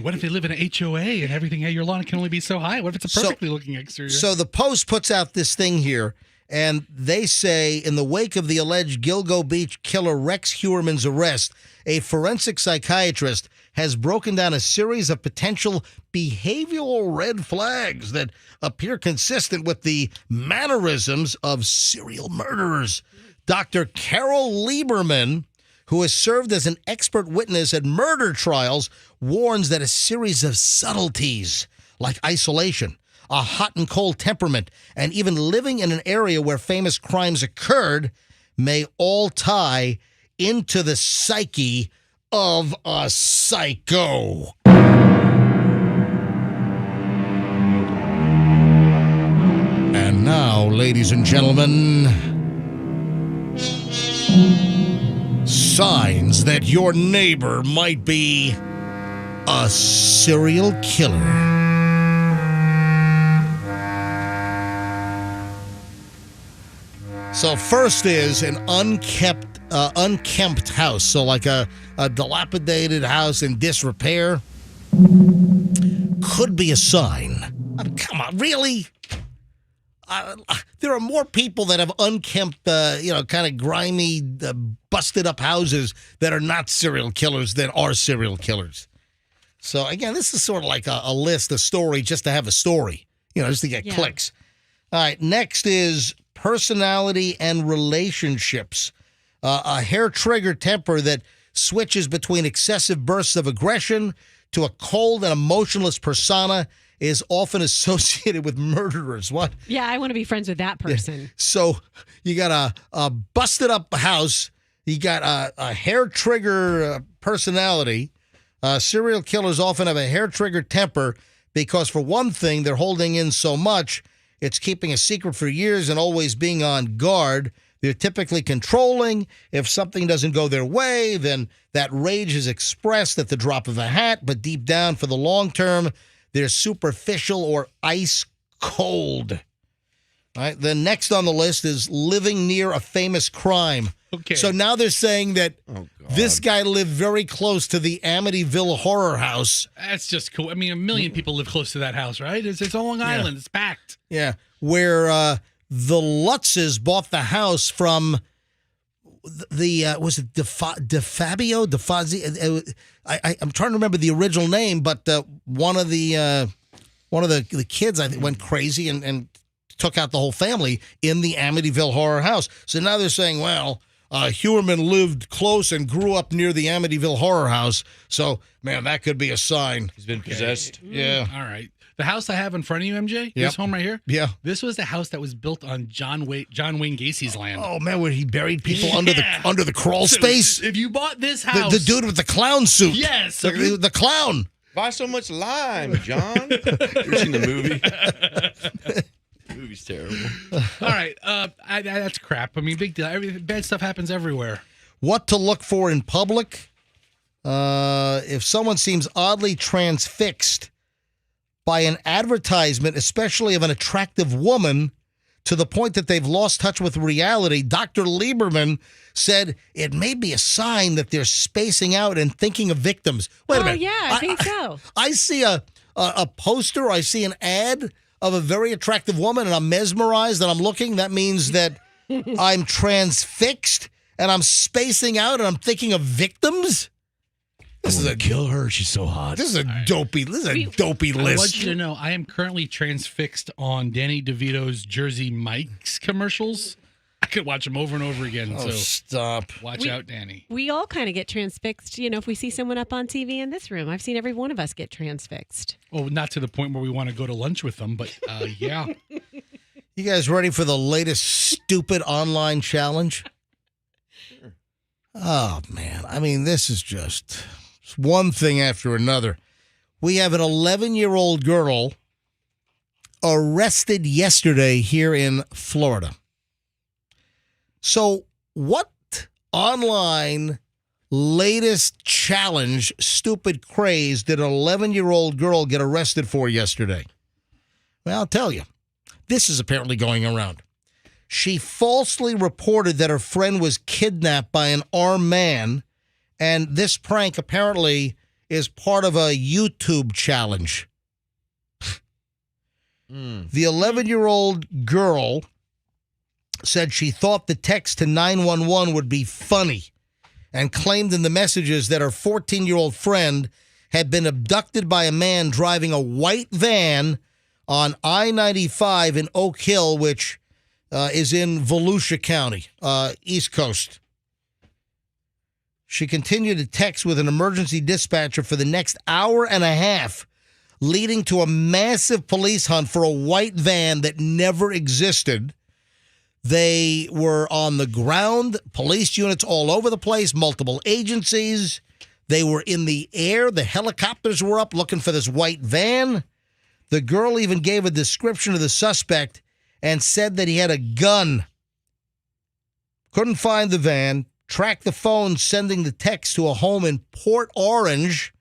What if they live in an HOA and everything? Your lawn can only be so high. What if it's a perfectly looking exterior? So the Post puts out this thing here, and they say, in the wake of the alleged Gilgo Beach killer Rex Heuermann's arrest, a forensic psychiatrist has broken down a series of potential behavioral red flags that appear consistent with the mannerisms of serial murderers. Dr. Carol Lieberman, who has served as an expert witness at murder trials, warns that a series of subtleties like isolation, a hot and cold temperament, and even living in an area where famous crimes occurred may all tie into the psyche of a psycho. And now, ladies and gentlemen, signs that your neighbor might be a serial killer. So first is an unkempt house. So like a dilapidated house in disrepair could be a sign. I mean, come on, really? There are more people that have unkempt, kind of grimy, busted up houses that are not serial killers than are serial killers. So again, this is sort of like a list, a story, just to have a story, just to get clicks. All right, next is personality and relationships. A hair-triggered temper that switches between excessive bursts of aggression to a cold and emotionless persona is often associated with murderers. What? Yeah, I want to be friends with that person. Yeah. So you got a busted-up house. You got a hair-trigger personality. Serial killers often have a hair-triggered temper because, for one thing, they're holding in so much. It's keeping a secret for years and always being on guard. They're typically controlling. If something doesn't go their way, then that rage is expressed at the drop of a hat. But deep down, for the long term, they're superficial or ice cold. All right. Then next on the list is living near a famous crime. Okay. So now they're saying that this guy lived very close to the Amityville horror house. That's just cool. I mean, 1 million people live close to that house, right? It's on Long Island. It's packed. Yeah. Where the Lutzes bought the house from was it DeFabio? DeFazzi? I'm trying to remember the original name, but one of the kids, I think, went crazy and took out the whole family in the Amityville horror house. So now they're saying, well, Heuermann lived close and grew up near the Amityville horror house. So, man, that could be a sign. He's been possessed. Yeah. All right. The house I have in front of you, MJ, this home right here? Yeah. This was the house that was built on John Wayne Gacy's land. Oh, man, where he buried people under the crawl space? If you bought this house... The dude with the clown suit. Yes. The clown. Why so much lime, John? You ever seen the movie? The movie's terrible. All right. That's crap. I mean, big deal. Bad stuff happens everywhere. What to look for in public? If someone seems oddly transfixed by an advertisement, especially of an attractive woman, to the point that they've lost touch with reality. Dr. Lieberman said it may be a sign that they're spacing out and thinking of victims. Wait a minute. Yeah, I think so. I see a poster, I see an ad of a very attractive woman, and I'm mesmerized and I'm looking. That means that I'm transfixed and I'm spacing out and I'm thinking of victims? This is a kill her. She's so hot. This is a dopey. This is a dopey I list. want you to know, I am currently transfixed on Danny DeVito's Jersey Mike's commercials. I could watch them over and over again. Oh, so stop! Watch out, Danny. We all kind of get transfixed, if we see someone up on TV in this room. I've seen every one of us get transfixed. Well, not to the point where we want to go to lunch with them, but yeah. You guys ready for the latest stupid online challenge? Sure. Oh man, I mean, this is just one thing after another. We have an 11-year-old girl arrested yesterday here in Florida. So what online latest challenge, stupid craze, did an 11-year-old girl get arrested for yesterday? Well, I'll tell you. This is apparently going around. She falsely reported that her friend was kidnapped by an armed man, and this prank apparently is part of a YouTube challenge. The 11-year-old girl said she thought the text to 911 would be funny and claimed in the messages that her 14-year-old friend had been abducted by a man driving a white van on I-95 in Oak Hill, which is in Volusia County, East Coast. She continued to text with an emergency dispatcher for the next hour and a half, leading to a massive police hunt for a white van that never existed. They were on the ground, police units all over the place, multiple agencies. They were in the air. The helicopters were up looking for this white van. The girl even gave a description of the suspect and said that he had a gun. Couldn't find the van, tracked the phone sending the text to a home in Port Orange,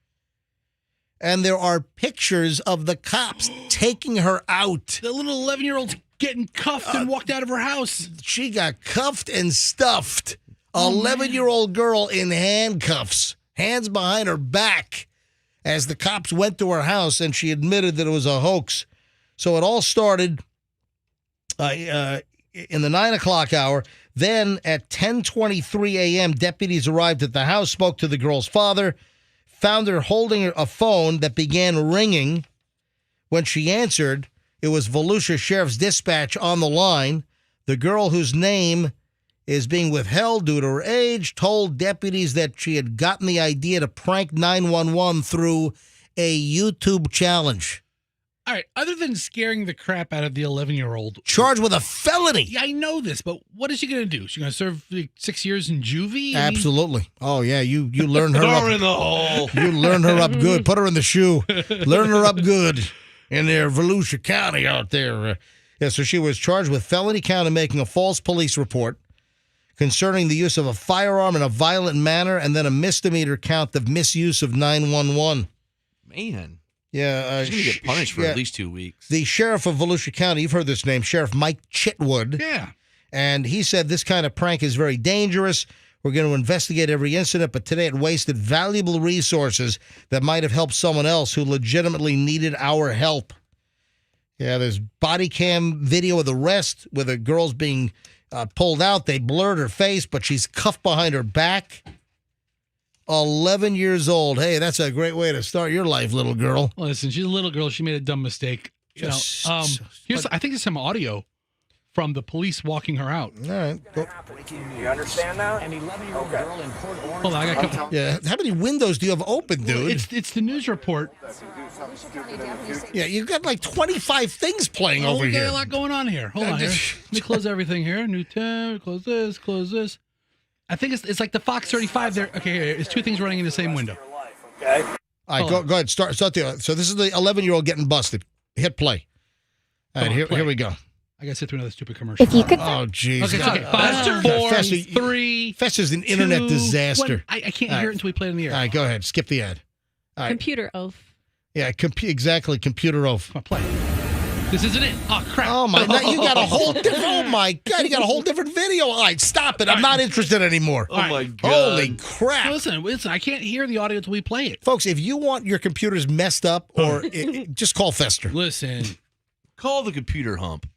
and there are pictures of the cops taking her out. The little 11-year-old's getting cuffed and walked out of her house. She got cuffed and stuffed. 11-year-old girl in handcuffs, hands behind her back, as the cops went to her house, and she admitted that it was a hoax. So it all started in the 9 o'clock hour. Then at 10:23 a.m., deputies arrived at the house, spoke to the girl's father, found her holding a phone that began ringing. When she answered, it was Volusia Sheriff's Dispatch on the line. The girl, whose name is being withheld due to her age, told deputies that she had gotten the idea to prank 911 through a YouTube challenge. All right, other than scaring the crap out of the 11-year-old. Charged with a felony. Yeah, I know this, but what is she going to do? She's going to serve like 6 years in juvie? Absolutely. Oh, yeah, you learn her Throw up. her in the hole. You learn her up good. Put her in the shoe. Learn her up good in their Volusia County out there. Yeah, so she was charged with felony count of making a false police report concerning the use of a firearm in a violent manner, and then a misdemeanor count of misuse of 911. Man. Yeah. She's going to get punished for at least 2 weeks. The sheriff of Volusia County, you've heard this name, Sheriff Mike Chitwood. Yeah. And he said this kind of prank is very dangerous. We're going to investigate every incident, but today it wasted valuable resources that might have helped someone else who legitimately needed our help. Yeah, there's body cam video of the arrest where the girl's being pulled out. They blurred her face, but she's cuffed behind her back. 11 years old. Hey, that's a great way to start your life, little girl. Listen, she's a little girl. She made a dumb mistake. I think there's some audio from the police walking her out. All right. You understand now? An 11-year-old girl in Port Orange. Hold on, I got Yeah, how many windows do you have open, dude? It's the news report. Yeah, you've got like 25 things playing over We here. got a lot going on here. Hold on here. Let me close everything here. New tab. Close this. Close this. I think it's like the Fox 35 there. Okay, here. It's two things running in the same window. Okay. All right, go ahead. Start there. So this is the 11-year-old getting busted. Hit play. All right, here we go. I got to sit through another stupid commercial. If you could. Oh, jeez. Okay, it's okay. 5, 4, 3. Fester's an internet 2, disaster. 1. I can't hear it until we play it in the air. All right, go ahead. Skip the ad. All right. Computer oaf. Yeah, exactly. Computer oaf. Come on, play. This isn't it. Oh crap! Oh my! You got a whole different. Oh my God! You got a whole different video. All right, stop it. I'm not interested anymore. Oh my God! Holy crap! Listen. I can't hear the audio until we play it, folks. If you want your computers messed up, or just call Fester. Listen, call the computer hump.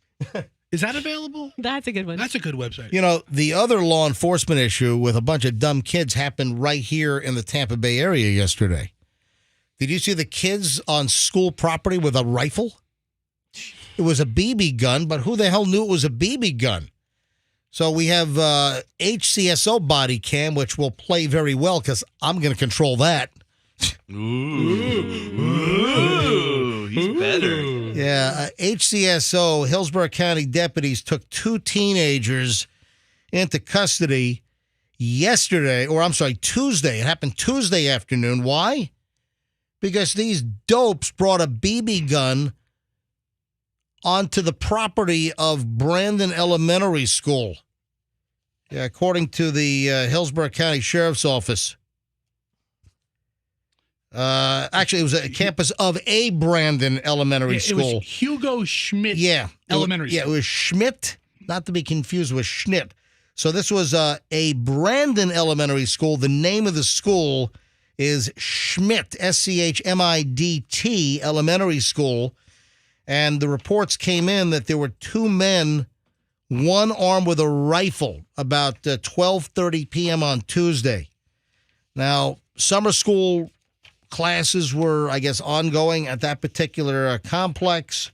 Is that available? That's a good one. That's a good website. You know, the other law enforcement issue with a bunch of dumb kids happened right here in the Tampa Bay area yesterday. Did you see the kids on school property with a rifle? It was a BB gun, but who the hell knew it was a BB gun? So we have HCSO body cam, which will play very well because I'm going to control that. Ooh, he's better. Yeah, HCSO, Hillsborough County deputies took 2 teenagers into custody Tuesday. It happened Tuesday afternoon. Why? Because these dopes brought a BB gun onto the property of Brandon Elementary School. Yeah, according to the Hillsborough County Sheriff's Office. Actually, it was a campus of a Brandon Elementary School. It was Hugo Schmidt Elementary School. Yeah, it was Schmidt, not to be confused with Schnitt. So this was a Brandon Elementary School. The name of the school is Schmidt, SCHMIDT Elementary School. And the reports came in that there were 2 men, one armed with a rifle, about 12:30 p.m. on Tuesday. Now, summer school classes were, I guess, ongoing at that particular complex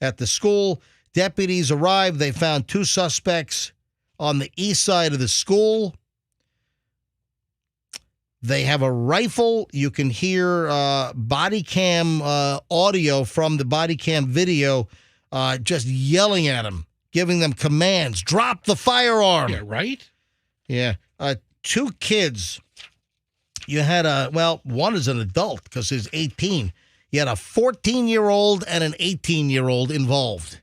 at the school. Deputies arrived. They found 2 suspects on the east side of the school. They have a rifle. You can hear body cam audio from the body cam video just yelling at them, giving them commands. Drop the firearm. Yeah, right? Yeah. 2 kids. You had one is an adult because he's 18. You had a 14-year-old and an 18-year-old involved.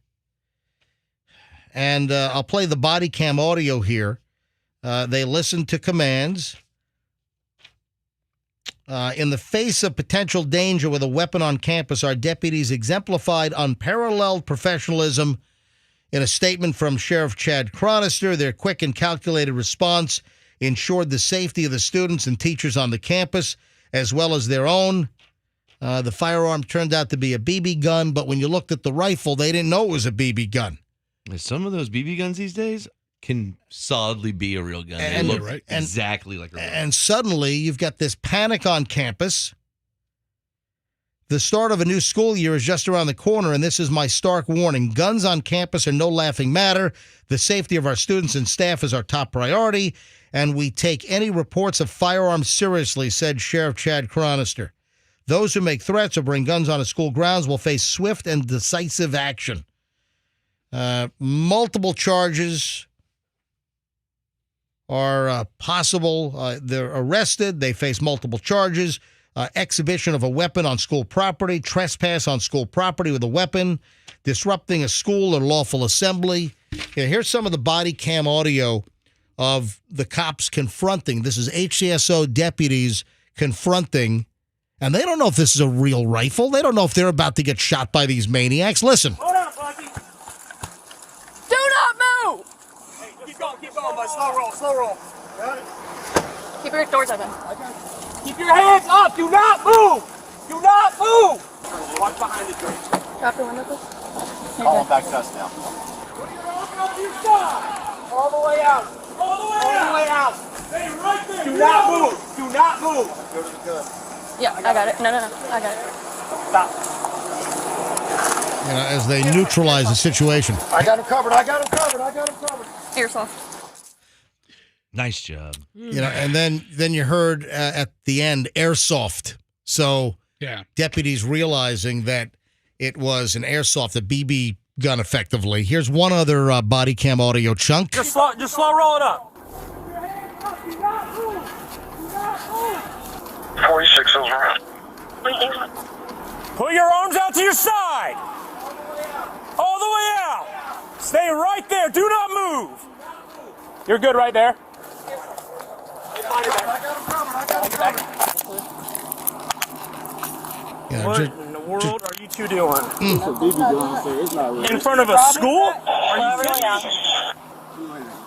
And I'll play the body cam audio here. They listened to commands. In the face of potential danger with a weapon on campus, our deputies exemplified unparalleled professionalism. In a statement from Sheriff Chad Chronister, their quick and calculated response ensured the safety of the students and teachers on the campus, as well as their own. The firearm turned out to be a BB gun, but when you looked at the rifle, they didn't know it was a BB gun. Some of those BB guns these days can solidly be a real gun. They look exactly like a real gun. And suddenly, you've got this panic on campus. The start of a new school year is just around the corner, and this is my stark warning. Guns on campus are no laughing matter. The safety of our students and staff is our top priority, and we take any reports of firearms seriously, said Sheriff Chad Chronister. Those who make threats or bring guns onto school grounds will face swift and decisive action. Multiple charges are possible. They're arrested. They face multiple charges. Exhibition of a weapon on school property, trespass on school property with a weapon, disrupting a school or lawful assembly. Yeah, here's some of the body cam audio of the cops confronting. This is HCSO deputies confronting, and they don't know if this is a real rifle. They don't know if they're about to get shot by these maniacs. Listen. Hold on, Froggy. Do not move! Hey, keep going, bud. Slow roll. Got it. Keep your doors open. Keep your hands up. Do not move. Watch behind the tree. Drop your window, please. Call them back to us now. Put your arm on your side. All the way out. Stay right there. Do not move. Good. Yeah, I got it. No, I got it. Stop. As they neutralize the situation. I got him covered. Airsoft. Nice job. And then you heard at the end airsoft. So deputies realizing that it was an airsoft, a BB gun, effectively. Here's one other body cam audio chunk. Just slow roll it up. 46 is around. Put your arms out to your side. All the way out. Stay right there. Do not move. You're good right there. Yeah, What just- in the world are you two doing? Mm. In front of a school? Are you kidding me?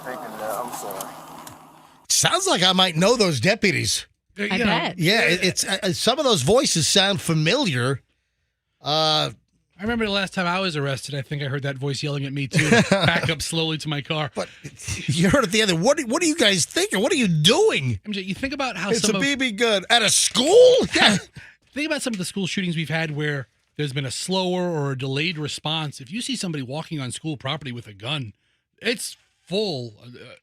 I'm sorry. Sounds like I might know those deputies. I bet. Yeah, it's some of those voices sound familiar. I remember the last time I was arrested. I think I heard that voice yelling at me too. Back up slowly to my car. But you heard at the end. What are you guys thinking? What are you doing? MJ, you think about how It's some a of, BB gun at a school. Yeah. think about some of the school shootings we've had where there's been a slower or a delayed response. If you see somebody walking on school property with a gun, it's full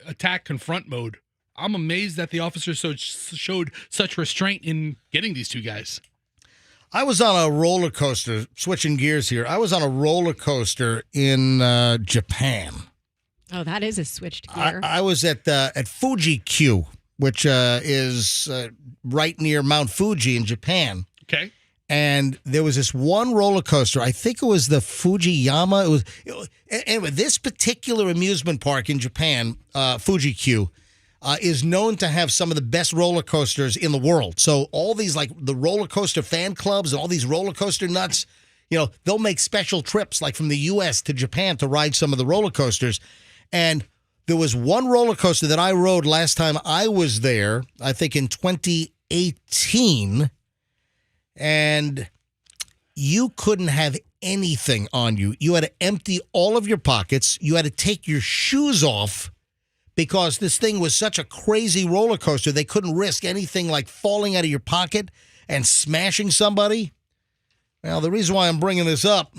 attack confront mode. I'm amazed that the officers showed such restraint in getting these two guys. I was on a roller coaster, switching gears here. I was on a roller coaster in Japan. Oh, that is a switched gear. I was at Fuji-Q, which is right near Mount Fuji in Japan. Okay. And there was this one roller coaster. I think it was the Fujiyama. Anyway, this particular amusement park in Japan, Fuji-Q, is known to have some of the best roller coasters in the world. So all these, like the roller coaster fan clubs and all these roller coaster nuts, they'll make special trips like from the U.S. to Japan to ride some of the roller coasters. And there was one roller coaster that I rode last time I was there, I think in 2018, and you couldn't have anything on you. You had to empty all of your pockets. You had to take your shoes off because this thing was such a crazy roller coaster. They couldn't risk anything like falling out of your pocket and smashing somebody. Well, the reason why I'm bringing this up,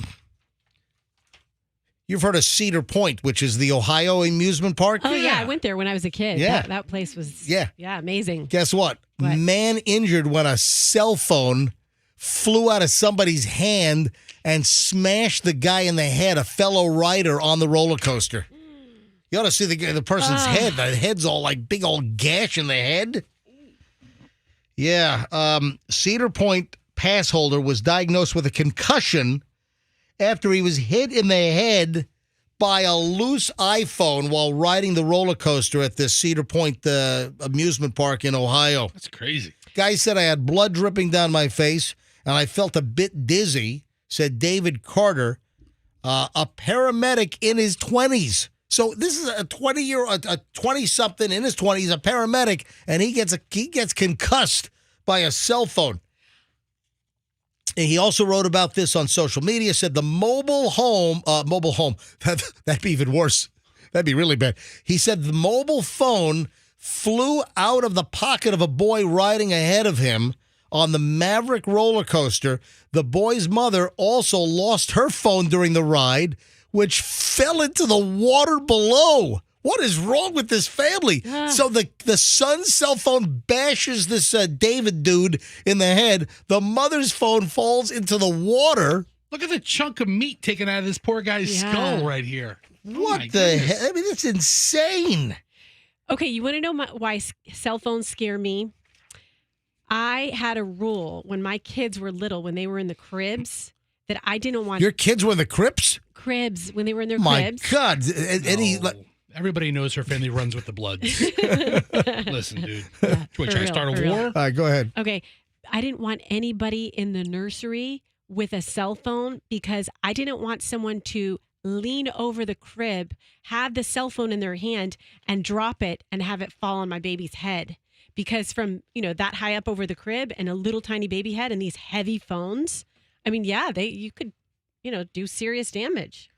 you've heard of Cedar Point, which is the Ohio amusement park? Oh, yeah. I went there when I was a kid. Yeah. That place was amazing. Guess what? Man injured when a cell phone flew out of somebody's hand and smashed the guy in the head, a fellow rider on the roller coaster. You ought to see the person's head. The head's all like big old gash in the head. Yeah. Cedar Point pass holder was diagnosed with a concussion after he was hit in the head by a loose iPhone while riding the roller coaster at the Cedar Point amusement park in Ohio. That's crazy. Guy said I had blood dripping down my face and I felt a bit dizzy, said David Carter, a paramedic in his 20s. So this is a 20-something in his 20s, a paramedic, and he gets concussed by a cell phone. And he also wrote about this on social media, said the mobile home, that'd be even worse. That'd be really bad. He said the mobile phone flew out of the pocket of a boy riding ahead of him on the Maverick roller coaster. The boy's mother also lost her phone during the ride, which fell into the water below. What is wrong with this family? So the son's cell phone bashes this David dude in the head. The mother's phone falls into the water. Look at the chunk of meat taken out of this poor guy's skull right here. What the heck? I mean, it's insane. Okay, you want to know why cell phones scare me? I had a rule when my kids were little, when they were in the cribs, that I didn't want... Your kids were in the cribs? Cribs, when they were in their My cribs. God. Everybody knows her family runs with the Bloods. Listen, dude. Should I start a war? All right, go ahead. Okay. I didn't want anybody in the nursery with a cell phone because I didn't want someone to lean over the crib, have the cell phone in their hand, and drop it and have it fall on my baby's head. Because from, that high up over the crib and a little tiny baby head and these heavy phones, I mean, you could, do serious damage.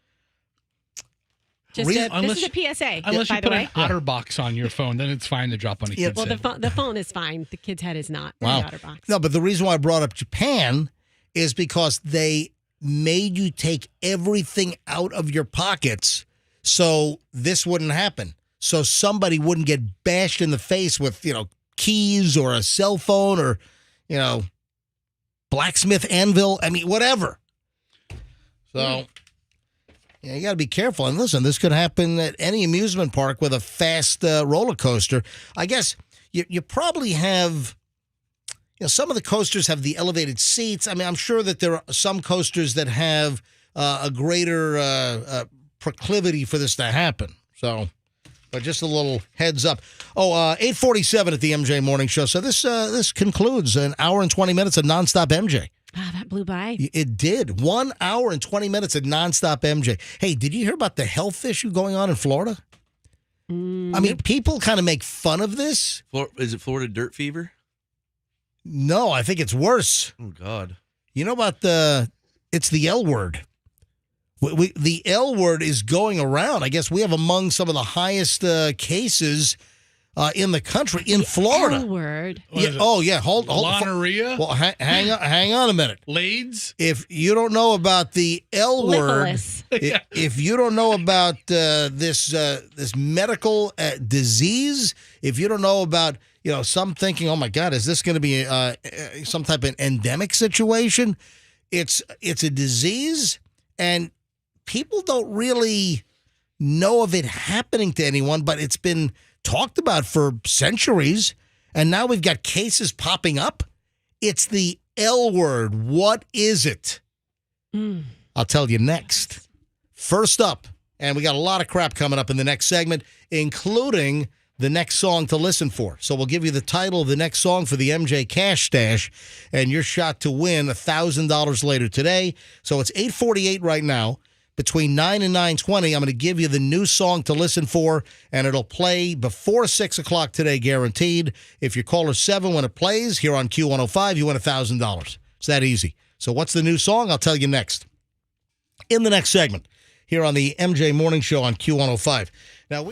This is a PSA. Unless by you the put way. an OtterBox on your phone, then it's fine to drop on a kid's head. Well, the phone is fine. The kid's head is not. Wow. The OtterBox. No, but the reason why I brought up Japan is because they made you take everything out of your pockets so this wouldn't happen. So somebody wouldn't get bashed in the face with, keys or a cell phone or, blacksmith anvil. I mean, whatever. So... Yeah, you got to be careful. And listen, this could happen at any amusement park with a fast roller coaster. I guess you probably have, some of the coasters have the elevated seats. I mean, I'm sure that there are some coasters that have a greater proclivity for this to happen. So, but just a little heads up. 8:47 at the MJ Morning Show. So this concludes an hour and 20 minutes of nonstop MJ. Oh, that blew by. It did. 1 hour and 20 minutes of nonstop MJ. Hey, did you hear about the health issue going on in Florida? I mean, people kind of make fun of this. Is it Florida dirt fever? No, I think it's worse. Oh, God. You know about it's the L word. The L word is going around. I guess we have among some of the highest cases in the country in Florida. L word. Yeah. Oh, yeah. Hold. Gonorrhea? Well, hang on a minute. Lades? If you don't know about the L word, Syphilis. if you don't know about this medical disease, if you don't know about, some thinking, oh my God, is this going to be some type of endemic situation? It's a disease, and people don't really know of it happening to anyone, but it's been talked about for centuries, and now we've got cases popping up. It's the L word. What is it? I'll tell you next. First up, and we got a lot of crap coming up in the next segment, including the next song to listen for. So we'll give you the title of the next song for the MJ Cash Stash, and your shot to win $1,000 later today. So it's 8:48 right now. Between 9 and 9:20, I'm going to give you the new song to listen for, and it'll play before 6 o'clock today, guaranteed. If you're caller 7 when it plays here on Q105, you win $1,000. It's that easy. So what's the new song? I'll tell you next. In the next segment, here on the MJ Morning Show on Q105. Now,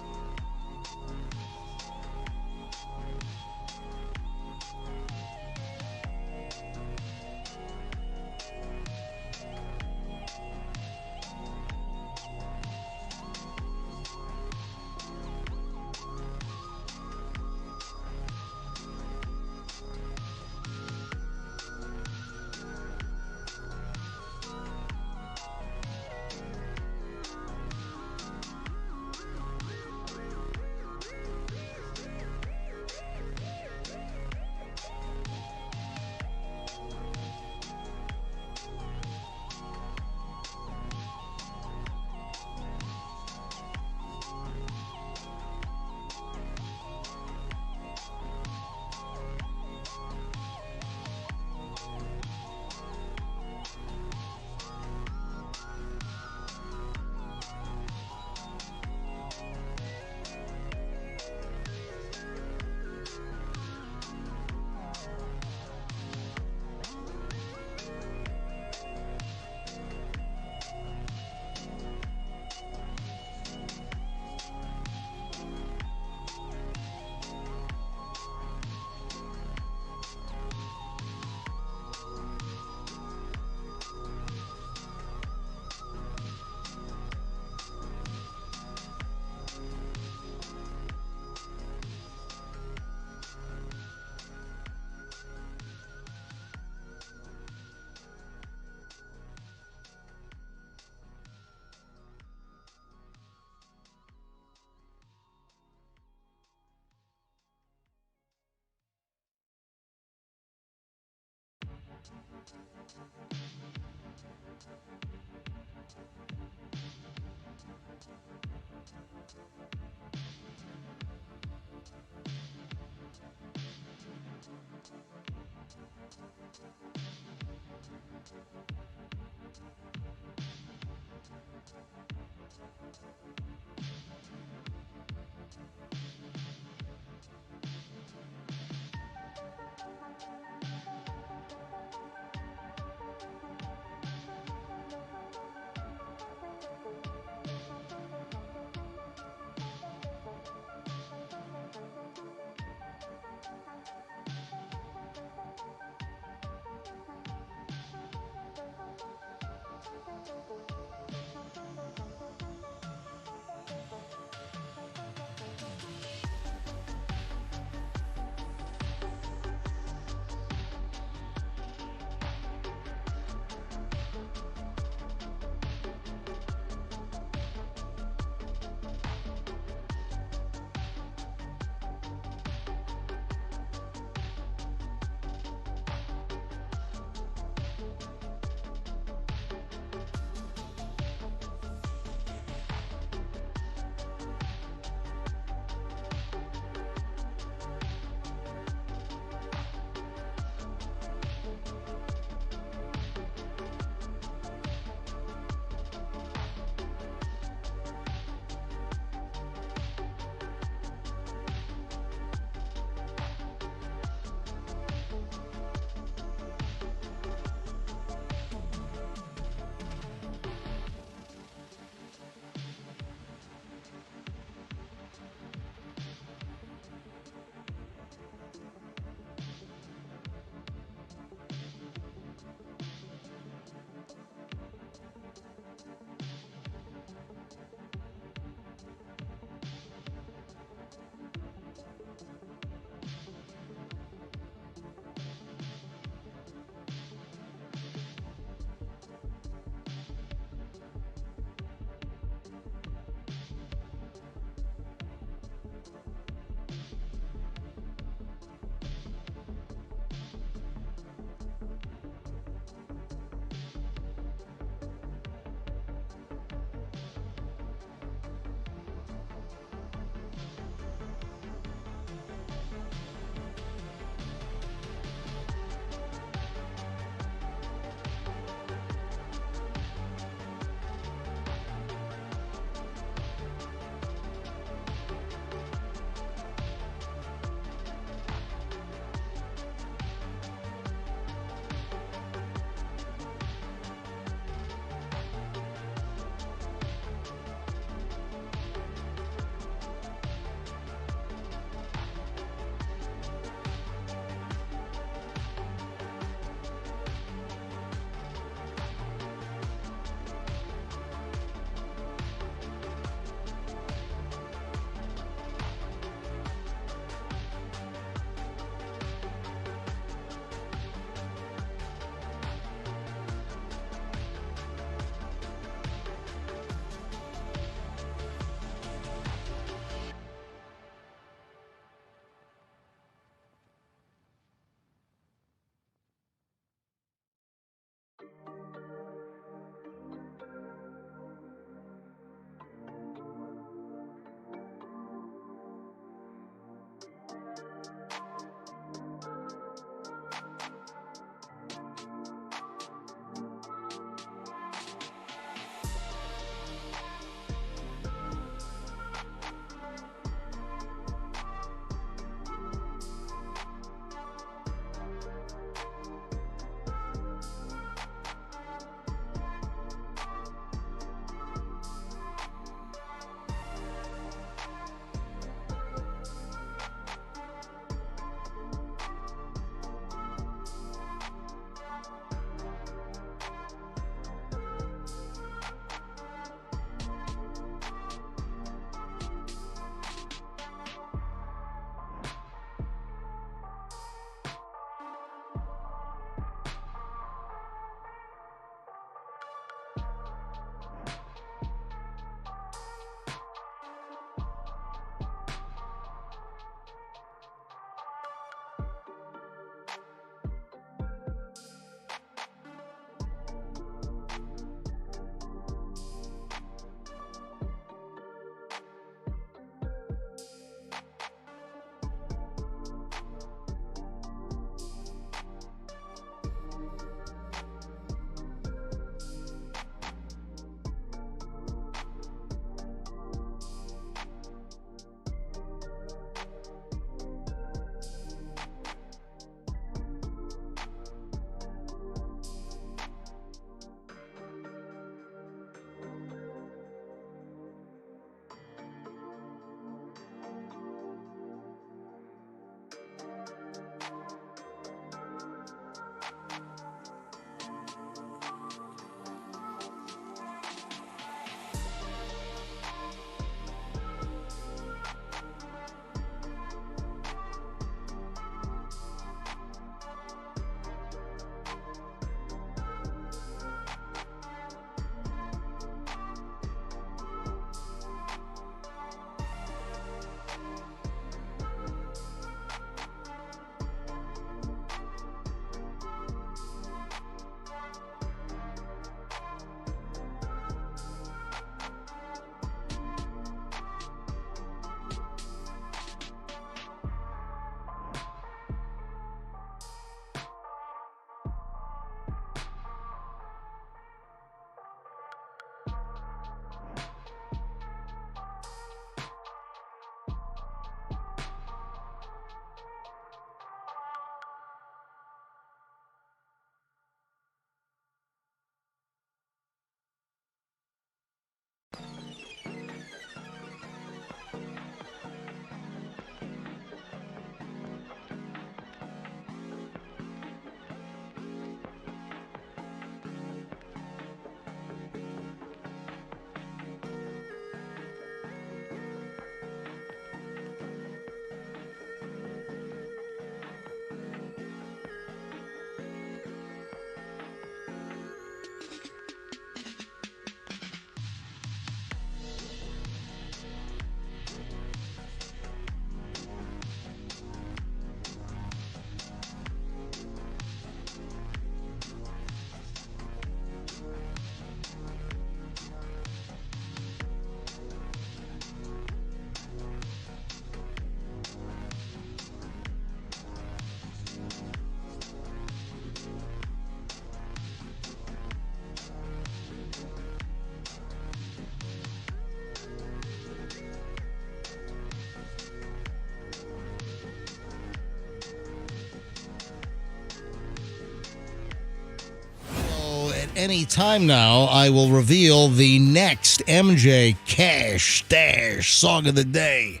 any time now, I will reveal the next MJ Cash Stash Song of the Day.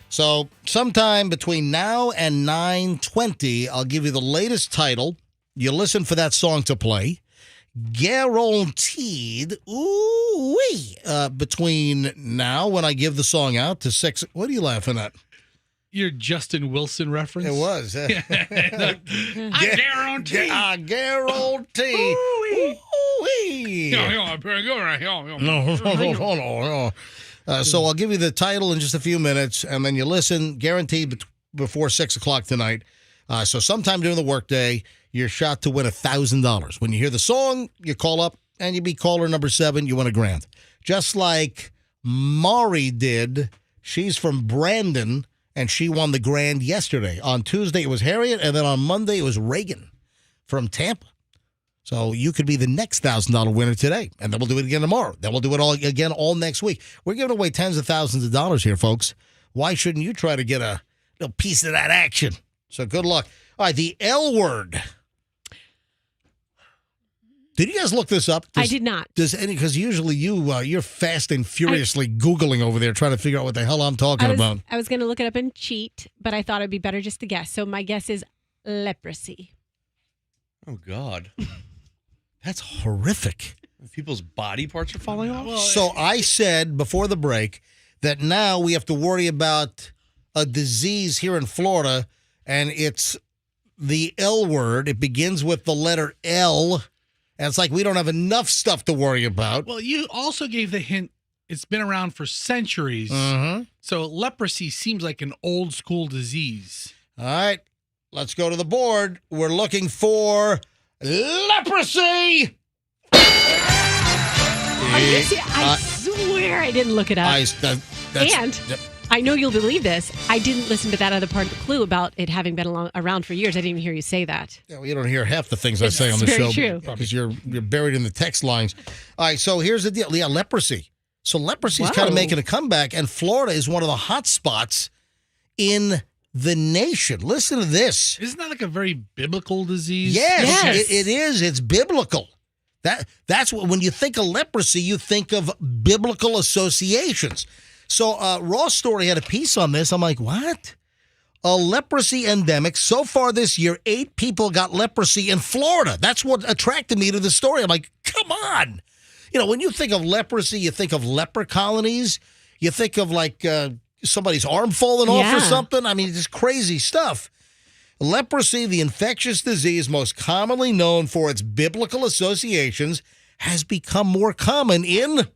So sometime between now and 9:20, I'll give you the latest title. You listen for that song to play. Guaranteed, between now when I give the song out to 6. What are you laughing at? Your Justin Wilson reference? It was. I guarantee. I guarantee. So I'll give you the title in just a few minutes, and then you listen, guaranteed before 6 o'clock tonight. So sometime during the workday, you're shot to win $1,000. When you hear the song, you call up, and you be caller number 7, you win $1,000. Just like Mari did. She's from Brandon, and she won the grand yesterday. On Tuesday, it was Harriet, and then on Monday, it was Reagan from Tampa. So you could be the next $1,000 winner today, and then we'll do it again tomorrow. Then we'll do it all again all next week. We're giving away tens of thousands of dollars here, folks. Why shouldn't you try to get a little piece of that action? So good luck. All right, the L word. Did you guys look this up? I did not. Because usually you're fast and furiously Googling over there trying to figure out what the hell I'm talking about. I was going to look it up and cheat, but I thought it'd be better just to guess. So my guess is leprosy. Oh, God. That's horrific. People's body parts are falling off? So I said before the break that now we have to worry about a disease here in Florida, and it's the L word. It begins with the letter L, and it's like we don't have enough stuff to worry about. Well, you also gave the hint it's been around for centuries. Mm-hmm. So leprosy seems like an old school disease. All right, let's go to the board. We're looking for leprosy. I swear I didn't look it up. I know you'll believe this. I didn't listen to that other part of the clue about it having been around for years. I didn't even hear you say that. Yeah, well, you don't hear half the things I say on the very show true. because you're buried in the text lines. All right, so here's the deal. Yeah, leprosy. So leprosy is kind of making a comeback, and Florida is one of the hot spots in the nation. Listen to this. Isn't that like a very biblical disease? Yes. It is. It's biblical. That's what, when you think of leprosy, you think of biblical associations. So Raw Story had a piece on this. I'm like, what? A leprosy endemic. So far this year, 8 people got leprosy in Florida. That's what attracted me to the story. I'm like, come on. You know, when you think of leprosy, you think of leper colonies. You think of like somebody's arm falling off or something. I mean, it's crazy stuff. Leprosy, the infectious disease most commonly known for its biblical associations, has become more common in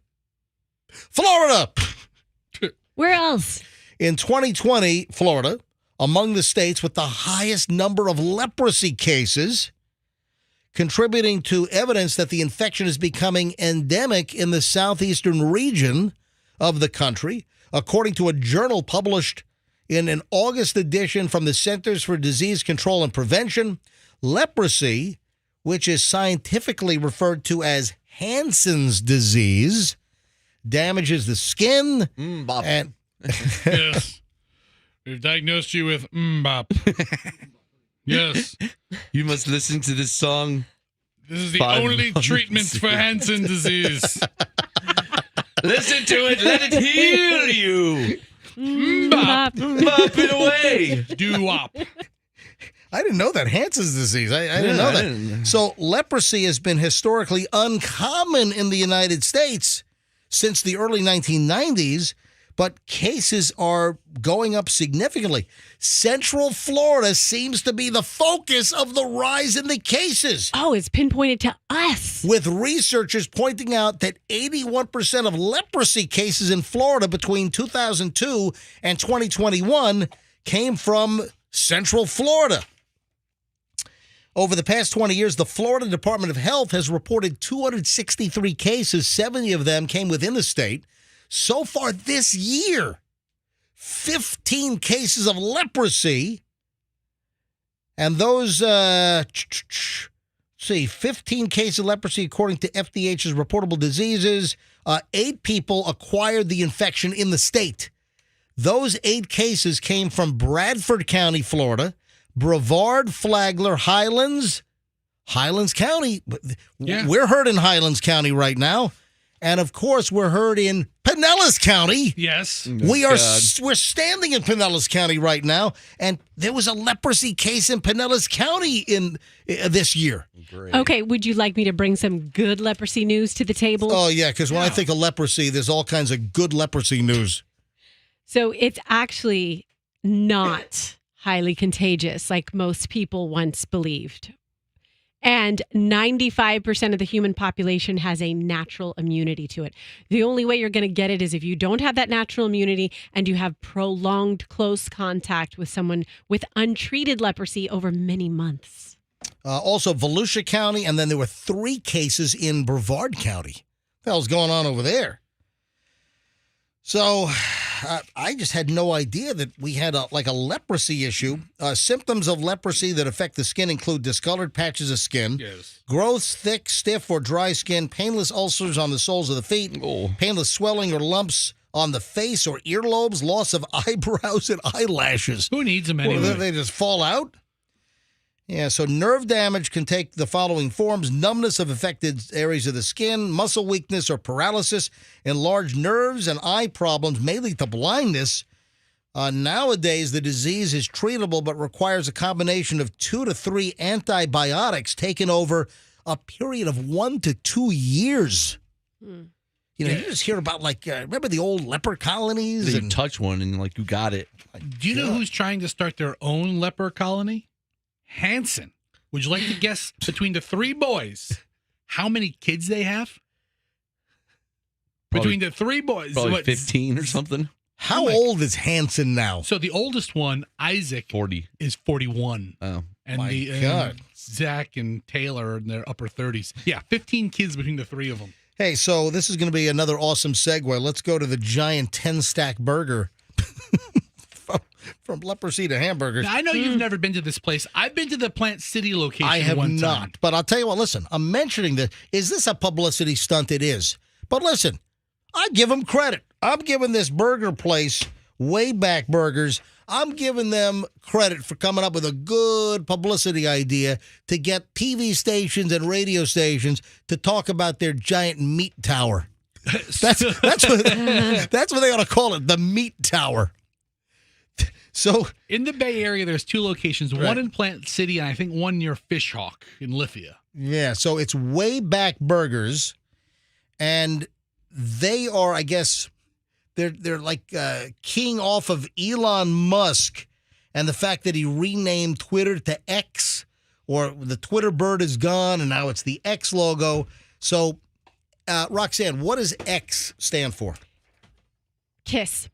Florida. Where else? In 2020, Florida, among the states with the highest number of leprosy cases, contributing to evidence that the infection is becoming endemic in the southeastern region of the country, according to a journal published in an August edition from the Centers for Disease Control and Prevention. Leprosy, which is scientifically referred to as Hansen's disease, damages the skin. And yes. We've diagnosed you with mbop. Yes. You must listen to this song. This is the only treatment for Hansen disease. Listen to it. Let it heal you. Mbop. Mbop it away. Doo-wop. I didn't know that. Hansen's disease. I didn't know that. So leprosy has been historically uncommon in the United States since the early 1990s, but cases are going up significantly. Central Florida seems to be the focus of the rise in the cases. Oh, it's pinpointed to us. With researchers pointing out that 81% of leprosy cases in Florida between 2002 and 2021 came from Central Florida. Over the past 20 years, the Florida Department of Health has reported 263 cases. 70 of them came within the state. So far this year, 15 cases of leprosy. And those, 15 cases of leprosy according to FDH's reportable diseases. 8 people acquired the infection in the state. Those 8 cases came from Bradford County, Florida, Brevard, Flagler, Highlands, Highlands County. Yeah. We're heard in Highlands County right now. And, of course, we're heard in Pinellas County. Yes. We're standing in Pinellas County right now. And there was a leprosy case in Pinellas County in this year. Great. Okay, would you like me to bring some good leprosy news to the table? Oh, yeah, because when I think of leprosy, there's all kinds of good leprosy news. So it's actually not highly contagious like most people once believed. And 95% of the human population has a natural immunity to it. The only way you're going to get it is if you don't have that natural immunity and you have prolonged close contact with someone with untreated leprosy over many months. Also, Volusia County, and then there were 3 cases in Brevard County. What the hell's going on over there? So I just had no idea that we had a leprosy issue. Symptoms of leprosy that affect the skin include discolored patches of skin, growths, thick, stiff, or dry skin, painless ulcers on the soles of the feet, painless swelling or lumps on the face or earlobes, loss of eyebrows and eyelashes. Who needs them anyway? Well, they just fall out? Yeah, so nerve damage can take the following forms: numbness of affected areas of the skin, muscle weakness or paralysis, enlarged nerves, and eye problems may lead to blindness. Nowadays, the disease is treatable but requires a combination of 2 to 3 antibiotics taken over a period of 1 to 2 years. You know, you just hear about, remember the old leper colonies? You touch one and, you got it. Do you know who's trying to start their own leper colony? Hanson. Would you like to guess between the 3 boys how many kids they have? Between the 3 boys. Probably 15 or something. How old is Hanson now? So the oldest one, Isaac, 40. is 41. Oh. And My God. Zach and Taylor are in their upper 30s. Yeah, 15 kids between the 3 of them. Hey, so this is going to be another awesome segue. Let's go to the giant 10-stack burger. From leprosy to hamburgers. Now, I know you've never been to this place. I've been to the Plant City location. I have one not. time. But I'll tell you what, listen, I'm mentioning this. Is this a publicity stunt? It is. But listen, I give them credit. I'm giving this burger place, Wayback Burgers, I'm giving them credit for coming up with a good publicity idea to get TV stations and radio stations to talk about their giant meat tower. That's what they ought to call it, the meat tower. So in the Bay Area, there's 2 locations, one in Plant City and I think one near Fishhawk in Lithia. Yeah, so it's Wayback Burgers, and they are, I guess, they're like keying off of Elon Musk and the fact that he renamed Twitter to X, or the Twitter bird is gone and now it's the X logo. So, Roxanne, what does X stand for? Kiss.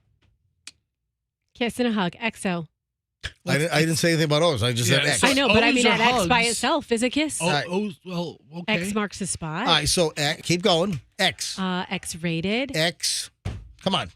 Kiss and a hug. XO. I didn't say anything about O's. I just said X. I know, but I mean, O's that are X by hugs. itself is a kiss. Well, okay. X marks the spot. All right, so keep going. X. X-rated. X. Come on.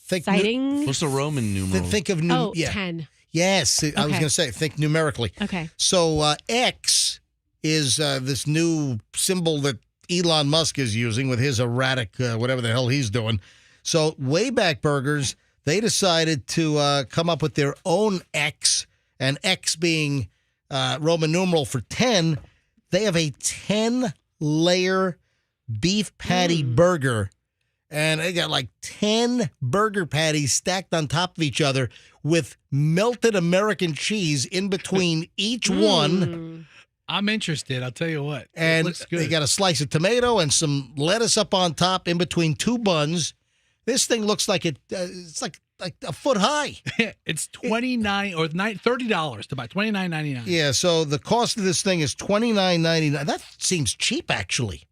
Exciting. What's the Roman numeral? Think of 10. Yes, I was going to say, think numerically. Okay. So X is this new symbol that Elon Musk is using with his erratic, whatever the hell he's doing. So Wayback Burgers, they decided to come up with their own X, and X being Roman numeral for 10. They have a 10-layer beef patty burger, and they got like 10 burger patties stacked on top of each other with melted American cheese in between each one. I'm interested. I'll tell you what. And it looks good. they got a slice of tomato and some lettuce up on top in between 2 buns. This thing looks like it's like a foot high. It's $29 or $30 to buy. $29.99. Yeah, so the cost of this thing is $29.99. That seems cheap, actually.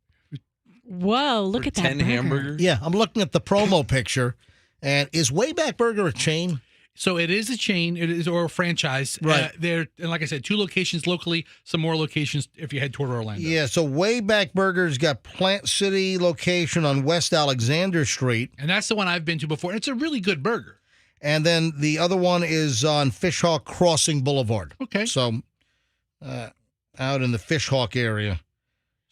Whoa, look at that 10 burger. hamburgers? Yeah, I'm looking at the promo picture. And is Wayback Burger a chain? So it is a chain, it is, or a franchise. Right. There, and like I said, 2 locations locally, some more locations if you head toward Orlando. Yeah, so Wayback Burger's got Plant City location on West Alexander Street. And that's the one I've been to before. It's a really good burger. And then the other one is on Fishhawk Crossing Boulevard. Okay. So out in the Fishhawk area.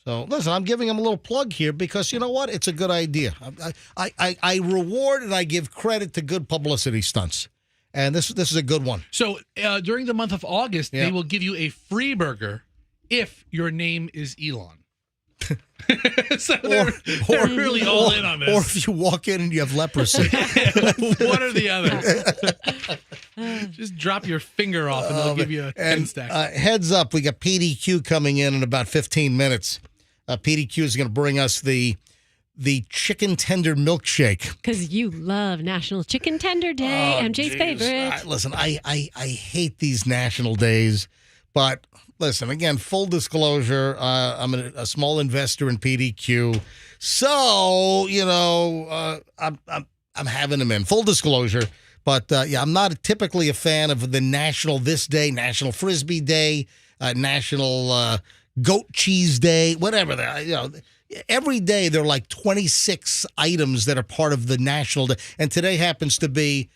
So listen, I'm giving them a little plug here because you know what? It's a good idea. I reward and I give credit to good publicity stunts. And this is a good one. So during the month of August, they will give you a free burger if your name is Elon. So they're really all in on this. Or if you walk in and you have leprosy. One or the other. Just drop your finger off and they'll give you a 10 stack. Heads up, we got PDQ coming in about 15 minutes. PDQ is going to bring us the chicken tender milkshake. Because you love National Chicken Tender Day, MJ's favorite. Listen, I hate these national days, but listen, again, full disclosure, I'm a small investor in PDQ, so I'm having them in full disclosure. But I'm not typically a fan of the National This Day, National Frisbee Day, National Goat Cheese Day, whatever. Every day there are like 26 items that are part of the National Day, and today happens to be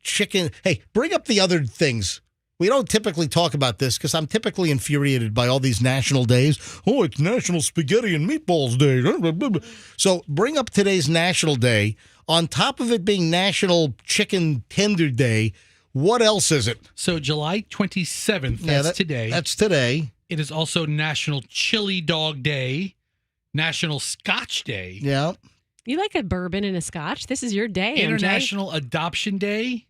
chicken. Hey, bring up the other things. We don't typically talk about this because I'm typically infuriated by all these national days. Oh, it's National Spaghetti and Meatballs Day. So bring up today's National Day. On top of it being National Chicken Tender Day, what else is it? So July 27th, that's today. That's today. It is also National Chili Dog Day, National Scotch Day. Yeah. You like a bourbon and a scotch? This is your day, International MJ. Adoption Day.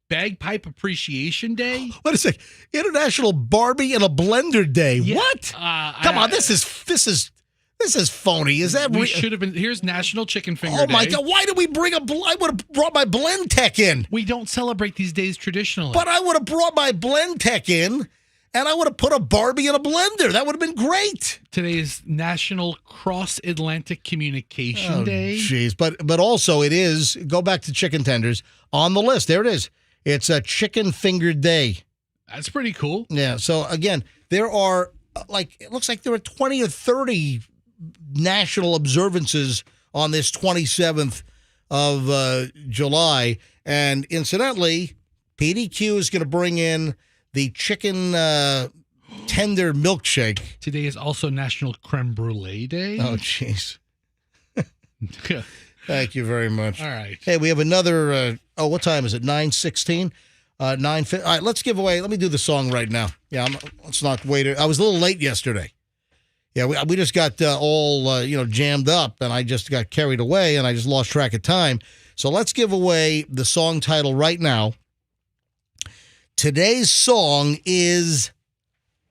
Bagpipe Appreciation Day. Wait a sec. International Barbie and a Blender Day. Yeah. What? Come on, this is phony. Is that we should have been? Here's National Chicken Finger Day. Oh my God! Why did we bring I would have brought my Blend Tech in. We don't celebrate these days traditionally. But I would have brought my Blend Tech in, and I would have put a Barbie in a blender. That would have been great. Today is National Cross Atlantic Communication Day. Jeez, but also it is. Go back to chicken tenders on the list. There it is. It's a Chicken Finger Day. That's pretty cool. Yeah. So again, there are it looks like there are 20 or 30 national observances on this 27th of July. And incidentally, PDQ is going to bring in the chicken tender milkshake. Today is also National Creme Brulee Day. Oh, jeez. Thank you very much. All right. Hey, we have another, what time is it? 9:16? 9:50. All right, let's give away. Let me do the song right now. Yeah, let's not wait. I was a little late yesterday. Yeah, we just got all, jammed up, and I just got carried away, and I just lost track of time. So let's give away the song title right now. Today's song is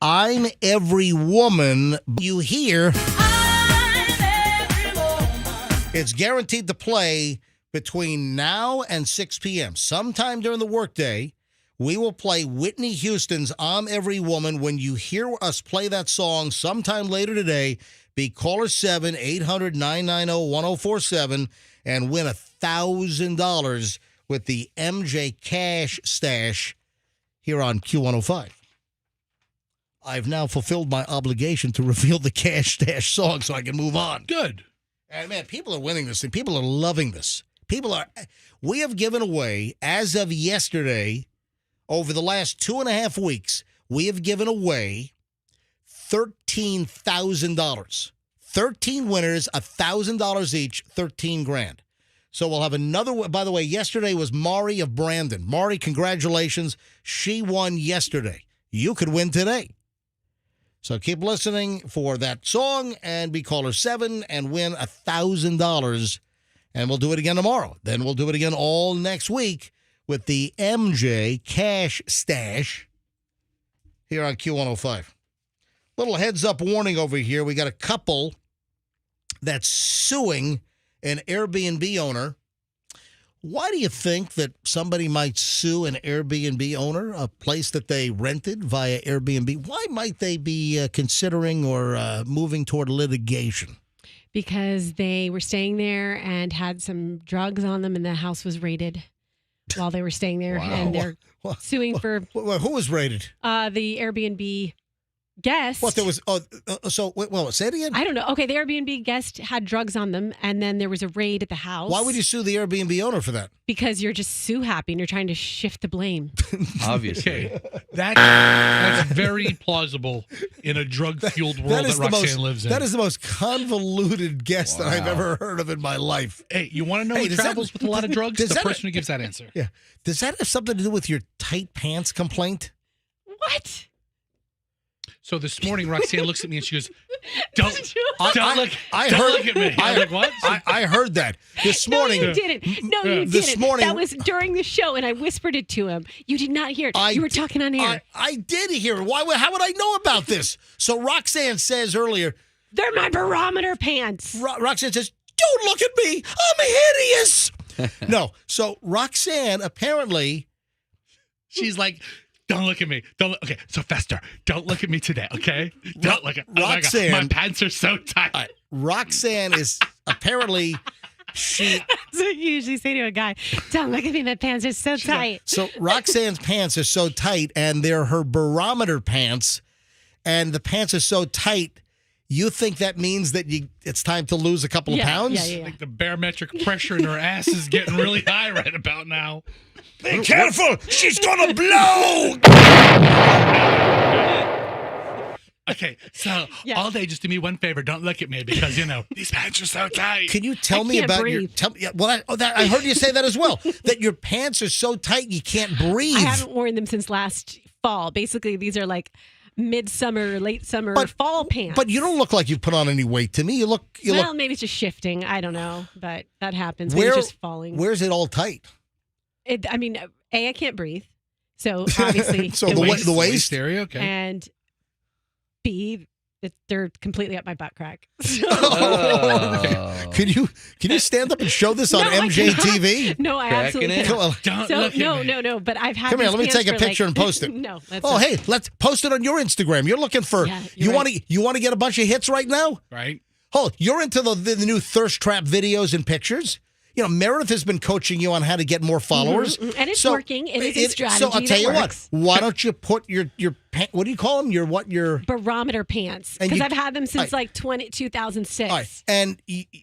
I'm Every Woman You Hear. It's guaranteed to play between now and 6 p.m. Sometime during the workday, we will play Whitney Houston's I'm Every Woman. When you hear us play that song sometime later today, be caller 7-800-990-1047 and win $1,000 with the MJ Cash Stash here on Q105. I've now fulfilled my obligation to reveal the Cash Stash song so I can move on. Good. And man, people are winning this thing. People are loving this. We have given away, as of yesterday, over the last 2.5 weeks, we have given away $13,000. 13 winners, $1,000 each, 13 grand. So we'll have another. By the way, yesterday was Mari of Brandon. Mari, congratulations. She won yesterday. You could win today. So keep listening for that song and be caller 7 and win $1,000. And we'll do it again tomorrow. Then we'll do it again all next week with the MJ Cash Stash here on Q105. Little heads up warning over here. We got a couple that's suing an Airbnb owner. Why do you think that somebody might sue an Airbnb owner, a place that they rented via Airbnb? Why might they be considering or moving toward litigation? Because they were staying there and had some drugs on them, and the house was raided while they were staying there. Wow. And they're suing for... Who was raided? The Airbnb guest. What, there was... say it again? I don't know. Okay, the Airbnb guest had drugs on them, and then there was a raid at the house. Why would you sue the Airbnb owner for that? Because you're just sue happy, and you're trying to shift the blame. Obviously. Okay. That's very plausible in a drug-fueled world that Roxanne lives in. That is the most convoluted guess that I've ever heard of in my life. Hey, you want to know who travels with a lot of drugs? The person who gives that answer. Yeah. Does that have something to do with your tight pants complaint? What? So this morning, Roxanne looks at me and she goes, "Don't look at me." I'm like, what? I heard that this morning. No, you didn't. No, you didn't. This morning, that was during the show, and I whispered it to him. You did not hear it. You were talking on air. I did hear it. How would I know about this? So Roxanne says earlier, they're my barometer pants. Roxanne says, "Don't look at me. I'm hideous." No. So Roxanne apparently, she's like, "Don't look at me. Don't look." Okay, so Fester, don't look at me today, okay? Don't look at Roxanne. My pants are so tight. Roxanne is apparently That's what you usually say to a guy. Don't look at me. My pants are so tight. So Roxanne's pants are so tight, and they're her barometer pants, and the pants are so tight. You think that means that it's time to lose a couple of pounds? I think the barometric pressure in her ass is getting really high right about now. Be careful! She's gonna blow! Okay, so all day, just do me one favor. Don't look at me because, these pants are so tight. Can you tell me about your... I heard you say that as well, that your pants are so tight you can't breathe. I haven't worn them since last fall. Basically, these are like midsummer, late summer, fall pants. But you don't look like you've put on any weight to me. You look... maybe it's just shifting. I don't know, but that happens. Maybe it's just falling. Where's it all tight? I can't breathe. So obviously... So the waist area, okay. And B, they're completely up my butt crack. Okay. Can you stand up and show this on MJTV? No, I absolutely cannot. Don't look at me. No, but I've had Come here, these let me pants take a for, picture and post it. No. Hey, let's post it on your Instagram. You're looking for... you want to get a bunch of hits right now? Right. Oh, you're into the new thirst trap videos and pictures? Meredith has been coaching you on how to get more followers. Mm-hmm. And it's working. It is a strategy. So I'll tell you works. what. Why don't you put your what do you call them? Your barometer pants. Because I've had them since 2006. All right. And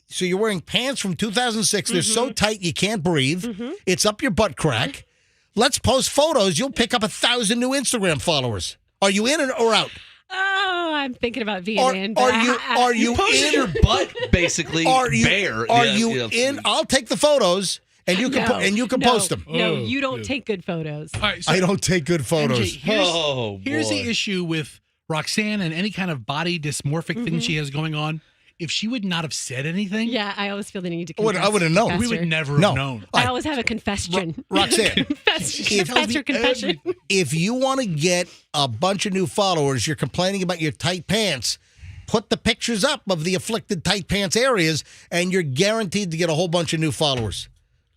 so you're wearing pants from 2006. They're so tight you can't breathe. It's up your butt crack. Let's post photos. You'll pick up 1,000 new Instagram followers. Are you in or out? Oh, I'm thinking about being in. Are you in your butt basically bare? Are you in? I'll take the photos and you can post them. No, you don't take good photos. All right, so I don't take good photos. Here's the issue with Roxanne and any kind of body dysmorphic thing she has going on. If she would not have said anything, yeah, I always feel the need to confess. I would have known. We would never have known. I always have a confession. Roxanne, confess your confession. If you want to get a bunch of new followers, you're complaining about your tight pants. Put the pictures up of the afflicted tight pants areas, and you're guaranteed to get a whole bunch of new followers.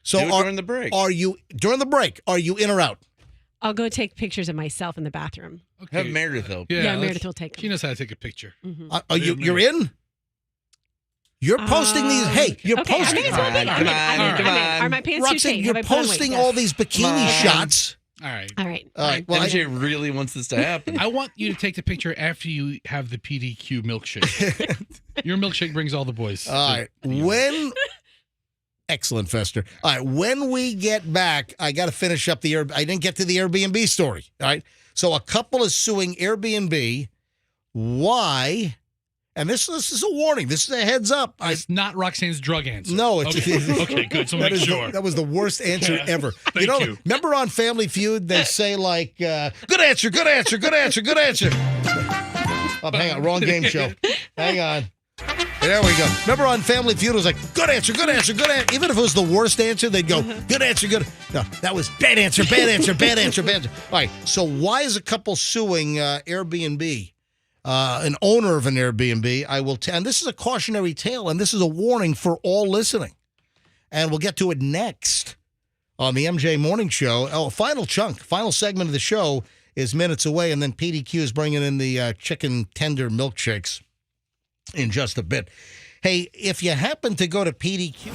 So during the break, are you in or out? I'll go take pictures of myself in the bathroom. Okay. Have Meredith help. Yeah, Meredith will take them. She knows how to take a picture. You're in? You're posting these. Hey, you're posting. Come on. Are my pants Roxanne, too tight? you're posting all these bikini shots. All right. Well, MJ really wants this to happen. I want you to take the picture after you have the PDQ milkshake. Your milkshake brings all the boys. All right. Excellent, Fester. All right. When we get back, I got to finish up I didn't get to the Airbnb story. All right. So a couple is suing Airbnb. Why? And this is a warning. This is a heads up. It's not Roxanne's drug answer. No, it's okay. Good. So make sure. That was the worst answer ever. Thank you. Remember on Family Feud, they say like, good answer, good answer, good answer, good answer. Oh, hang on, wrong game show. Hang on. There we go. Remember on Family Feud, it was like, good answer, good answer, good answer. Even if it was the worst answer, they'd go, good answer, good. No, that was bad answer, bad answer, bad answer, bad answer. All right, so why is a couple suing Airbnb? An owner of an Airbnb, and this is a cautionary tale, and this is a warning for all listening. And we'll get to it next on the MJ Morning Show. Oh, final segment of the show is minutes away, and then PDQ is bringing in the chicken tender milkshakes in just a bit. Hey, if you happen to go to PDQ...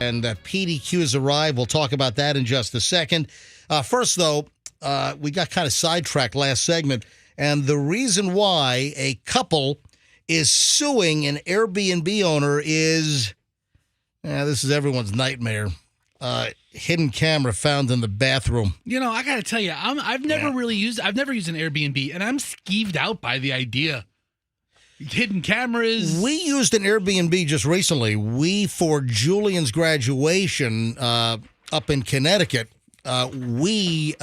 And PDQ has arrived. We'll talk about that in just a second. First, though, we got kind of sidetracked last segment. And the reason why a couple is suing an Airbnb owner is, this is everyone's nightmare. Hidden camera found in the bathroom. You know, I got to tell you, I've never used an Airbnb, and I'm skeeved out by the idea. Hidden cameras. We used an Airbnb just recently. For Julian's graduation up in Connecticut, we did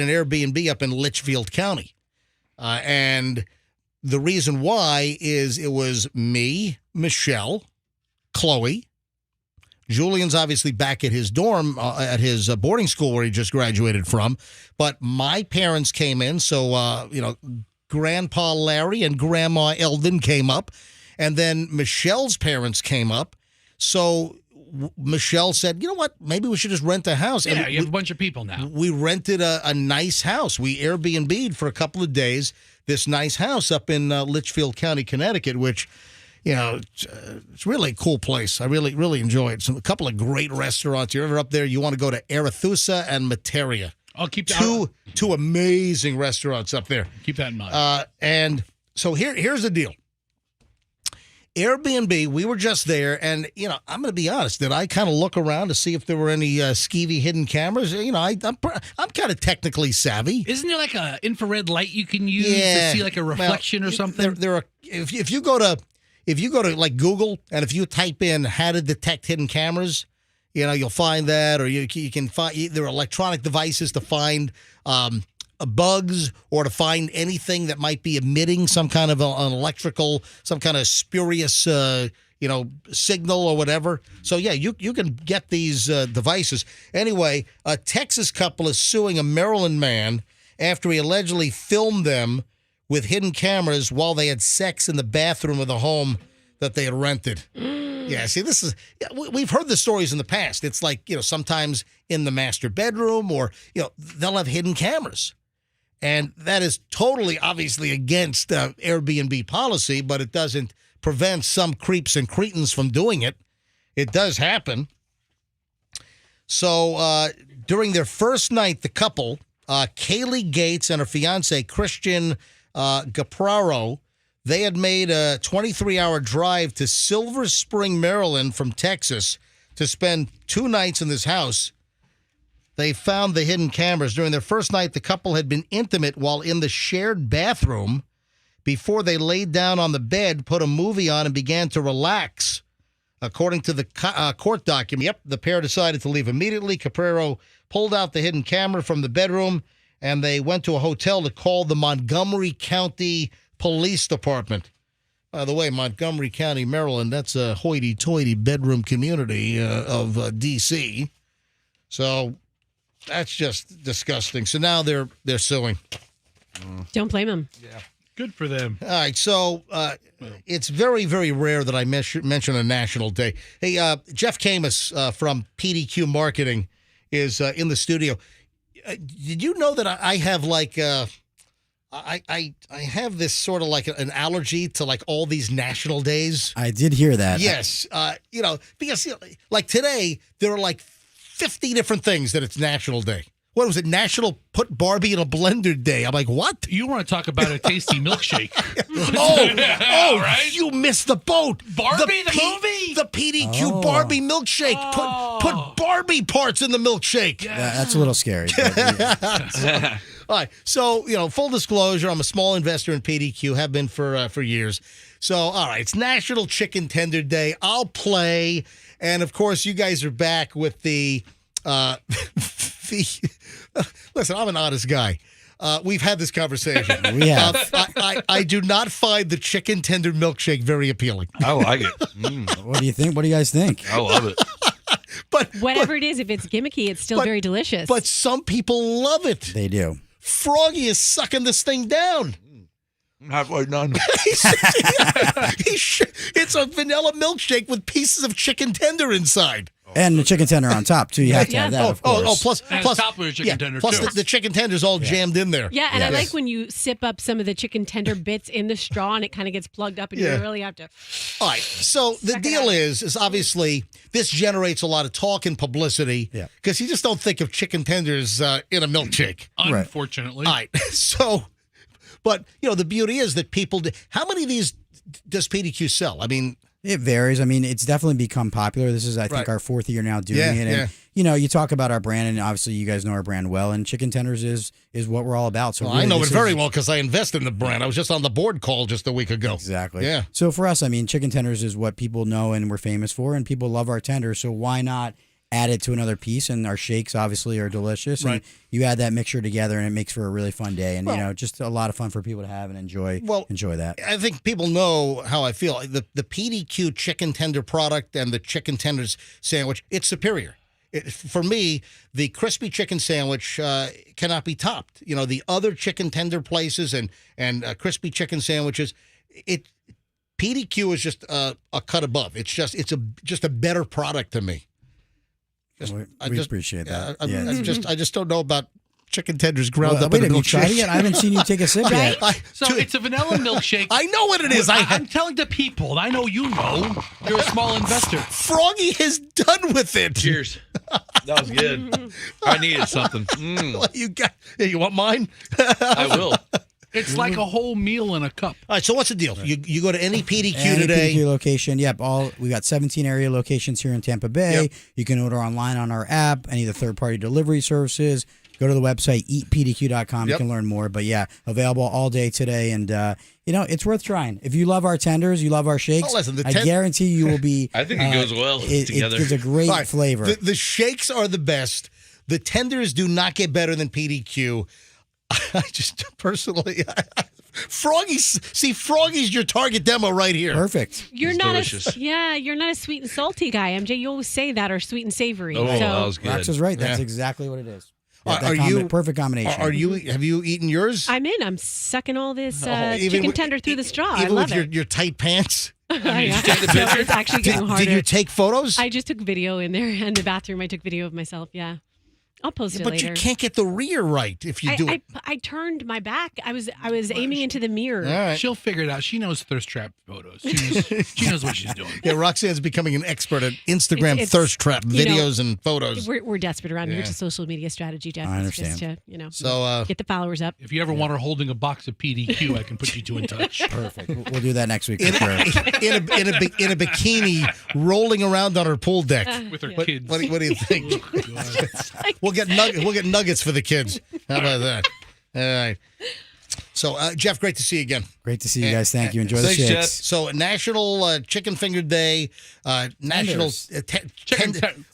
an Airbnb up in Litchfield County. And the reason why is it was me, Michelle, Chloe. Julian's obviously back at his dorm, at his boarding school where he just graduated from. But my parents came in, so, Grandpa Larry and Grandma Eldon came up, and then Michelle's parents came up. So Michelle said, you know what, maybe we should just rent a house. Yeah, and you have a bunch of people now. We rented a nice house. We Airbnb'd for a couple of days this nice house up in Litchfield County, Connecticut, which, it's really a cool place. I really, really enjoy it. A couple of great restaurants. You're ever up there, you want to go to Arethusa and Materia. I'll keep that. Two amazing restaurants up there. Keep that in mind. And so here's the deal. Airbnb, we were just there, and I'm going to be honest. Did I kind of look around to see if there were any skeevy hidden cameras? I'm kind of technically savvy. Isn't there like a infrared light you can use to see like a reflection or something? There are. If you go to like Google and if you type in how to detect hidden cameras, you'll find that, or you can find there are electronic devices to find bugs or to find anything that might be emitting some kind of an electrical, some kind of spurious, signal or whatever. So yeah, you can get these devices. Anyway, a Texas couple is suing a Maryland man after he allegedly filmed them with hidden cameras while they had sex in the bathroom of the home that they had rented. Yeah, see, we've heard the stories in the past. It's like, sometimes in the master bedroom or, they'll have hidden cameras. And that is totally, obviously, against Airbnb policy, but it doesn't prevent some creeps and cretins from doing it. It does happen. So during their first night, the couple, Kaylee Gates and her fiance, Christian Gapraro, they had made a 23-hour drive to Silver Spring, Maryland from Texas to spend 2 nights in this house. They found the hidden cameras. During their first night, the couple had been intimate while in the shared bathroom before they laid down on the bed, put a movie on, and began to relax. According to the court document, the pair decided to leave immediately. Caprero pulled out the hidden camera from the bedroom, and they went to a hotel to call the Montgomery County Police Department. By the way, Montgomery County, Maryland, that's a hoity-toity bedroom community of D.C. So that's just disgusting. So now they're suing. Don't blame them. Yeah. Good for them. All right, so it's very, very rare that I mention a national day. Hey, Jeff Camus from PDQ Marketing is in the studio. Did you know that I have like I have this sort of like an allergy to like all these national days? I did hear that. Yes, because like today there are like 50 different things that it's National Day. What was it? National Put Barbie in a Blender Day. I'm like, what? You want to talk about a tasty milkshake? Right? You missed the boat. Barbie, the movie? The PDQ Barbie milkshake. Put Barbie parts in the milkshake. Yeah, that's a little scary. All right. So, full disclosure, I'm a small investor in PDQ, have been for years. So, all right, it's National Chicken Tender Day. I'll play. And, of course, you guys are back with the listen, I'm an honest guy. We've had this conversation. We have. I do not find the chicken tender milkshake very appealing. I like it. What do you think? What do you guys think? I love it. But whatever it is, if it's gimmicky, it's still very delicious. But some people love it. They do. Froggy is sucking this thing down. Halfway done. It's a vanilla milkshake with pieces of chicken tender inside. And the chicken tender on top, too. You have to have that, of course. Plus top of the chicken tender, plus too. the chicken tender's all jammed in there. Yeah, and I like when you sip up some of the chicken tender bits in the straw and it kind of gets plugged up and you really have to. All right. So the deal is obviously this generates a lot of talk and publicity because you just don't think of chicken tenders in a milkshake. Unfortunately. All right. So, but, the beauty is that people, how many of these does PDQ sell? I mean, it varies. I mean, it's definitely become popular. This is, I think, our fourth year now doing it. And, you talk about our brand, and obviously you guys know our brand well, and chicken tenders is what we're all about. So well, really, I know it very well because I invest in the brand. I was just on the board call just a week ago. Exactly. Yeah. So for us, I mean, chicken tenders is what people know and we're famous for, and people love our tenders. So why not add it to another piece? And our shakes obviously are delicious. And you add that mixture together and it makes for a really fun day. And, just a lot of fun for people to have and enjoy that. I think people know how I feel. The PDQ chicken tender product and the chicken tenders sandwich, it's superior. For me, the crispy chicken sandwich cannot be topped. The other chicken tender places and crispy chicken sandwiches, PDQ is just a cut above. It's just a better product to me. We appreciate that. I just don't know about chicken tenders ground up in a milkshake. Have you tried it yet? I haven't seen you take a sip yet. So it's a vanilla milkshake. I know what it is. I'm telling the people. I know you know. You're a small investor. Froggy is done with it. Cheers. That was good. I needed something. You want mine? I will. It's like a whole meal in a cup. All right, so what's the deal? You go to any PDQ any today? PDQ location. Yep. We got 17 area locations here in Tampa Bay. Yep. You can order online on our app, any of the third-party delivery services. Go to the website, eatpdq.com. You can learn more. But, available all day today. And, it's worth trying. If you love our tenders, you love our shakes, I guarantee you will be. I think it goes well together. It's a great flavor. The shakes are the best. The tenders do not get better than PDQ. I just personally, Froggy's your target demo right here. Perfect. You're not a sweet and salty guy, MJ. You always say that, or sweet and savory. Oh, that was good. Rox is right. That's exactly what it is. Perfect combination? Have you eaten yours? I'm in. I'm sucking all this chicken tender through the straw. I love it. Your tight pants. It's actually getting harder. Did you take photos? I just took video in there in the bathroom. I took video of myself. Yeah. I'll post it later. But you can't get the rear right if you do it. I turned my back. I was aiming into the mirror. All right. She'll figure it out. She knows thirst trap photos. She knows what she's doing. Yeah, Roxanne's becoming an expert at Instagram thirst trap videos and photos. We're desperate around here. It's a social media strategy, Jeff. I understand. Just to, get the followers up. If you ever want her holding a box of PDQ, I can put you two in touch. Perfect. We'll do that next week for sure. In a bikini, rolling around on her pool deck with her kids. What do you think? We'll get nuggets for the kids. How about that? All right. So, Jeff, great to see you again. Great to see you guys. Thank you. Enjoy the shakes. Jeff. So, National Chicken Finger Day, National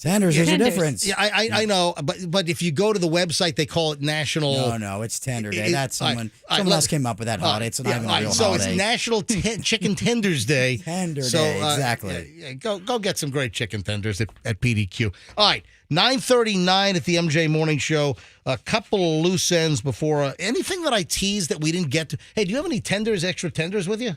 Tenders. There's a difference. Yeah, I know, but if you go to the website, they call it National. No, it's Tender Day. That's someone else came up with that holiday. It's not even a real so holiday. So it's National Chicken Tenders Day. Day, exactly. Go get some great chicken tenders at PDQ. All right. 9:39 at the MJ Morning Show. A couple of loose ends before anything that I teased that we didn't get to. Hey, do you have any extra tenders with you?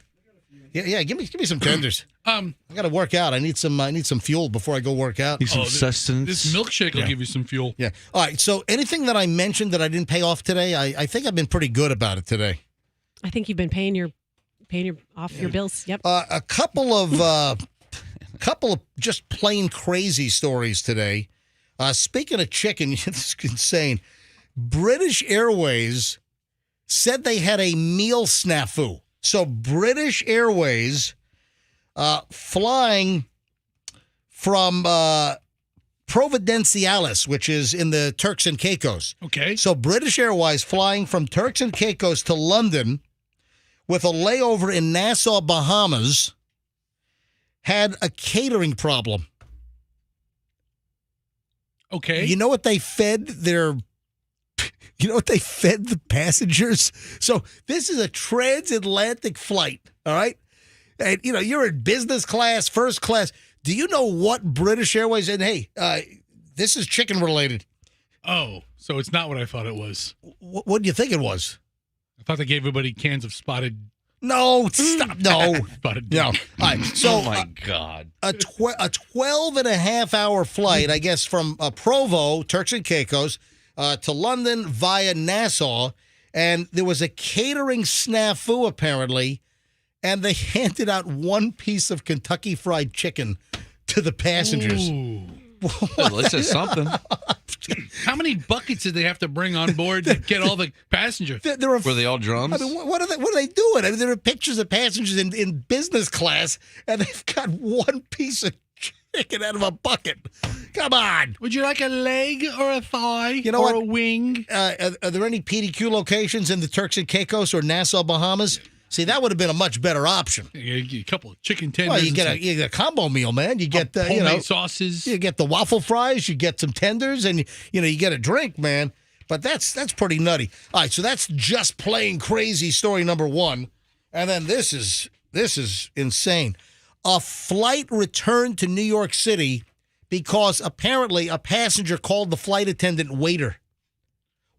Yeah. Give me some tenders. I got to work out. I need some fuel before I go work out. Need some sustenance. This milkshake will give you some fuel. Yeah. All right. So anything that I mentioned that I didn't pay off today, I think I've been pretty good about it today. I think you've been paying your off your bills. Yep. A couple of just plain crazy stories today. Speaking of chicken, this is insane. British Airways said they had a meal snafu. So British Airways flying from Providenciales, which is in the Turks and Caicos. Okay. So British Airways flying from Turks and Caicos to London with a layover in Nassau, Bahamas, had a catering problem. Okay. You know what they fed the passengers? So this is a transatlantic flight, all right? And, you're in business class, first class. Do you know what British Airways said? Hey, this is chicken related. Oh, so it's not what I thought it was. What do you think it was? I thought they gave everybody cans of spotted. No, stop. No. Spotted. No. All right. So, oh, my God. A 12-and-a-half-hour flight, I guess, from Provo, Turks and Caicos, to London via Nassau. And there was a catering snafu, apparently, and they handed out one piece of Kentucky Fried Chicken to the passengers. Ooh. Well, this is something. How many buckets did they have to bring on board to get all the passengers? Were they all drums? I mean, what are they doing? I mean, there are pictures of passengers in business class, and they've got one piece of chicken out of a bucket. Come on. Would you like a leg or a thigh or what? A wing? Are there any PDQ locations in the Turks and Caicos or Nassau, Bahamas? See, that would have been a much better option. You get a couple of chicken tenders. Well, you get a combo meal, man. You get homemade sauces. You get the waffle fries. You get some tenders, and you get a drink, man. But that's pretty nutty. All right, so that's just plain crazy story number one, and then this is insane. A flight returned to New York City because apparently a passenger called the flight attendant waiter.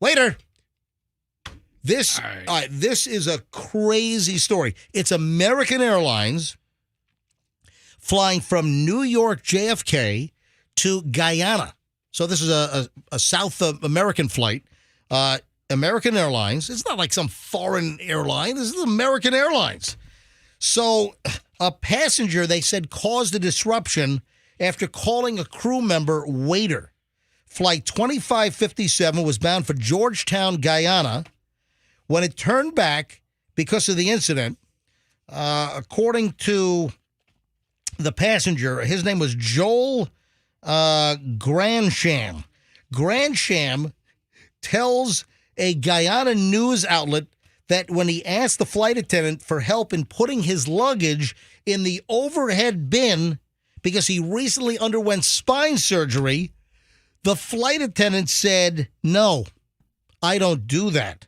Waiter. This is a crazy story. It's American Airlines flying from New York JFK to Guyana. So this is a South American flight. American Airlines. It's not like some foreign airline. This is American Airlines. So a passenger, they said, caused a disruption after calling a crew member waiter. Flight 2557 was bound for Georgetown, Guyana. When it turned back because of the incident, according to the passenger, his name was Joel Gransham. Gransham tells a Guyana news outlet that when he asked the flight attendant for help in putting his luggage in the overhead bin because he recently underwent spine surgery, the flight attendant said, "No, I don't do that."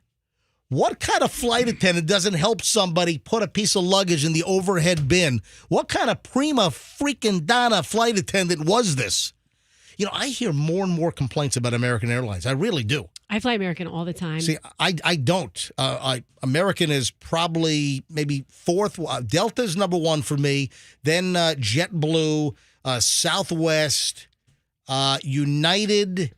What kind of flight attendant doesn't help somebody put a piece of luggage in the overhead bin? What kind of prima freaking donna flight attendant was this? I hear more and more complaints about American Airlines. I really do. I fly American all the time. See, I don't. American is probably maybe fourth. Delta's number one for me. Then JetBlue, Southwest, United,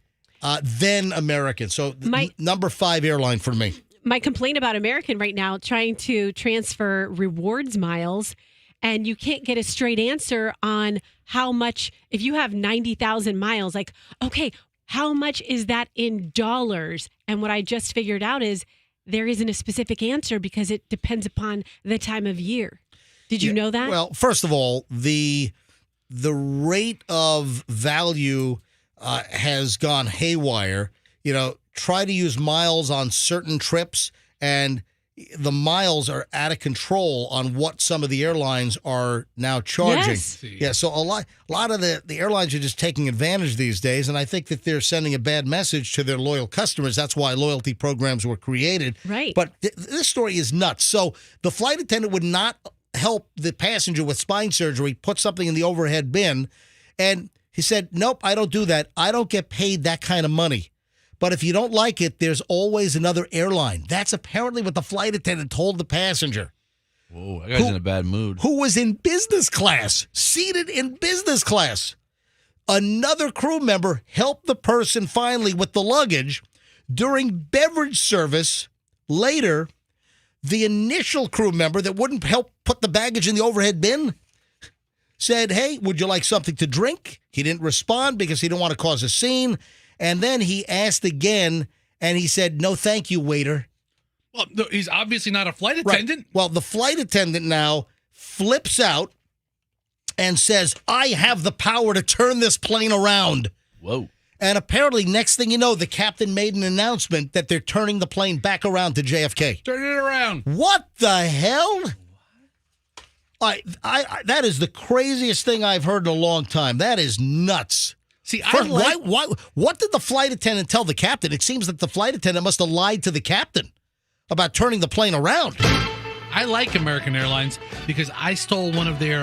then American. So number 5 airline for me. My complaint about American right now, trying to transfer rewards miles, and you can't get a straight answer on how much, if you have 90,000 miles, like, okay, how much is that in dollars? And what I just figured out is there isn't a specific answer because it depends upon the time of year. Did you know that? Well, first of all, the rate of value has gone haywire. Try to use miles on certain trips, and the miles are out of control on what some of the airlines are now charging. Yes. Yeah, so a lot of the airlines are just taking advantage these days, and I think that they're sending a bad message to their loyal customers. That's why loyalty programs were created. Right. But this story is nuts. So the flight attendant would not help the passenger with spine surgery put something in the overhead bin, and He said, nope, I don't do that. I don't get paid that kind of money. But if you don't like it, there's always another airline. That's apparently what the flight attendant told the passenger. Whoa, that guy's in a bad mood. Who was in business class, seated in business class. Another crew member helped the person finally with the luggage. During beverage service, later, the initial crew member that wouldn't help put the baggage in the overhead bin said, hey, would you like something to drink? He didn't respond because he didn't want to cause a scene. And then he asked again, and he said, no, thank you, waiter. Well, he's obviously not a flight attendant. Right. Well, the flight attendant now flips out and says, I have the power to turn this plane around. Whoa. And apparently, next thing you know, the captain made an announcement that they're turning the plane back around to JFK. Turn it around. What the hell? That is the craziest thing I've heard in a long time. That is nuts. See, what did the flight attendant tell the captain? It seems that the flight attendant must have lied to the captain about turning the plane around. I like American Airlines because I stole one of their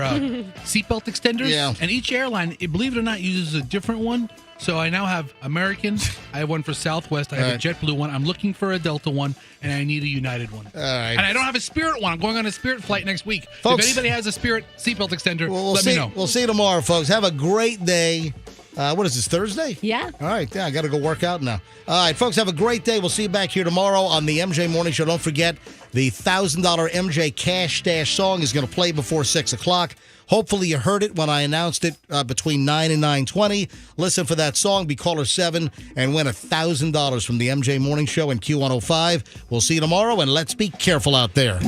seatbelt extenders. Yeah. And each airline, believe it or not, uses a different one. So I now have American. I have one for Southwest. I have a JetBlue one. I'm looking for a Delta one, and I need a United one. All right. And I don't have a Spirit one. I'm going on a Spirit flight next week. Folks, if anybody has a Spirit seatbelt extender, let me know. We'll see you tomorrow, folks. Have a great day. What is this, Thursday? Yeah. All right. Yeah, I got to go work out now. All right, folks, have a great day. We'll see you back here tomorrow on the MJ Morning Show. Don't forget, the $1,000 MJ Cash Stash song is going to play before 6 o'clock. Hopefully you heard it when I announced it between 9 and 9:20. Listen for that song, be caller 7, and win $1,000 from the MJ Morning Show and Q105. We'll see you tomorrow, and let's be careful out there.